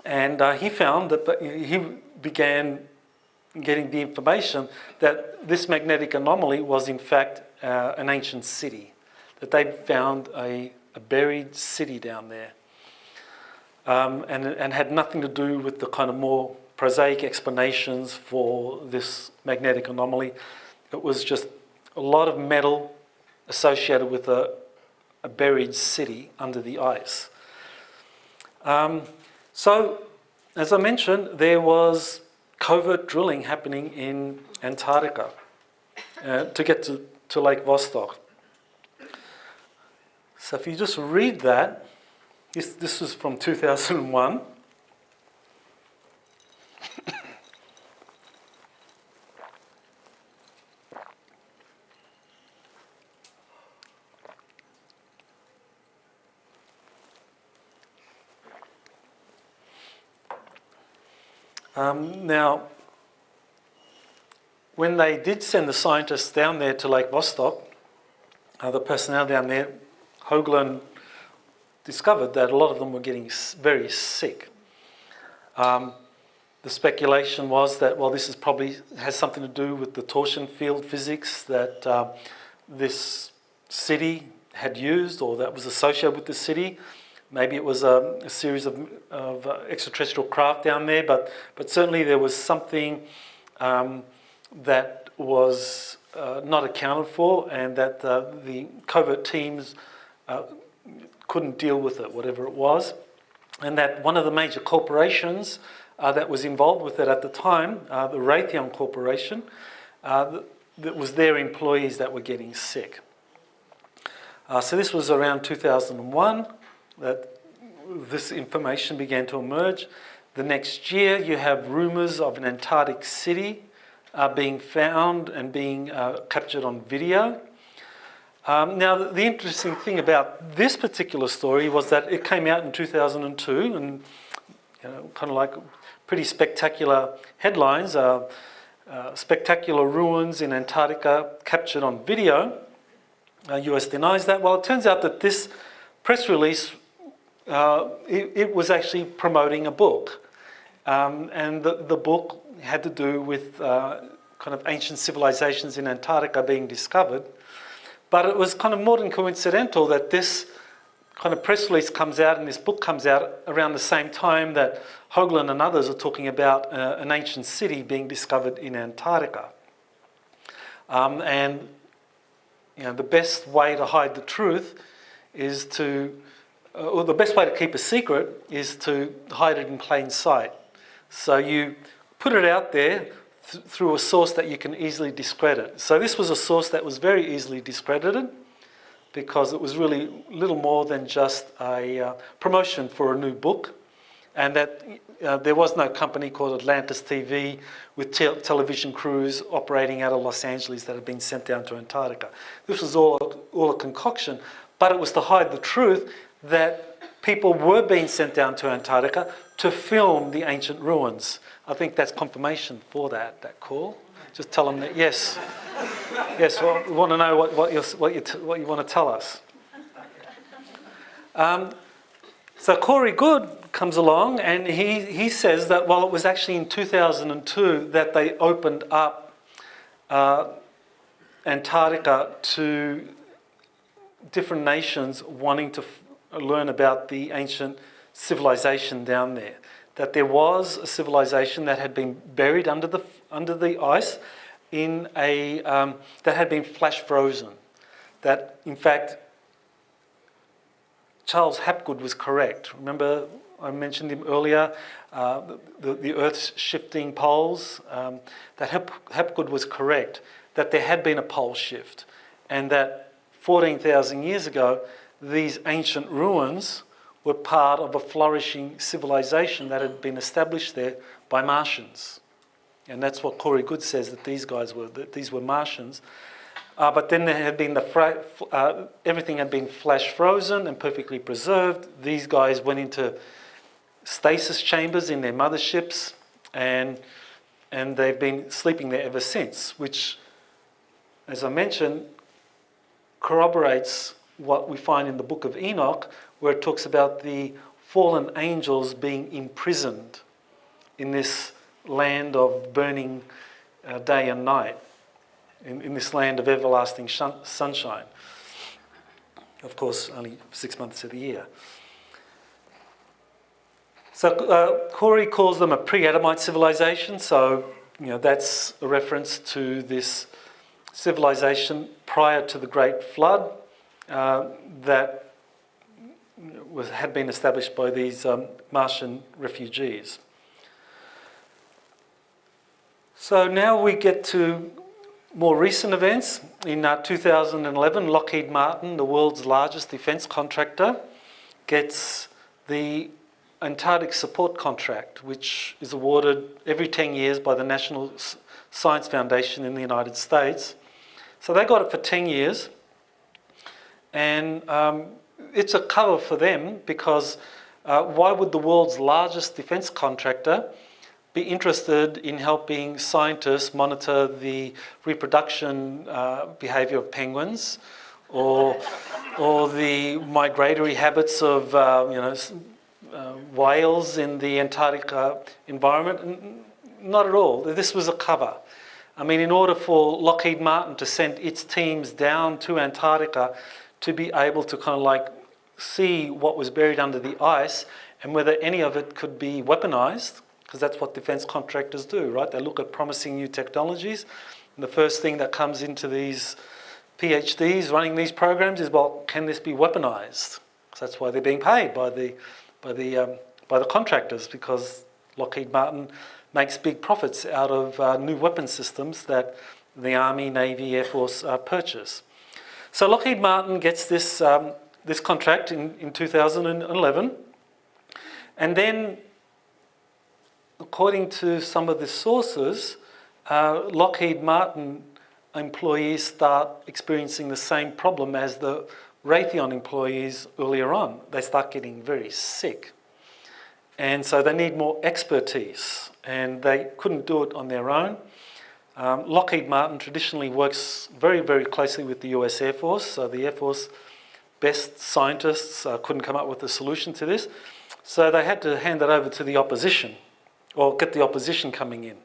And he found that he began getting the information that this magnetic anomaly was in fact an ancient city, that they'd found a buried city down there, and had nothing to do with the kind of more prosaic explanations for this magnetic anomaly. It was just a lot of metal associated with a buried city under the ice. So, as I mentioned, there was covert drilling happening in Antarctica to get to Lake Vostok. So if you just read that, this was from 2001. Now, when they did send the scientists down there to Lake Vostok, the personnel down there, Hoagland discovered that a lot of them were getting very sick. The speculation was that, well, this is probably has something to do with the torsion field physics that this city had used, or that was associated with the city. Maybe it was a series of extraterrestrial craft down there, but certainly there was something that was not accounted for, and that the covert teams couldn't deal with it, whatever it was. And that one of the major corporations that was involved with it at the time, the Raytheon Corporation, that was their employees that were getting sick. So this was around 2001 that this information began to emerge. The next year you have rumours of an Antarctic city being found and being captured on video. Now the interesting thing about this particular story was that it came out in 2002, and kind of like pretty spectacular headlines, spectacular ruins in Antarctica captured on video. US denies that. Well, it turns out that this press release, it was actually promoting a book. And the book had to do with kind of ancient civilizations in Antarctica being discovered. But it was kind of more than coincidental that this kind of press release comes out and this book comes out around the same time that Hoagland and others are talking about an ancient city being discovered in Antarctica. And the best way to hide the truth is to, or the best way to keep a secret is to hide it in plain sight. So you put it out there through a source that you can easily discredit. So this was a source that was very easily discredited because it was really little more than just a promotion for a new book, and that there was no company called Atlantis TV with television crews operating out of Los Angeles that had been sent down to Antarctica. This was all a concoction, but it was to hide the truth that people were being sent down to Antarctica to film the ancient ruins. I think that's confirmation for that call. Just tell them that, yes, well, we want to know what you want to tell us. So Corey Good comes along and he says that, well, it was actually in 2002 that they opened up Antarctica to different nations wanting to learn about the ancient civilization down there. That there was a civilization that had been buried under the ice in a, that had been flash frozen. That, in fact, Charles Hapgood was correct. Remember, I mentioned him earlier, the Earth's shifting poles, that Hapgood was correct, that there had been a pole shift, and that 14,000 years ago, these ancient ruins were part of a flourishing civilization that had been established there by Martians. And that's what Corey Good says, that these guys were, that these were Martians. But then there had been everything had been flash frozen and perfectly preserved. These guys went into stasis chambers in their motherships, and they've been sleeping there ever since, which, as I mentioned, corroborates what we find in the book of Enoch, where it talks about the fallen angels being imprisoned in this land of burning day and night, in this land of everlasting sunshine. Of course, only 6 months of the year. So Corey calls them a pre-Adamite civilization, so that's a reference to this civilization prior to the Great Flood that had been established by these Martian refugees. So now we get to more recent events. In 2011, Lockheed Martin, the world's largest defence contractor, gets the Antarctic Support Contract, which is awarded every 10 years by the National Science Foundation in the United States. So they got it for 10 years. And it's a cover for them because why would the world's largest defence contractor be interested in helping scientists monitor the reproduction behaviour of penguins or the migratory habits of whales in the Antarctic environment? Not at all. This was a cover. I mean, in order for Lockheed Martin to send its teams down to Antarctica to be able to kind of like see what was buried under the ice and whether any of it could be weaponized, because that's what defence contractors do, right? They look at promising new technologies, and the first thing that comes into these PhDs running these programs is, well, can this be weaponized? Because that's why they're being paid by the contractors, because Lockheed Martin makes big profits out of new weapon systems that the Army, Navy, Air Force purchase. So Lockheed Martin gets this this contract in 2011, and then, according to some of the sources, Lockheed Martin employees start experiencing the same problem as the Raytheon employees earlier on. They start getting very sick. And so they need more expertise, and they couldn't do it on their own. Lockheed Martin traditionally works very, very closely with the US Air Force. So the Air Force best scientists couldn't come up with a solution to this. So they had to hand it over to the opposition, or get the opposition coming in.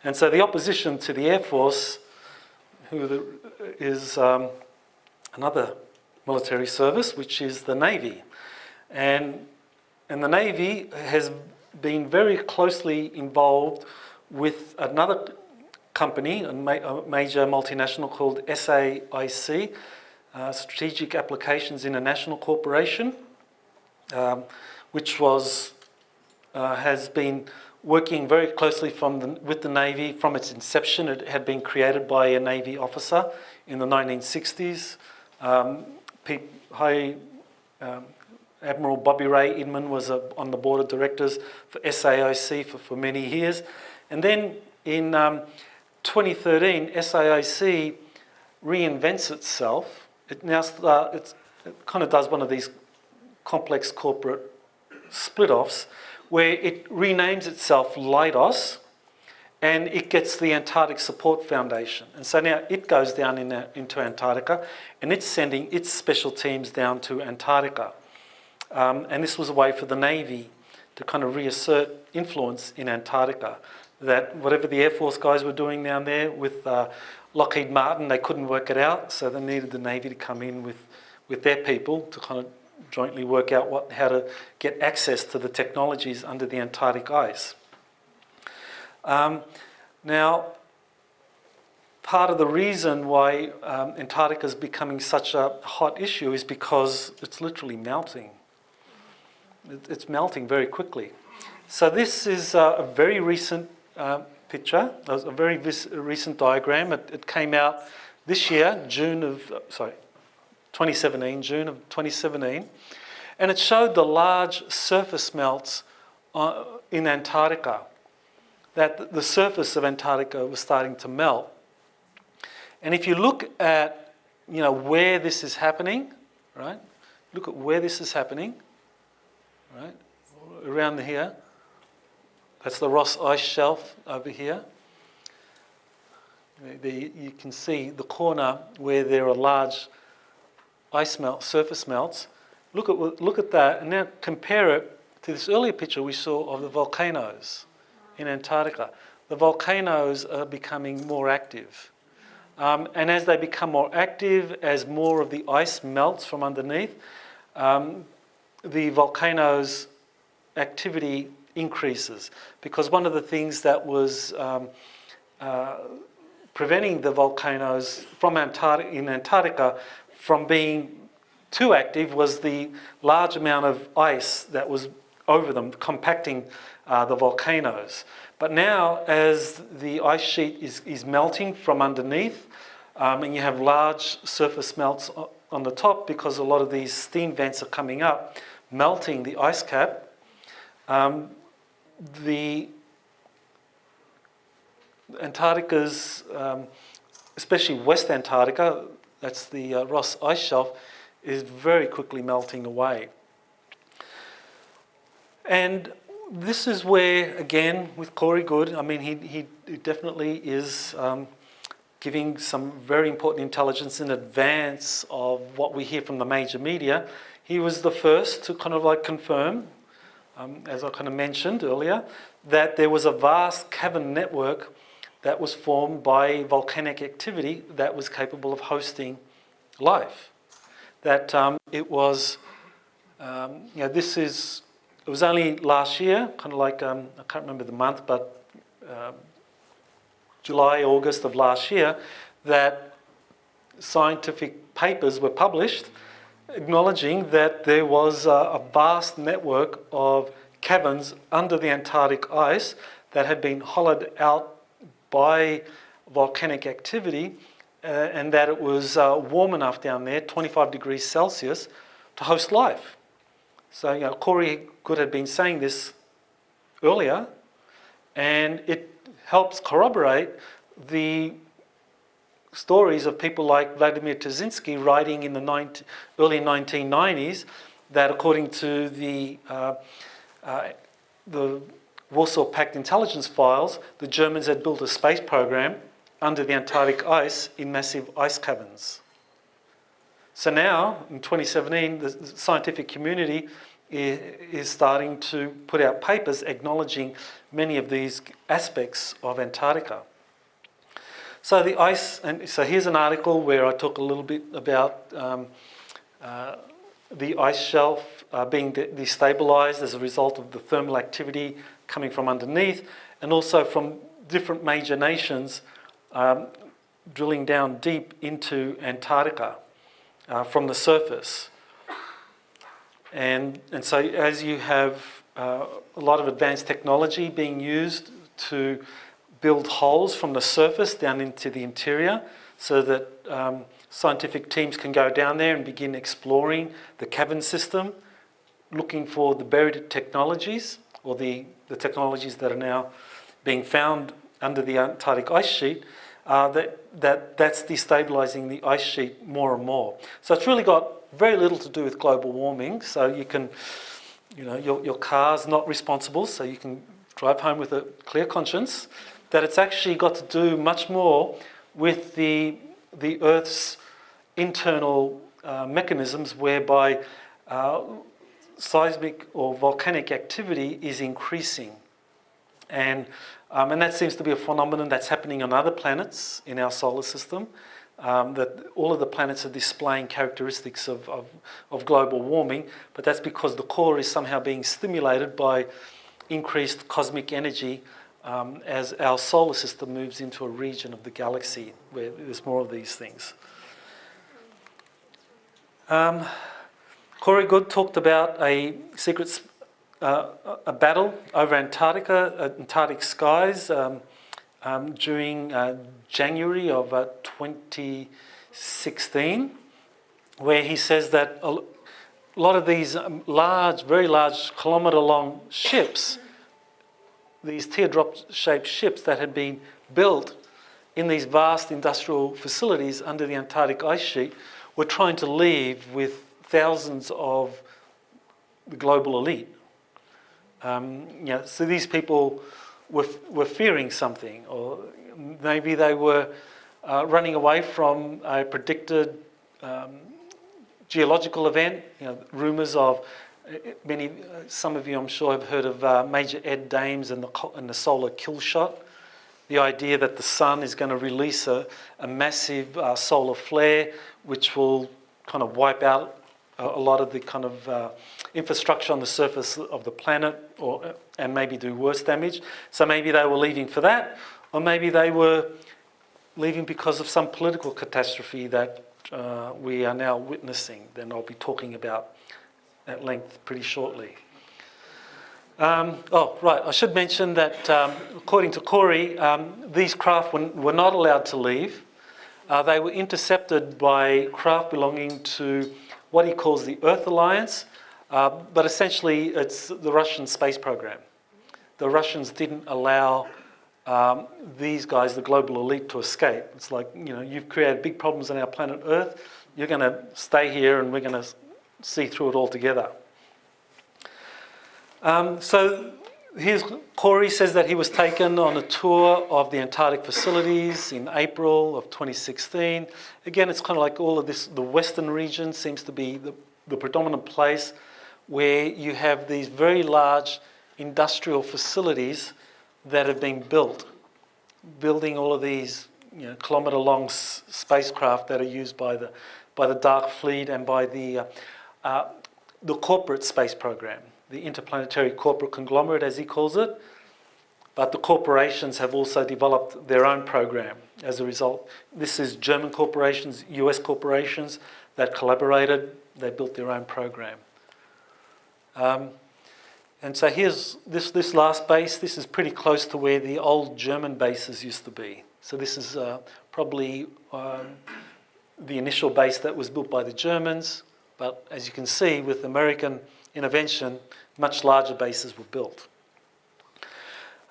And so the opposition to the Air Force, is another military service, which is the Navy. And the Navy has been very closely involved with another company, a major multinational called SAIC, Strategic Applications International Corporation, which has been working very closely with the Navy from its inception. It had been created by a Navy officer in the 1960s. Admiral Bobby Ray Inman was on the board of directors for SAIC for many years. And then in 2013, SAIC reinvents itself. It kind of does one of these complex corporate split-offs where it renames itself Leidos, and it gets the Antarctic Support Foundation. And so now it goes down into Antarctica, and it's sending its special teams down to Antarctica. And this was a way for the Navy to kind of reassert influence in Antarctica, that whatever the Air Force guys were doing down there with Lockheed Martin, they couldn't work it out, so they needed the Navy to come in with their people to kind of jointly work out how to get access to the technologies under the Antarctic ice. Now, part of the reason why Antarctica is becoming such a hot issue is because it's literally melting. It's melting very quickly. So this is a very recent picture, a very recent diagram. It came out this year, June of 2017, and it showed the large surface melts in Antarctica. That the surface of Antarctica was starting to melt. And if you look at, where this is happening, right? Look at where this is happening, right? Around here. That's the Ross Ice Shelf over here. You can see the corner where there are large surface melts. Look at that, and now compare it to this earlier picture we saw of the volcanoes in Antarctica. The volcanoes are becoming more active. And as they become more active, as more of the ice melts from underneath, the volcanoes' activity increases. Because one of the things that was preventing the volcanoes in Antarctica from being too active was the large amount of ice that was over them, compacting the volcanoes. But now, as the ice sheet is melting from underneath, and you have large surface melts on the top because a lot of these steam vents are coming up, melting the ice cap, the Antarctica's, especially West Antarctica, that's the Ross Ice Shelf, is very quickly melting away. And this is where, again, with Corey Goode, I mean, he definitely is giving some very important intelligence in advance of what we hear from the major media. He was the first to kind of like confirm, as I kind of mentioned earlier, that there was a vast cavern network that was formed by volcanic activity that was capable of hosting life. That it was, it was only last year, kind of like, I can't remember the month, but July, August of last year, that scientific papers were published acknowledging that there was a vast network of caverns under the Antarctic ice that had been hollowed out by volcanic activity, and that it was warm enough down there, 25 degrees Celsius, to host life. So, Corey Goode had been saying this earlier, and it helps corroborate the stories of people like Vladimir Terzinsky writing in the early 1990s that, according to the Warsaw Pact intelligence files, the Germans had built a space program under the Antarctic ice in massive ice caverns. So now, in 2017, the scientific community is starting to put out papers acknowledging many of these aspects of Antarctica. So the ice, and so here's an article where I talk a little bit about the ice shelf being destabilized as a result of the thermal activity coming from underneath, and also from different major nations drilling down deep into Antarctica from the surface. And so as you have a lot of advanced technology being used to build holes from the surface down into the interior so that scientific teams can go down there and begin exploring the cavern system, looking for the buried technologies, or the technologies that are now being found under the Antarctic ice sheet, that's destabilising the ice sheet more and more. So it's really got very little to do with global warming. So you can, your car's not responsible, so you can drive home with a clear conscience. That it's actually got to do much more with the Earth's internal mechanisms whereby seismic or volcanic activity is increasing. And that seems to be a phenomenon that's happening on other planets in our solar system, that all of the planets are displaying characteristics of global warming, but that's because the core is somehow being stimulated by increased cosmic energy as our solar system moves into a region of the galaxy where there's more of these things. Corey Good talked about a secret a battle over Antarctica, Antarctic skies, during January of 2016, where he says that a lot of these large, very large kilometre-long ships, these teardrop-shaped ships that had been built in these vast industrial facilities under the Antarctic ice sheet, were trying to leave with thousands of the global elite. So these people were fearing something, or maybe they were running away from a predicted geological event. Rumours of some of you, I'm sure, have heard of Major Ed Dames and the solar kill shot. The idea that the sun is going to release a massive solar flare, which will kind of wipe out a lot of the kind of infrastructure on the surface of the planet, and maybe do worse damage. So maybe they were leaving for that, or maybe they were leaving because of some political catastrophe that we are now witnessing. Then I'll be talking about at length pretty shortly. I should mention that according to Corey, these craft were not allowed to leave. They were intercepted by craft belonging to what he calls the Earth Alliance, but essentially it's the Russian space program. The Russians didn't allow these guys, the global elite, to escape. It's like, you've created big problems on our planet Earth, you're going to stay here and we're going to see through it all together. So here's Corey says that he was taken on a tour of the Antarctic facilities in April of 2016. Again, it's kind of like all of this, the western region seems to be the predominant place where you have these very large industrial facilities that have been building all of these kilometre-long spacecraft that are used by the Dark Fleet and by the corporate space program, the interplanetary corporate conglomerate, as he calls it. But the corporations have also developed their own program as a result. This is German corporations, US corporations that collaborated. They built their own program. And so here's this last base. This is pretty close to where the old German bases used to be. So this is probably the initial base that was built by the Germans. But as you can see, with American intervention, much larger bases were built.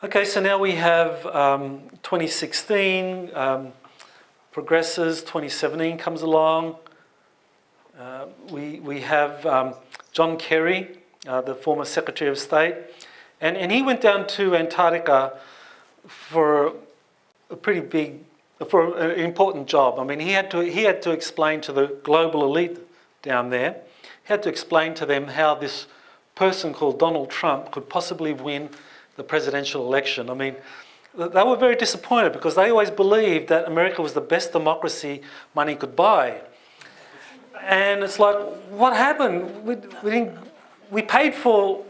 Okay, so now we have 2016 progresses, 2017 comes along. We have John Kerry, the former Secretary of State, and he went down to Antarctica for a pretty big, for an important job. I mean, he had to explain to the global elite down there, he had to explain to them how this person called Donald Trump could possibly win the presidential election. I mean, they were very disappointed because they always believed that America was the best democracy money could buy. And it's like, what happened? We paid for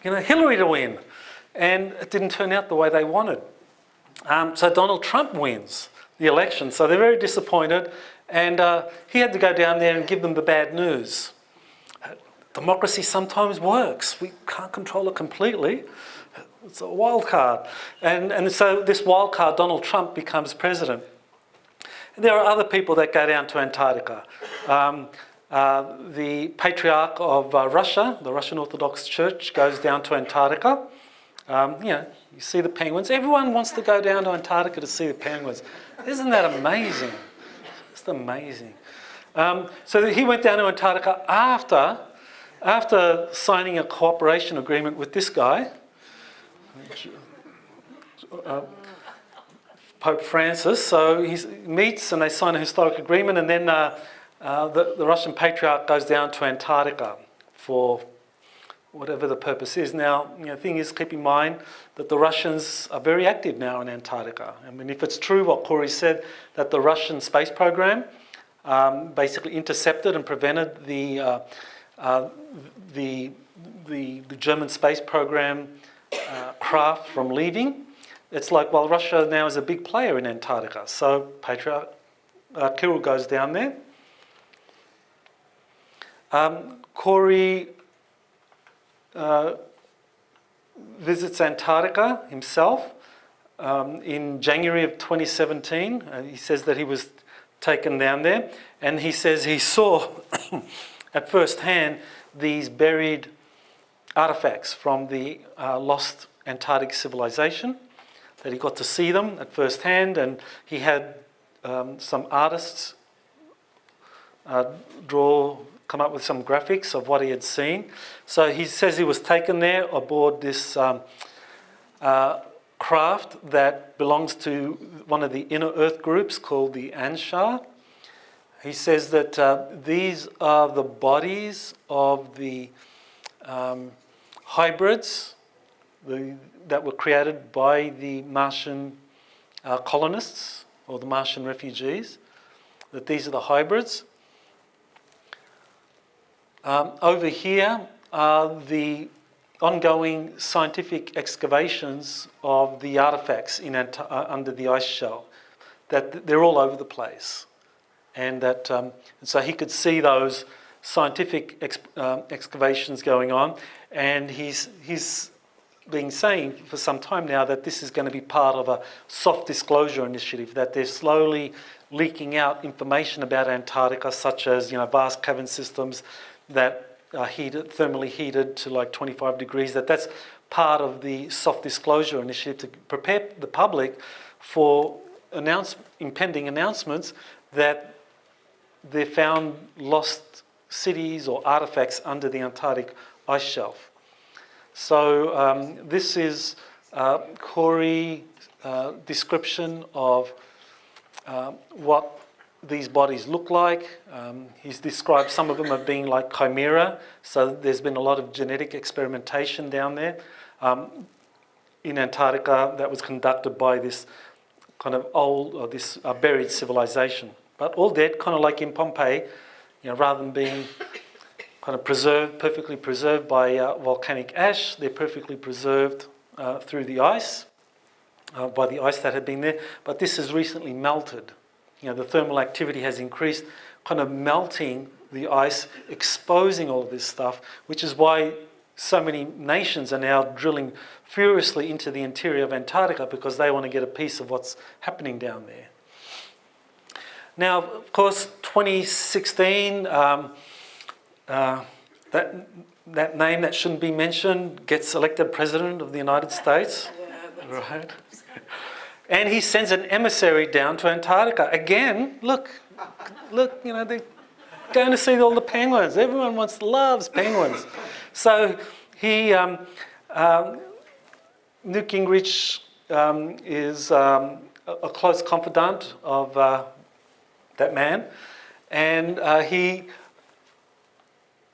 Hillary to win, and it didn't turn out the way they wanted. So Donald Trump wins the election. So they're very disappointed, and he had to go down there and give them the bad news. Democracy sometimes works. We can't control it completely. It's a wild card. And so this wild card, Donald Trump, becomes president. And there are other people that go down to Antarctica. The Patriarch of Russia, the Russian Orthodox Church, goes down to Antarctica. You see the penguins. Everyone wants to go down to Antarctica to see the penguins. Isn't that amazing? It's amazing. So he went down to Antarctica after signing a cooperation agreement with this guy, Pope Francis. So he meets and they sign a historic agreement, and then the Russian Patriarch goes down to Antarctica for whatever the purpose is. Now, the thing is, keep in mind that the Russians are very active now in Antarctica. I mean, if it's true what Corey said, that the Russian space program basically intercepted and prevented the German space program craft from leaving, it's like, well, Russia now is a big player in Antarctica. So Patriarch Kirill goes down there. Corey visits Antarctica himself in January of 2017. He says that he was taken down there, and he says he saw at first hand these buried artifacts from the lost Antarctic civilization, that he got to see them at first hand, and he had some artists come up with some graphics of what he had seen. So he says he was taken there aboard this craft that belongs to one of the inner Earth groups called the Anshar. He says that these are the bodies of the hybrids that were created by the Martian colonists or the Martian refugees, that these are the hybrids. Over here are the ongoing scientific excavations of the artifacts under the ice shell, that they're all over the place. And that so he could see those scientific excavations going on, and he's been saying for some time now that this is going to be part of a soft disclosure initiative, that they're slowly leaking out information about Antarctica, such as, you know, vast cavern systems that are thermally heated to like 25 degrees, that's part of the soft disclosure initiative to prepare the public for impending announcements that they found lost cities or artifacts under the Antarctic ice shelf. So this is Corey's description of what these bodies look like. He's described some of them as being like chimera, so there's been a lot of genetic experimentation down there in Antarctica that was conducted by this kind of old, or this buried civilization. But all dead, kind of like in Pompeii, you know, rather than being kind of preserved, perfectly preserved by volcanic ash, they're perfectly preserved through the ice, by the ice that had been there. But this has recently melted. You know, the thermal activity has increased, kind of melting the ice, exposing all of this stuff, which is why so many nations are now drilling furiously into the interior of Antarctica, because they want to get a piece of what's happening down there. Now, of course, 2016, that name that shouldn't be mentioned gets elected President of the United States, right? And he sends an emissary down to Antarctica. Again, look, you know, they're going to see all the penguins. Everyone loves penguins. So he, Newt Gingrich is a close confidant of that man, and he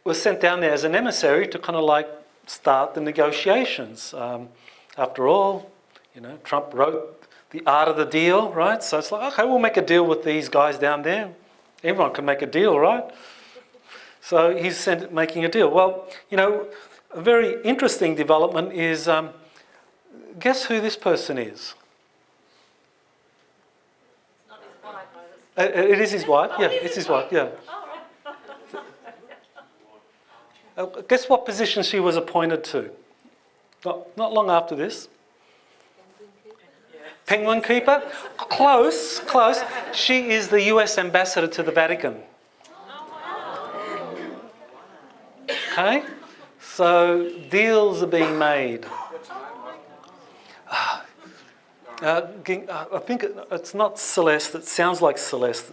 was sent down there as an emissary to kind of like start the negotiations. After all, you know, Trump wrote The Art of the Deal, right? So it's like, okay, we'll make a deal with these guys down there. Everyone can make a deal, right? So he's making a deal. Well, you know, a very interesting development is, guess who this person is? It is his wife, yeah, it's his wife, yeah. Guess what position she was appointed to? Not long after this. Penguin keeper? Close, close. She is the US ambassador to the Vatican. Okay? So deals are being made. I think it's not Celeste, it sounds like Celeste.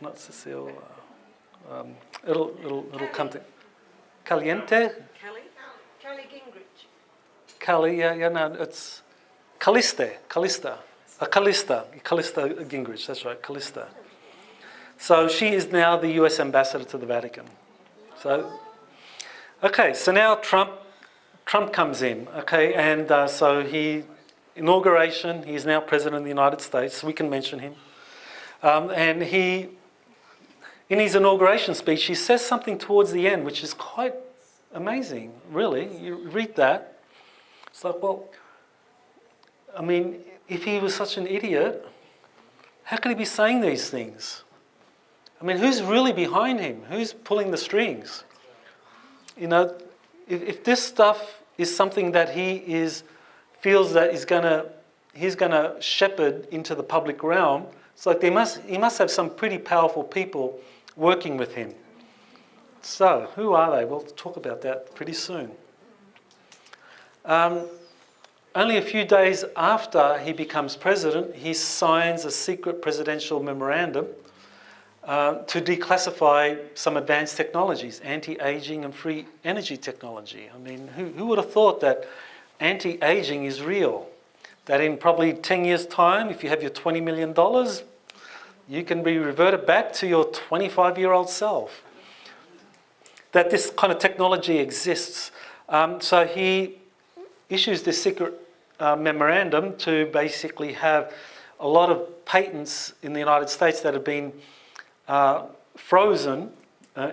Not Cecile. It'll come to Caliente? Kelly Gingrich. Kelly, yeah, no, it's Callista Gingrich, that's right, Callista. So she is now the US ambassador to the Vatican. So, okay, so now Trump comes in, okay, and so inauguration, he's now President of the United States, we can mention him. And he, in his inauguration speech, he says something towards the end, which is quite amazing, really. You read that, it's like, well, I mean, if he was such an idiot, how could he be saying these things? I mean, who's really behind him? Who's pulling the strings? You know, if this stuff is something that he feels that he's gonna shepherd into the public realm, it's like he must have some pretty powerful people working with him. So, who are they? We'll talk about that pretty soon. Only a few days after he becomes president, he signs a secret presidential memorandum to declassify some advanced technologies, anti-aging and free energy technology. I mean, who would have thought that anti-aging is real? That in probably 10 years' time, if you have your $20 million, you can be reverted back to your 25-year-old self. That this kind of technology exists. So he issues this secret memorandum to basically have a lot of patents in the United States that have been frozen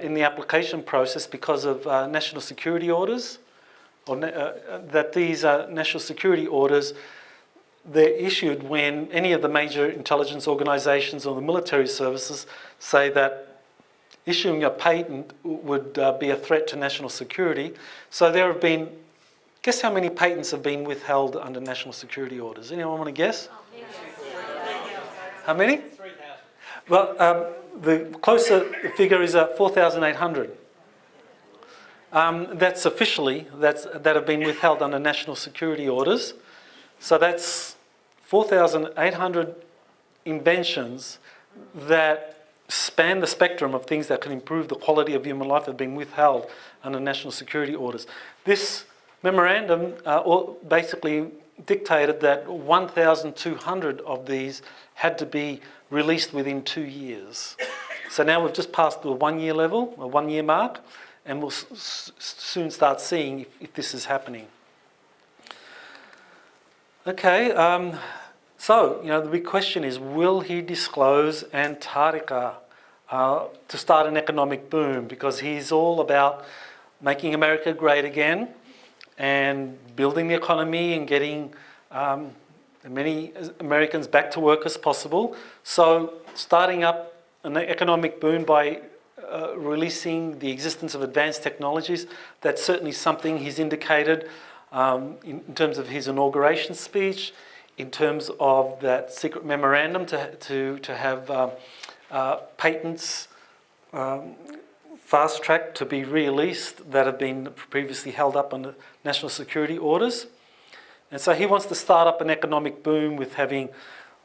in the application process because of national security orders, or that these national security orders, they're issued when any of the major intelligence organisations or the military services say that issuing a patent would be a threat to national security. So there have been, guess how many patents have been withheld under national security orders? Anyone want to guess? How many? 3,000. Well, the closer figure is 4,800. That's officially, that have been withheld under national security orders. So that's 4,800 inventions that span the spectrum of things that can improve the quality of human life that have been withheld under national security orders. This memorandum basically dictated that 1,200 of these had to be released within 2 years. So now we've just passed the 1 year level, a 1 year mark, and we'll soon start seeing if this is happening. Okay, so, you know, the big question is, will he disclose Antarctica to start an economic boom? Because he's all about making America great again and building the economy and getting as many Americans back to work as possible. So starting up an economic boom by releasing the existence of advanced technologies, that's certainly something he's indicated in terms of his inauguration speech, in terms of that secret memorandum to have patents fast-tracked to be released that have been previously held up under national security orders. And so he wants to start up an economic boom with having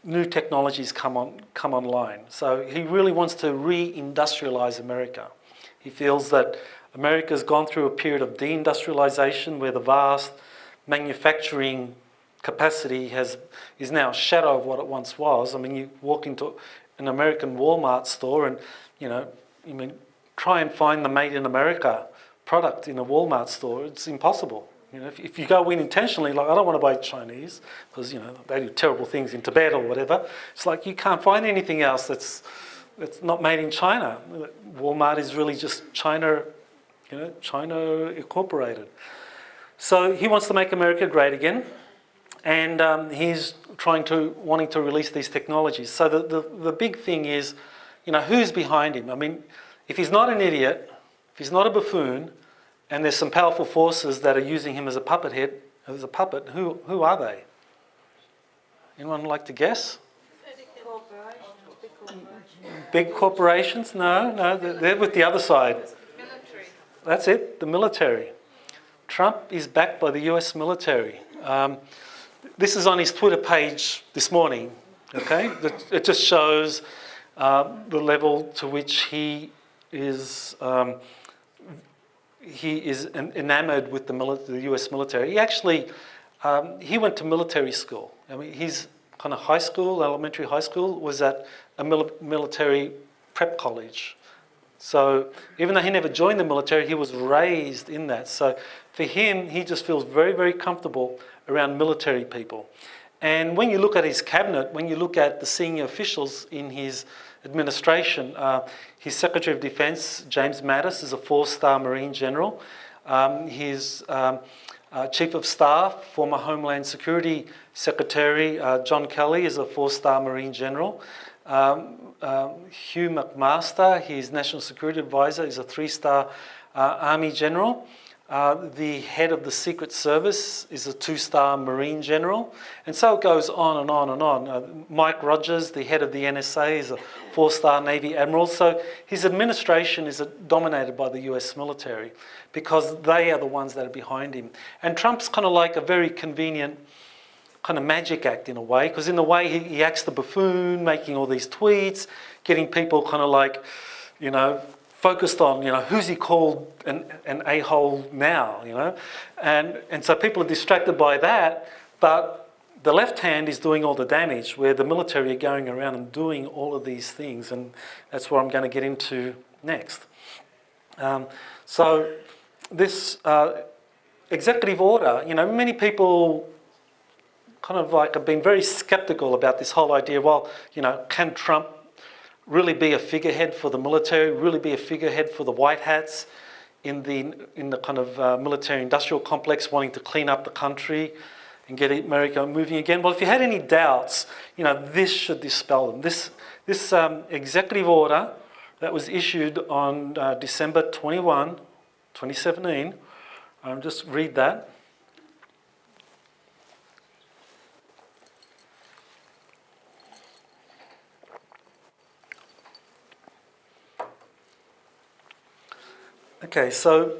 new technologies come online. So he really wants to re-industrialise America. He feels that America's gone through a period of deindustrialisation where the vast manufacturing capacity is now a shadow of what it once was. I mean, you walk into an American Walmart store and, you know, try and find the Made in America product in a Walmart store. It's impossible. You know, if you go in intentionally, like, I don't want to buy Chinese because, you know, they do terrible things in Tibet or whatever. It's like you can't find anything else that's not made in China. Walmart is really just China, you know, China incorporated. So he wants to make America great again, and he's wanting to release these technologies. So the big thing is, you know, who's behind him? I mean, if he's not an idiot, if he's not a buffoon, and there's some powerful forces that are using him as a puppet, who are they? Anyone like to guess? Big corporations? No, they're with the other side. Military. That's it, the military. Trump is backed by the US military. This is on his Twitter page this morning, okay? It just shows the level to which he is enamoured with the US military. He actually, he went to military school. I mean, his kind of high school, elementary high school, was at a military prep college. So even though he never joined the military, he was raised in that. So for him, he just feels very, very comfortable around military people. And when you look at his cabinet, when you look at the senior officials in his administration, his Secretary of Defence, James Mattis, is a 4-star Marine General. His Chief of Staff, former Homeland Security Secretary John Kelly is a 4-star Marine General. Hugh McMaster, his National Security Advisor, is a 3-star Army General. The head of the Secret Service is a 2-star Marine General. And so it goes on and on and on. Mike Rogers, the head of the NSA, is a 4-star Navy Admiral. So his administration is dominated by the US military because they are the ones that are behind him. And Trump's kind of like a very convenient kind of magic act in a way, because in a way he acts the buffoon, making all these tweets, getting people kind of like, you know, focused on, you know, who's he called an a-hole now, you know? And so people are distracted by that, but the left hand is doing all the damage, where the military are going around and doing all of these things, and that's what I'm going to get into next. So this executive order, you know, many people kind of like have been very skeptical about this whole idea, well, you know, can Trump really be a figurehead for the military, really be a figurehead for the white hats in the kind of military-industrial complex, wanting to clean up the country and get America moving again? Well, if you had any doubts, you know, this should dispel them. This executive order that was issued on December 21, 2017, just read that. Okay, so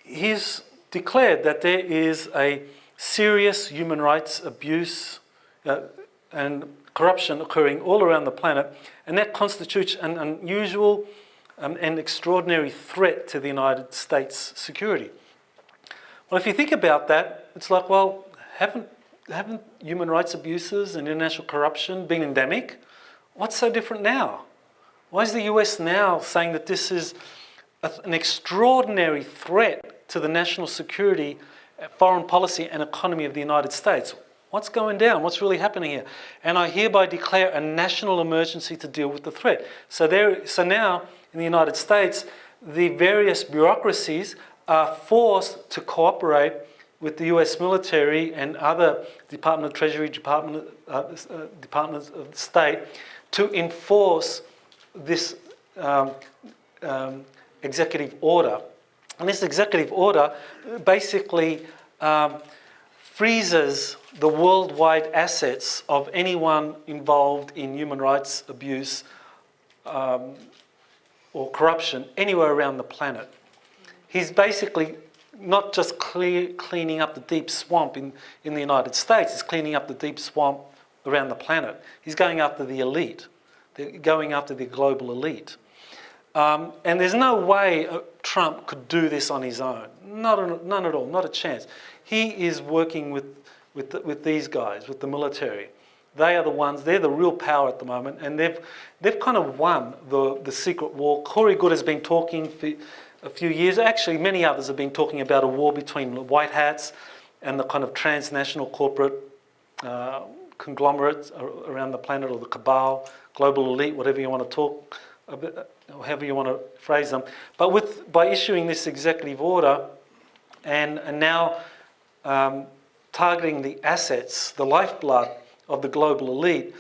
he's declared that there is a serious human rights abuse and corruption occurring all around the planet, and that constitutes an unusual and extraordinary threat to the United States security. Well, if you think about that, it's like, well, haven't human rights abuses and international corruption been endemic? What's so different now? Why is the US now saying that this is an extraordinary threat to the national security, foreign policy and economy of the United States? What's going down? What's really happening here? And I hereby declare a national emergency to deal with the threat. So now in the United States, the various bureaucracies are forced to cooperate with the US military and other Department of Treasury, Departments of State to enforce this executive order. And this executive order basically freezes the worldwide assets of anyone involved in human rights abuse or corruption anywhere around the planet. He's basically not just cleaning up the deep swamp in the United States, he's cleaning up the deep swamp around the planet. He's going after the elite. They're going after the global elite. And there's no way Trump could do this on his own. None at all, not a chance. He is working with these guys, with the military. They are the ones, they're the real power at the moment, and they've kind of won the secret war. Corey Goode has been talking for a few years. Actually, many others have been talking about a war between the white hats and the kind of transnational corporate conglomerates around the planet, or the cabal, global elite, whatever you want to talk about, however you want to phrase them. But by issuing this executive order and now targeting the assets, the lifeblood of the global elite,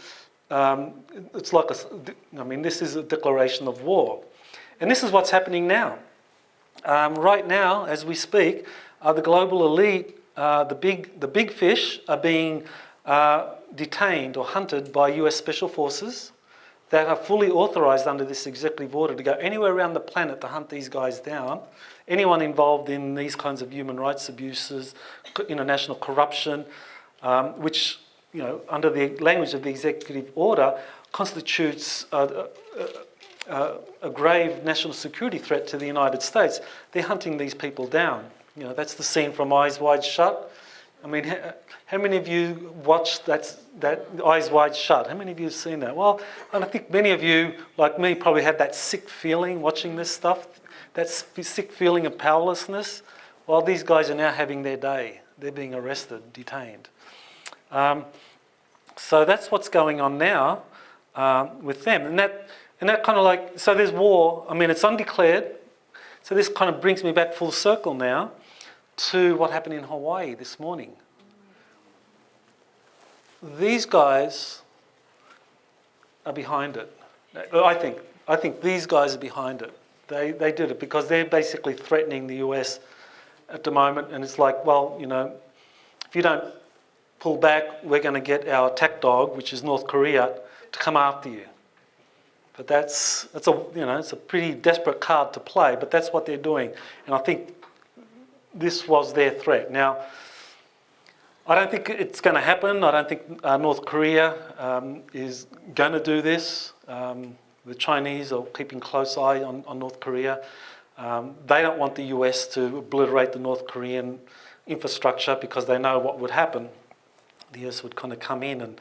it's like this is a declaration of war. And this is what's happening now. Right now, as we speak, the global elite, the big fish, are being detained or hunted by US Special Forces that are fully authorised under this executive order to go anywhere around the planet to hunt these guys down. Anyone involved in these kinds of human rights abuses, international corruption, which, you know, under the language of the executive order, constitutes a grave national security threat to the United States. They're hunting these people down. You know, that's the scene from Eyes Wide Shut. I mean, how many of you watched that Eyes Wide Shut? How many of you have seen that? Well, I think many of you, like me, probably had that sick feeling watching this stuff, that sick feeling of powerlessness. Well, these guys are now having their day. They're being arrested, detained. So that's what's going on now with them. And that kind of like, so there's war. I mean, it's undeclared. So this kind of brings me back full circle now. to what happened in Hawaii this morning. These guys are behind it. I think these guys are behind it. They did it because they're basically threatening the US at the moment, and it's like, well, you know, if you don't pull back, we're going to get our attack dog, which is North Korea, to come after you. But that's a, you know, it's a pretty desperate card to play, but that's what they're doing. And I think this was their threat. Now, I don't think it's going to happen. I don't think North Korea is going to do this. The Chinese are keeping a close eye on North Korea. They don't want the US to obliterate the North Korean infrastructure because they know what would happen. The US would kind of come in, and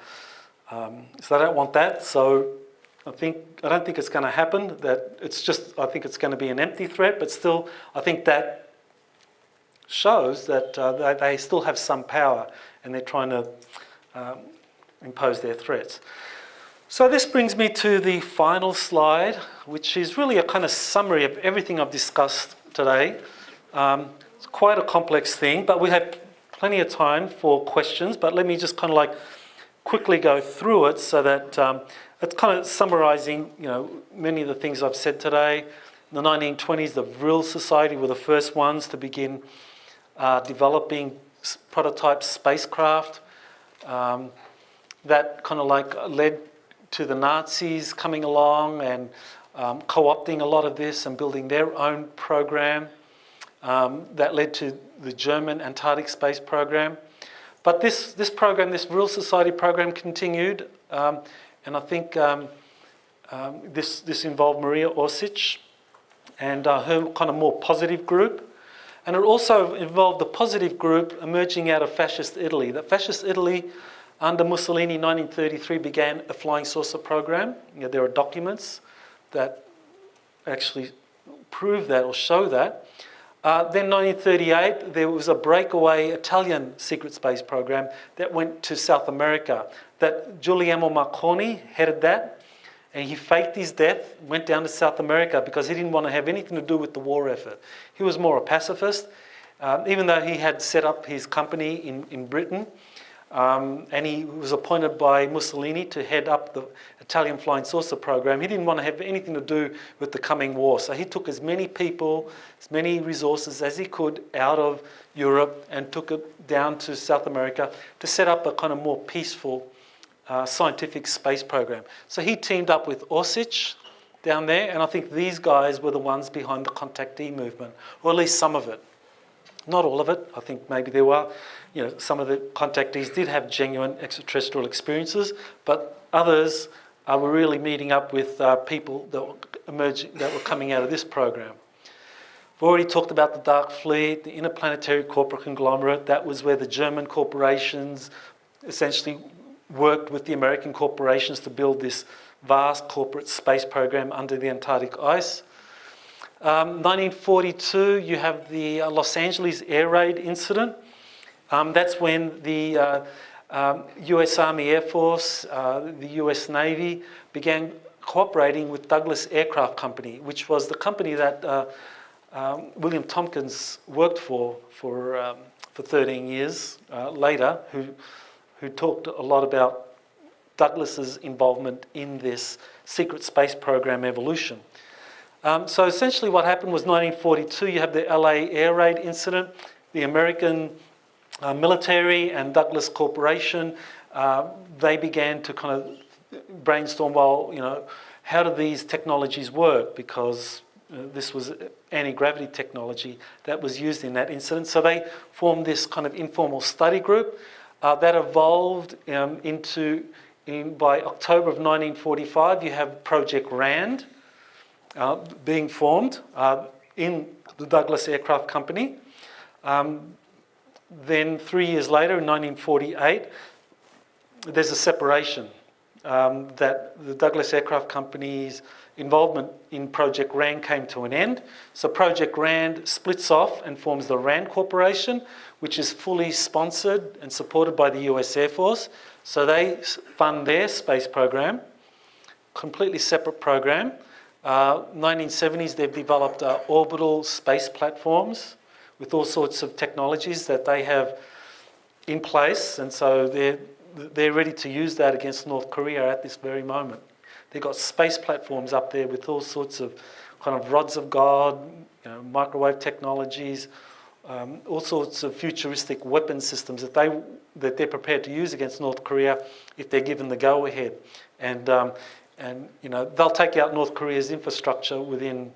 so they don't want that. So I don't think it's going to happen. That it's just, I think it's going to be an empty threat, but still, I think that shows that they still have some power, and they're trying to impose their threats. So this brings me to the final slide, which is really a kind of summary of everything I've discussed today. It's quite a complex thing, but we have plenty of time for questions, but let me just kind of like quickly go through it so that it's kind of summarising, you know, many of the things I've said today. In the 1920s, the Vril Society were the first ones to begin developing prototype spacecraft. That kind of like led to the Nazis coming along and co-opting a lot of this and building their own program. That led to the German Antarctic space program. But this program, this Vril Society program, continued, and I think this involved Maria Orsic and her kind of more positive group. And it also involved the positive group emerging out of fascist Italy. That fascist Italy, under Mussolini in 1933, began a flying saucer program. You know, there are documents that actually prove that or show that. Then 1938, there was a breakaway Italian secret space program that went to South America. That Giuliano Marconi headed that, and he faked his death, went down to South America because he didn't want to have anything to do with the war effort. He was more a pacifist, even though he had set up his company in Britain, and he was appointed by Mussolini to head up the Italian flying saucer program. He didn't want to have anything to do with the coming war. So he took as many people, as many resources as he could out of Europe and took it down to South America to set up a kind of more peaceful scientific space program. So he teamed up with Orsic down there, and I think these guys were the ones behind the contactee movement, or at least some of it. Not all of it. I think maybe there were, you know, some of the contactees did have genuine extraterrestrial experiences, but others were really meeting up with people that were emerging, that were coming out of this program. We've already talked about the Dark Fleet, the Interplanetary Corporate Conglomerate. That was where the German corporations essentially worked with the American corporations to build this vast corporate space program under the Antarctic ice. 1942, you have the Los Angeles air raid incident. That's when the US Army Air Force, the US Navy began cooperating with Douglas Aircraft Company, which was the company that William Tompkins worked for 13 years later, who talked a lot about Douglas's involvement in this secret space program evolution. So essentially what happened was 1942, you have the LA air raid incident. The American military and Douglas Corporation, they began to kind of brainstorm, well, you know, how do these technologies work? Because this was anti-gravity technology that was used in that incident. So they formed this kind of informal study group that evolved by October of 1945, you have Project RAND being formed in the Douglas Aircraft Company. Then 3 years later, in 1948, there's a separation that the Douglas Aircraft Company's involvement in Project RAND came to an end. So Project RAND splits off and forms the RAND Corporation, which is fully sponsored and supported by the US Air Force. So they fund their space program, completely separate program. 1970s, they've developed orbital space platforms, with all sorts of technologies that they have in place, and so they're ready to use that against North Korea at this very moment. They've got space platforms up there with all sorts of kind of rods of God, microwave technologies, all sorts of futuristic weapon systems that they're prepared to use against North Korea if they're given the go-ahead. And they'll take out North Korea's infrastructure within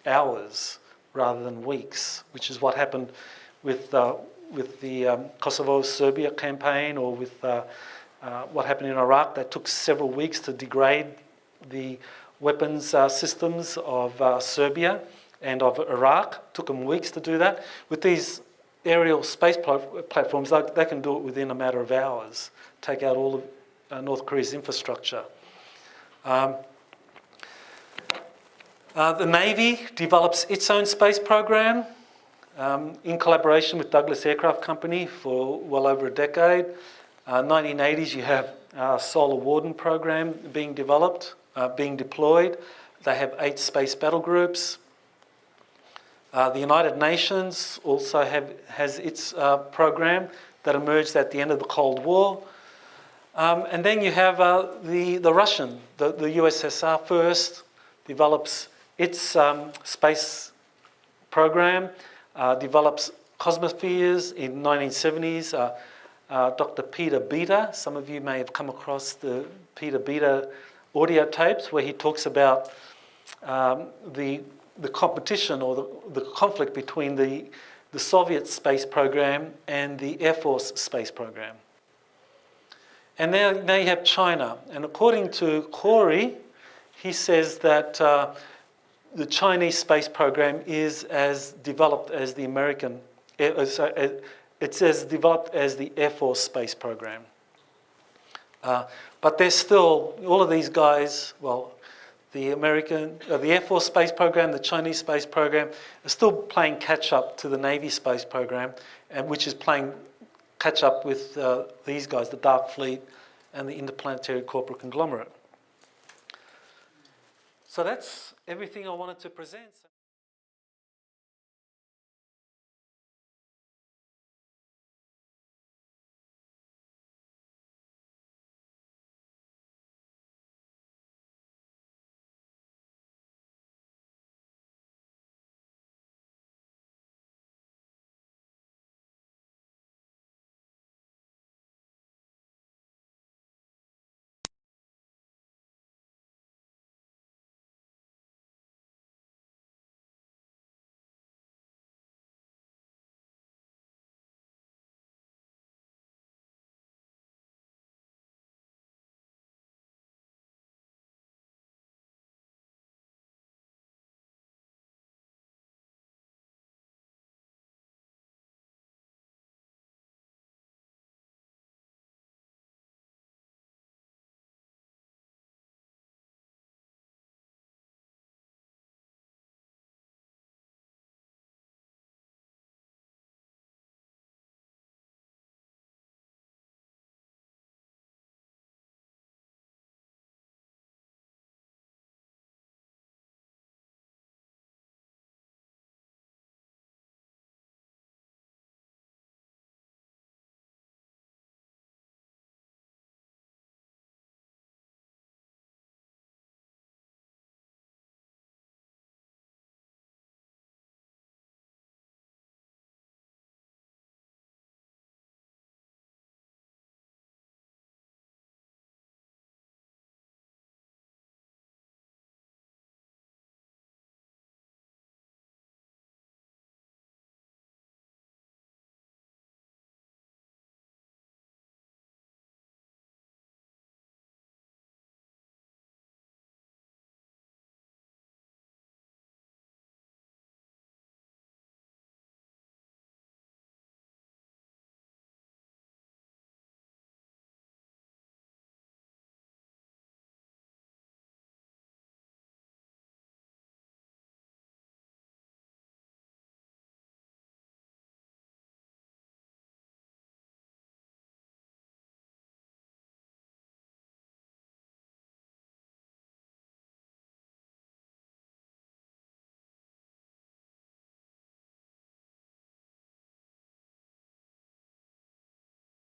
hours rather than weeks, which is what happened with the Kosovo-Serbia campaign, or with what happened in Iraq. That took several weeks to degrade the weapons systems of Serbia and of Iraq. Took them weeks to do that. With these aerial space platforms, they can do it within a matter of hours, take out all of North Korea's infrastructure. The Navy develops its own space program in collaboration with Douglas Aircraft Company for well over a decade. 1980s, you have Solar Warden program being developed, being deployed. They have 8 space battle groups. The United Nations also has its program that emerged at the end of the Cold War. And then you have the Russian, the USSR first develops its space program, develops cosmospheres in 1970s. Dr. Peter Beta, some of you may have come across the Peter Beta audio tapes where he talks about the competition or the conflict between the Soviet space program and the Air Force space program. And now you have China. And according to Corey, he says that the Chinese space program is as developed as the American, it's as developed as the Air Force space program. But there's still, all of these guys, well, the Air Force space program, the Chinese space program, are still playing catch up to the Navy space program, and which is playing catch up with these guys, the Dark Fleet and the Interplanetary Corporate Conglomerate. So that's everything I wanted to present.